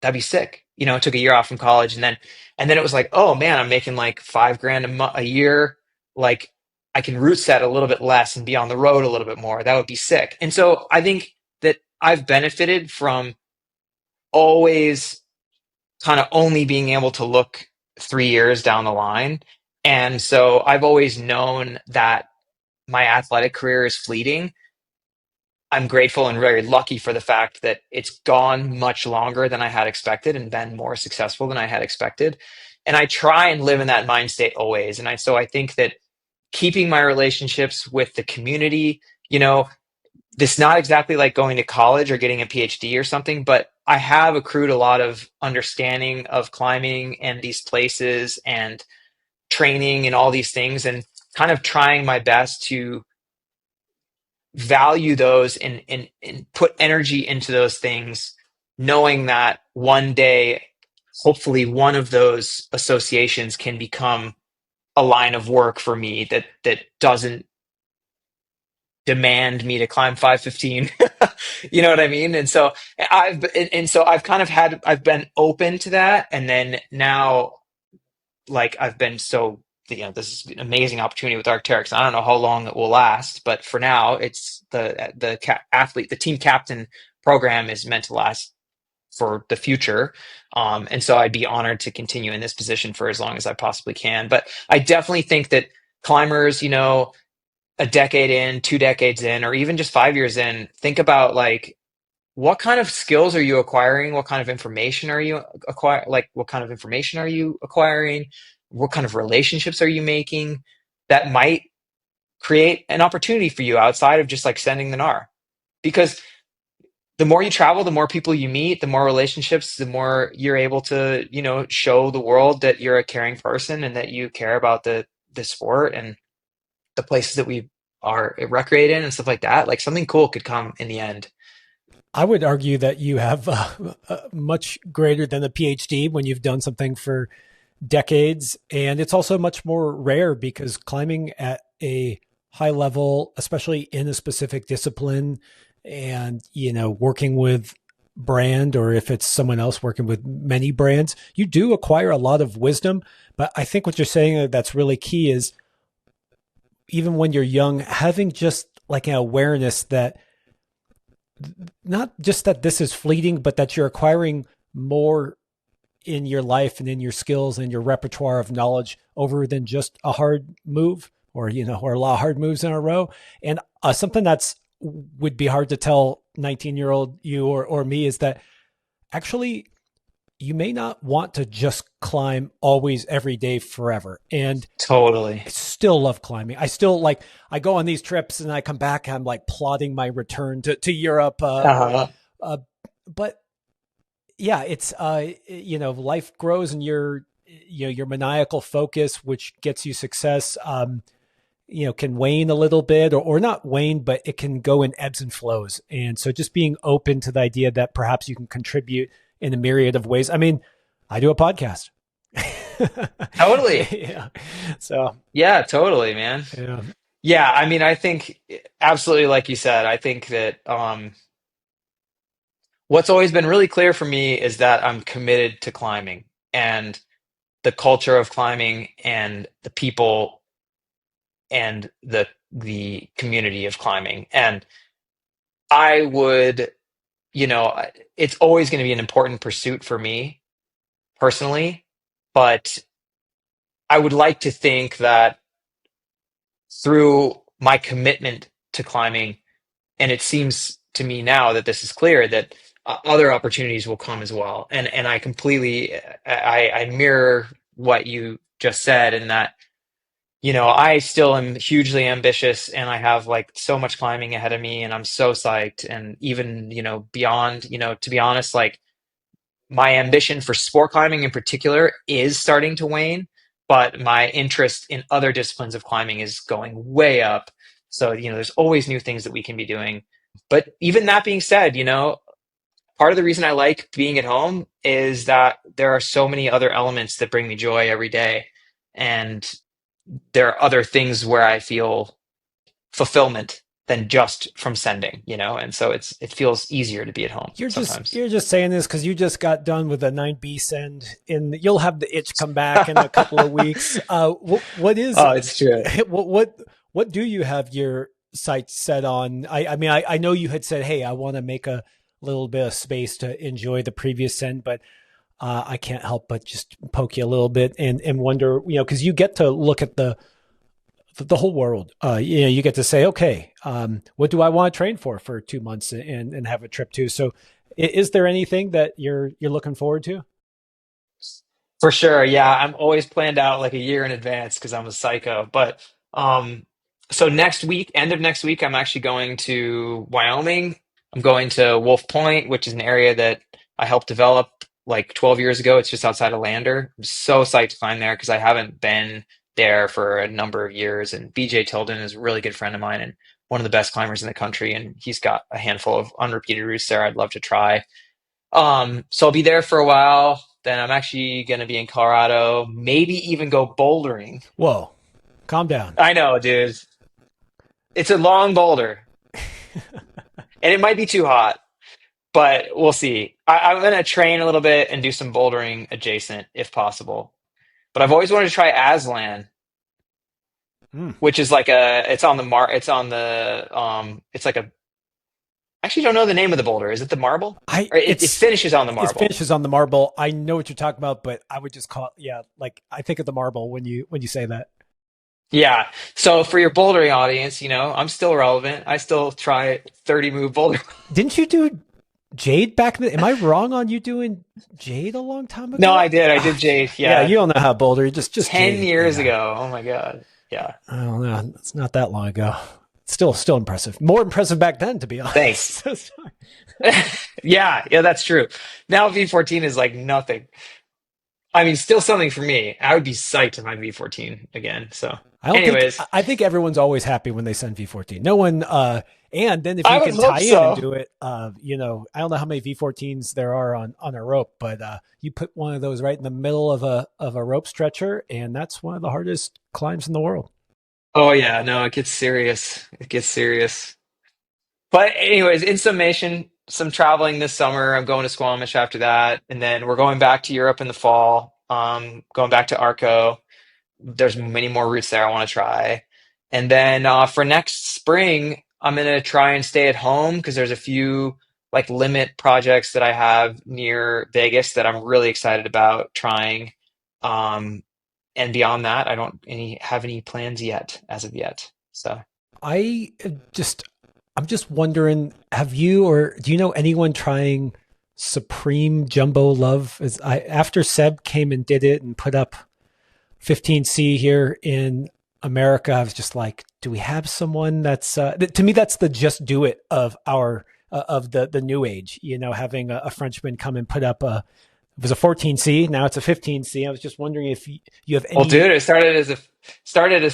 That'd be sick. I took a year off from college and then it was like, oh man, I'm making like 5 grand a year. Like I can route set a little bit less and be on the road a little bit more. That would be sick. And so I think that I've benefited from always kind of only being able to look 3 years down the line. And so I've always known that my athletic career is fleeting. I'm grateful and very lucky for the fact that it's gone much longer than I had expected and been more successful than I had expected. And I try and live in that mind state always. So I think that keeping my relationships with the community, this not exactly like going to college or getting a PhD or something, but I have accrued a lot of understanding of climbing and these places and training and all these things, and kind of trying my best to value those and put energy into those things, knowing that one day, hopefully, one of those associations can become a line of work for me that doesn't demand me to climb 515. You know what I mean? And so I've kind of I've been open to that, and then now, like, I've been so, this is an amazing opportunity with Arcteryx. I don't know how long it will last, but for now, it's athlete, the team captain program is meant to last for the future. And so I'd be honored to continue in this position for as long as I possibly can. But I definitely think that climbers, a decade in, 2 decades in, or even just 5 years in, think about like, what kind of skills are you acquiring? What kind of information are you what kind of information are you acquiring? What kind of relationships are you making that might create an opportunity for you outside of just like sending the NAR? Because the more you travel, the more people you meet, the more relationships, the more you're able to, show the world that you're a caring person and that you care about the sport and the places that we are recreate in and stuff like that. Like something cool could come in the end. I would argue that you have much greater than a PhD when you've done something for decades. And it's also much more rare because climbing at a high level, especially in a specific discipline, and, working with brand, or if it's someone else working with many brands, you do acquire a lot of wisdom. But I think what you're saying that's really key is even when you're young, having just like an awareness that not just that this is fleeting, but that you're acquiring more in your life and in your skills and your repertoire of knowledge over than just a hard move, or, or a lot of hard moves in a row. And something that's would be hard to tell 19-year-old you or me is that actually you may not want to just climb always every day forever. And Totally. I still love climbing. I still like, I go on these trips and I come back, I'm like plotting my return to Europe. Uh-huh. But yeah, it's, life grows and your maniacal focus, which gets you success, can wane a little bit or not wane, but it can go in ebbs and flows. And so just being open to the idea that perhaps you can contribute in a myriad of ways. I mean, I do a podcast. Totally. Yeah. So, Yeah, totally, man. yeah. Yeah, I mean, I think absolutely like you said, I think that what's always been really clear for me is that I'm committed to climbing and the culture of climbing and the people and the community of climbing. And I would, it's always going to be an important pursuit for me personally, but I would like to think that through my commitment to climbing, and it seems to me now that this is clear that other opportunities will come as well. And I completely I mirror what you just said in that, I still am hugely ambitious and I have like so much climbing ahead of me and I'm so psyched. And even, beyond, to be honest, like my ambition for sport climbing in particular is starting to wane, but my interest in other disciplines of climbing is going way up. So, there's always new things that we can be doing. But even that being said, part of the reason I like being at home is that there are so many other elements that bring me joy every day. And there are other things where I feel fulfillment than just from sending, and so it feels easier to be at home sometimes. You're just saying this because you just got done with a 9B send, and you'll have the itch come back in a couple of weeks. What is Oh, it's true. what do you have your sights set on? I mean, I know you had said, hey, I want to make a little bit of space to enjoy the previous send, but I can't help but just poke you a little bit and wonder, because you get to look at the whole world. You get to say, okay, what do I want to train for 2 months and have a trip to? So, is there anything that you're looking forward to? For sure. Yeah, I'm always planned out like a year in advance because I'm a psycho. But um so next week, end of next week, I'm actually going to Wyoming. I'm going to Wolf Point, which is an area that I helped develop like 12 years ago. It's just outside of Lander. I'm so psyched to find there because I haven't been there for a number of years. And BJ Tilden is a really good friend of mine and one of the best climbers in the country. And he's got a handful of unrepeated routes there I'd love to try. So I'll be there for a while. Then I'm actually going to be in Colorado, maybe even go bouldering. Whoa, calm down. I know, dude. It's a long boulder, and it might be too hot, but we'll see. I'm going to train a little bit and do some bouldering adjacent if possible. But I've always wanted to try Aslan, Mm. which is like it's on the it's like a, actually don't know the name of the boulder. Is it the marble? I Or it finishes on the it marble. finishes on the marble. I know what you're talking about, but I would just call it, yeah, like I think of the marble when you say that. Yeah. So for your bouldering audience, I'm still relevant. I still try 30 move boulder. Didn't you do Jade back in the, am I wrong on you doing Jade a long time No, ago? I did. I did Ah, Jade. yeah, Yeah. you don't know how Boulder, just 10 Jade. years Yeah. ago. Oh my God. Yeah. I don't know. It's not that long ago. Still impressive. More impressive back then, to be Thanks. honest. Yeah. Yeah, that's true. Now V14 is like nothing. I mean, still something for me. I would be psyched to find V14 again. So, I don't think anyways, I think everyone's always happy when they send V14. No one and then if I you would can hope tie in and so. do it, I don't know how many V14s there are on a rope, but you put one of those right in the middle of a rope stretcher, and that's one of the hardest climbs in the world. Oh yeah, no, it gets serious. It gets serious. But anyways, in summation, some traveling this summer. I'm going to Squamish after that, and then we're going back to Europe in the fall. Going back to Arco. There's many more routes there I want to try. And then for next spring, I'm gonna try and stay at home because there's a few like limit projects that I have near Vegas that I'm really excited about trying. Um, and beyond that, I don't have any plans yet as of yet. So. I just I'm just wondering, have you or do you know anyone trying Supreme Jumbo Love? As I after Seb came and did it and put up 15C here in America, I was just like, do we have someone that's to me that's the just do it of our of the new age, having a Frenchman come and put up a it was a 14C, now it's a 15C. I was just wondering if you have Well, any. dude, it started as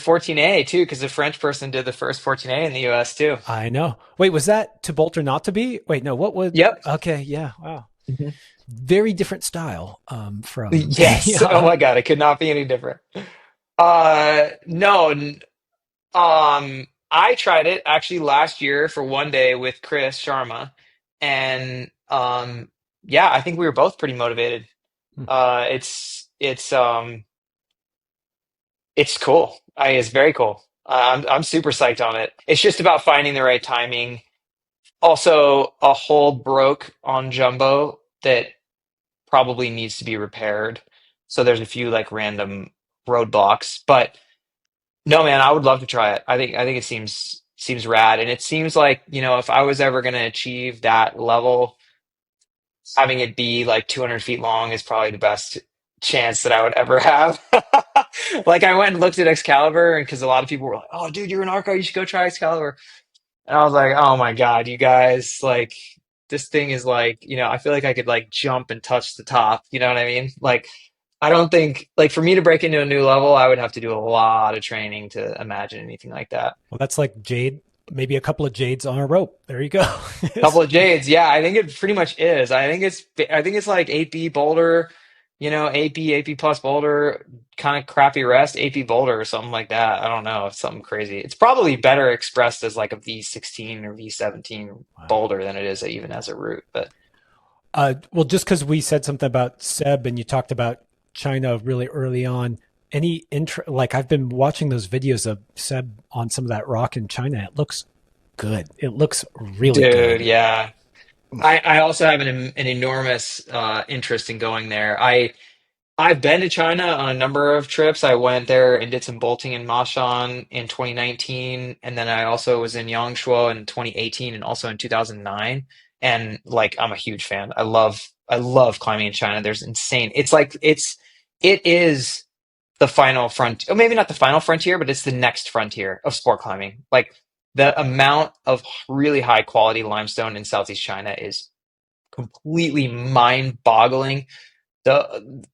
14A too, because a French person did the first 14A in the US too. I know. Wait, was that to bolt or not to be? Wait, no, what would Yep. okay, yeah, wow. Mhm. Very different style from Yes. Oh yeah. my God, it could not be any different. No. I tried it actually last year for one day with Chris Sharma, and yeah, I think we were both pretty motivated. It's cool. It's very cool. I'm super psyched on it. It's just about finding the right timing. Also, a hole broke on Jumbo that probably needs to be repaired. So there's a few like random roadblocks, but no, man, I would love to try it. I think it seems rad, and it seems like if I was ever going to achieve that level, having it be like 200 feet long is probably the best chance that I would ever have. Like I went and looked at Excalibur, and because a lot of people were like, "Oh, dude, you're an Arco, you should go try Excalibur." And I was like, "Oh my God, you guys, like this thing is like, I feel like I could like jump and touch the top. You know what I mean? Like I don't think like for me to break into a new level, I would have to do a lot of training to imagine anything like that." Well, that's like Jade. maybe a couple of jades on a rope. There you go. Couple of jades. Yeah, I think it pretty much is. I think it's like 8B boulder, 8B plus boulder, kind of crappy rest, 8B boulder or something like that. I don't know. It's something crazy. It's probably better expressed as like a V16 or V17 Wow. boulder than it is even as a root. But Well, just because we said something about Seb and you talked about China really early on, any like I've been watching those videos of Seb on some of that rock in China. It looks good. It looks really dude, good. yeah. I also have an enormous interest in going there. I've been to China on a number of trips. I went there and did some bolting in Mashan in 2019, and then I also was in Yangshuo in 2018 and also in 2009. And like I'm a huge fan. I love climbing in China. There's insane. It is the final front, or maybe not the final frontier, but it's the next frontier of sport climbing. Like the amount of really high quality limestone in Southeast China is completely mind-boggling. The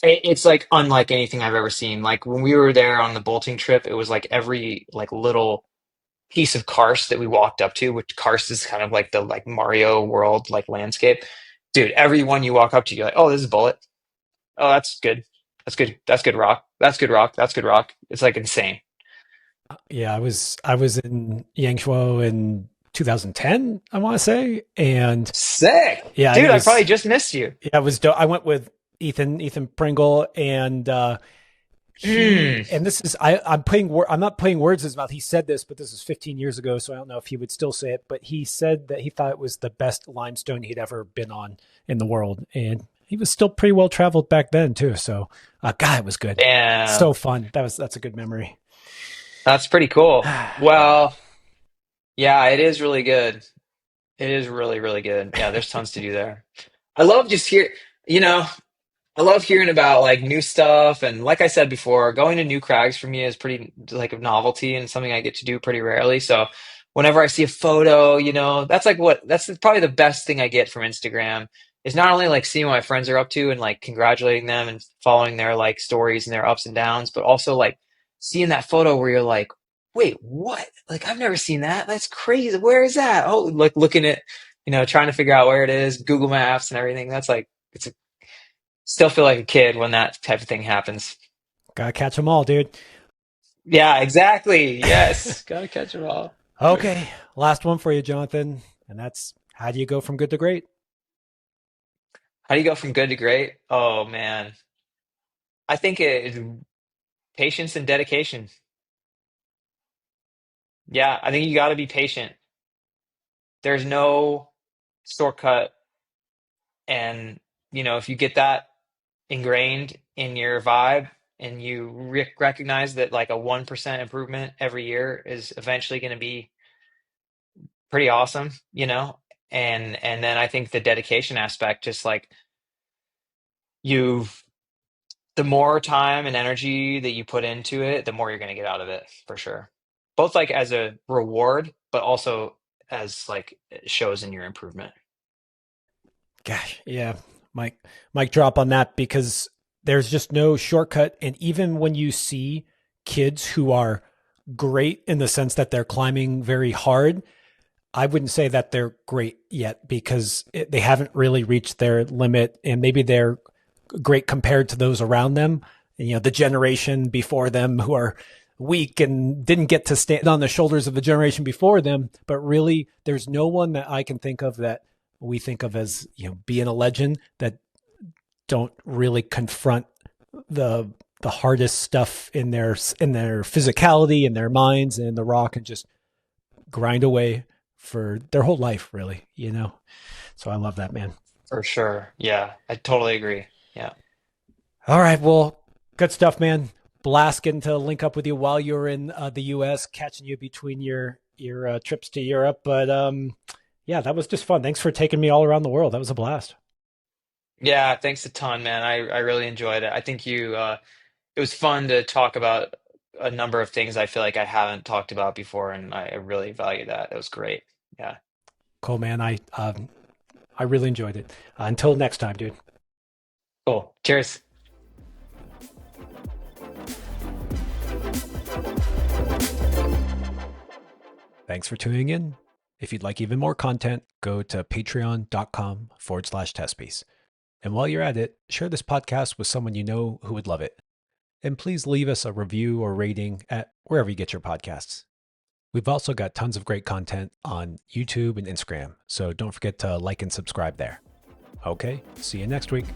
it's like unlike anything I've ever seen. Like when we were there on the bolting trip, it was like every like little piece of karst that we walked up to, which karst is kind of like the like Mario world like landscape. Dude, every one you walk up to, you're like, oh, this is a bullet. Oh, that's good. That's good. That's good rock. That's good rock. That's good rock. It's like insane. Yeah, I was in Yangshuo in 2010, I want to say, and Sick. yeah, Dude, I probably just missed you. it was. I went with Ethan Pringle, and he Mm, and this is I'm not putting words in his mouth. He said this, but this is 15 years ago, so I don't know if he would still say it. But he said that he thought it was the best limestone he'd ever been on in the world, and he was still pretty well traveled back then too. So, God, it was good, damn. so fun. That's a good memory. That's pretty cool. Well, yeah, it is really good. It is really, really good. Yeah, there's tons to do there. I love just hear, you know, I love hearing about like new stuff. And like I said before, going to new crags for me is pretty like a novelty and something I get to do pretty rarely. So whenever I see a photo, that's probably the best thing I get from Instagram is not only like seeing what my friends are up to and like congratulating them and following their like stories and their ups and downs, but also like seeing that photo where you're like, wait, what? Like I've never seen that. That's crazy. Where is that? Oh, like looking at, trying to figure out where it is, Google Maps and everything. That's like, it's still feel like a kid when that type of thing happens. Gotta catch them all, dude. Yeah, exactly. Yes. Gotta catch them all. Okay, last one for you, Jonathan, and that's how do you go from good to great? How do you go from good to great? Oh man. I think it patience and dedication. Yeah, I think you got to be patient. There's no shortcut. And, if you get that ingrained in your vibe and you recognize that like a 1% improvement every year is eventually going to be pretty awesome, and then I think the dedication aspect, just like you the more time and energy that you put into it, the more you're going to get out of it for sure. Both like as a reward, but also as like it shows in your improvement. Gosh, yeah, Mike, Mike, drop on that because there's just no shortcut. And even when you see kids who are great in the sense that they're climbing very hard, I wouldn't say that they're great yet because they haven't really reached their limit, and maybe they're great compared to those around them. And, the generation before them who are weak and didn't get to stand on the shoulders of the generation before them. But really, there's no one that I can think of that we think of as being a legend that don't really confront the the hardest stuff in their physicality and their minds and the rock and just grind away for their whole life, really. So I love that, man. For sure. Yeah, I totally agree. Yeah. All right, well, good stuff, man. Blast getting to link up with you while you're in the U.S., catching you between your trips to Europe. But yeah, that was just fun. Thanks for taking me all around the world. That was a blast. Yeah, thanks a ton, man. I really enjoyed it. I think it was fun to talk about a number of things I feel like I haven't talked about before, and I really value that. It was great. Yeah. Cool, man. I really enjoyed it. Until next time, dude. Cool. Cheers. Thanks for tuning in. If you'd like even more content, go to patreon.com/testpiece. And while you're at it, share this podcast with someone you know who would love it. And please leave us a review or rating at wherever you get your podcasts. We've also got tons of great content on YouTube and Instagram, so don't forget to like and subscribe there. Okay, see you next week.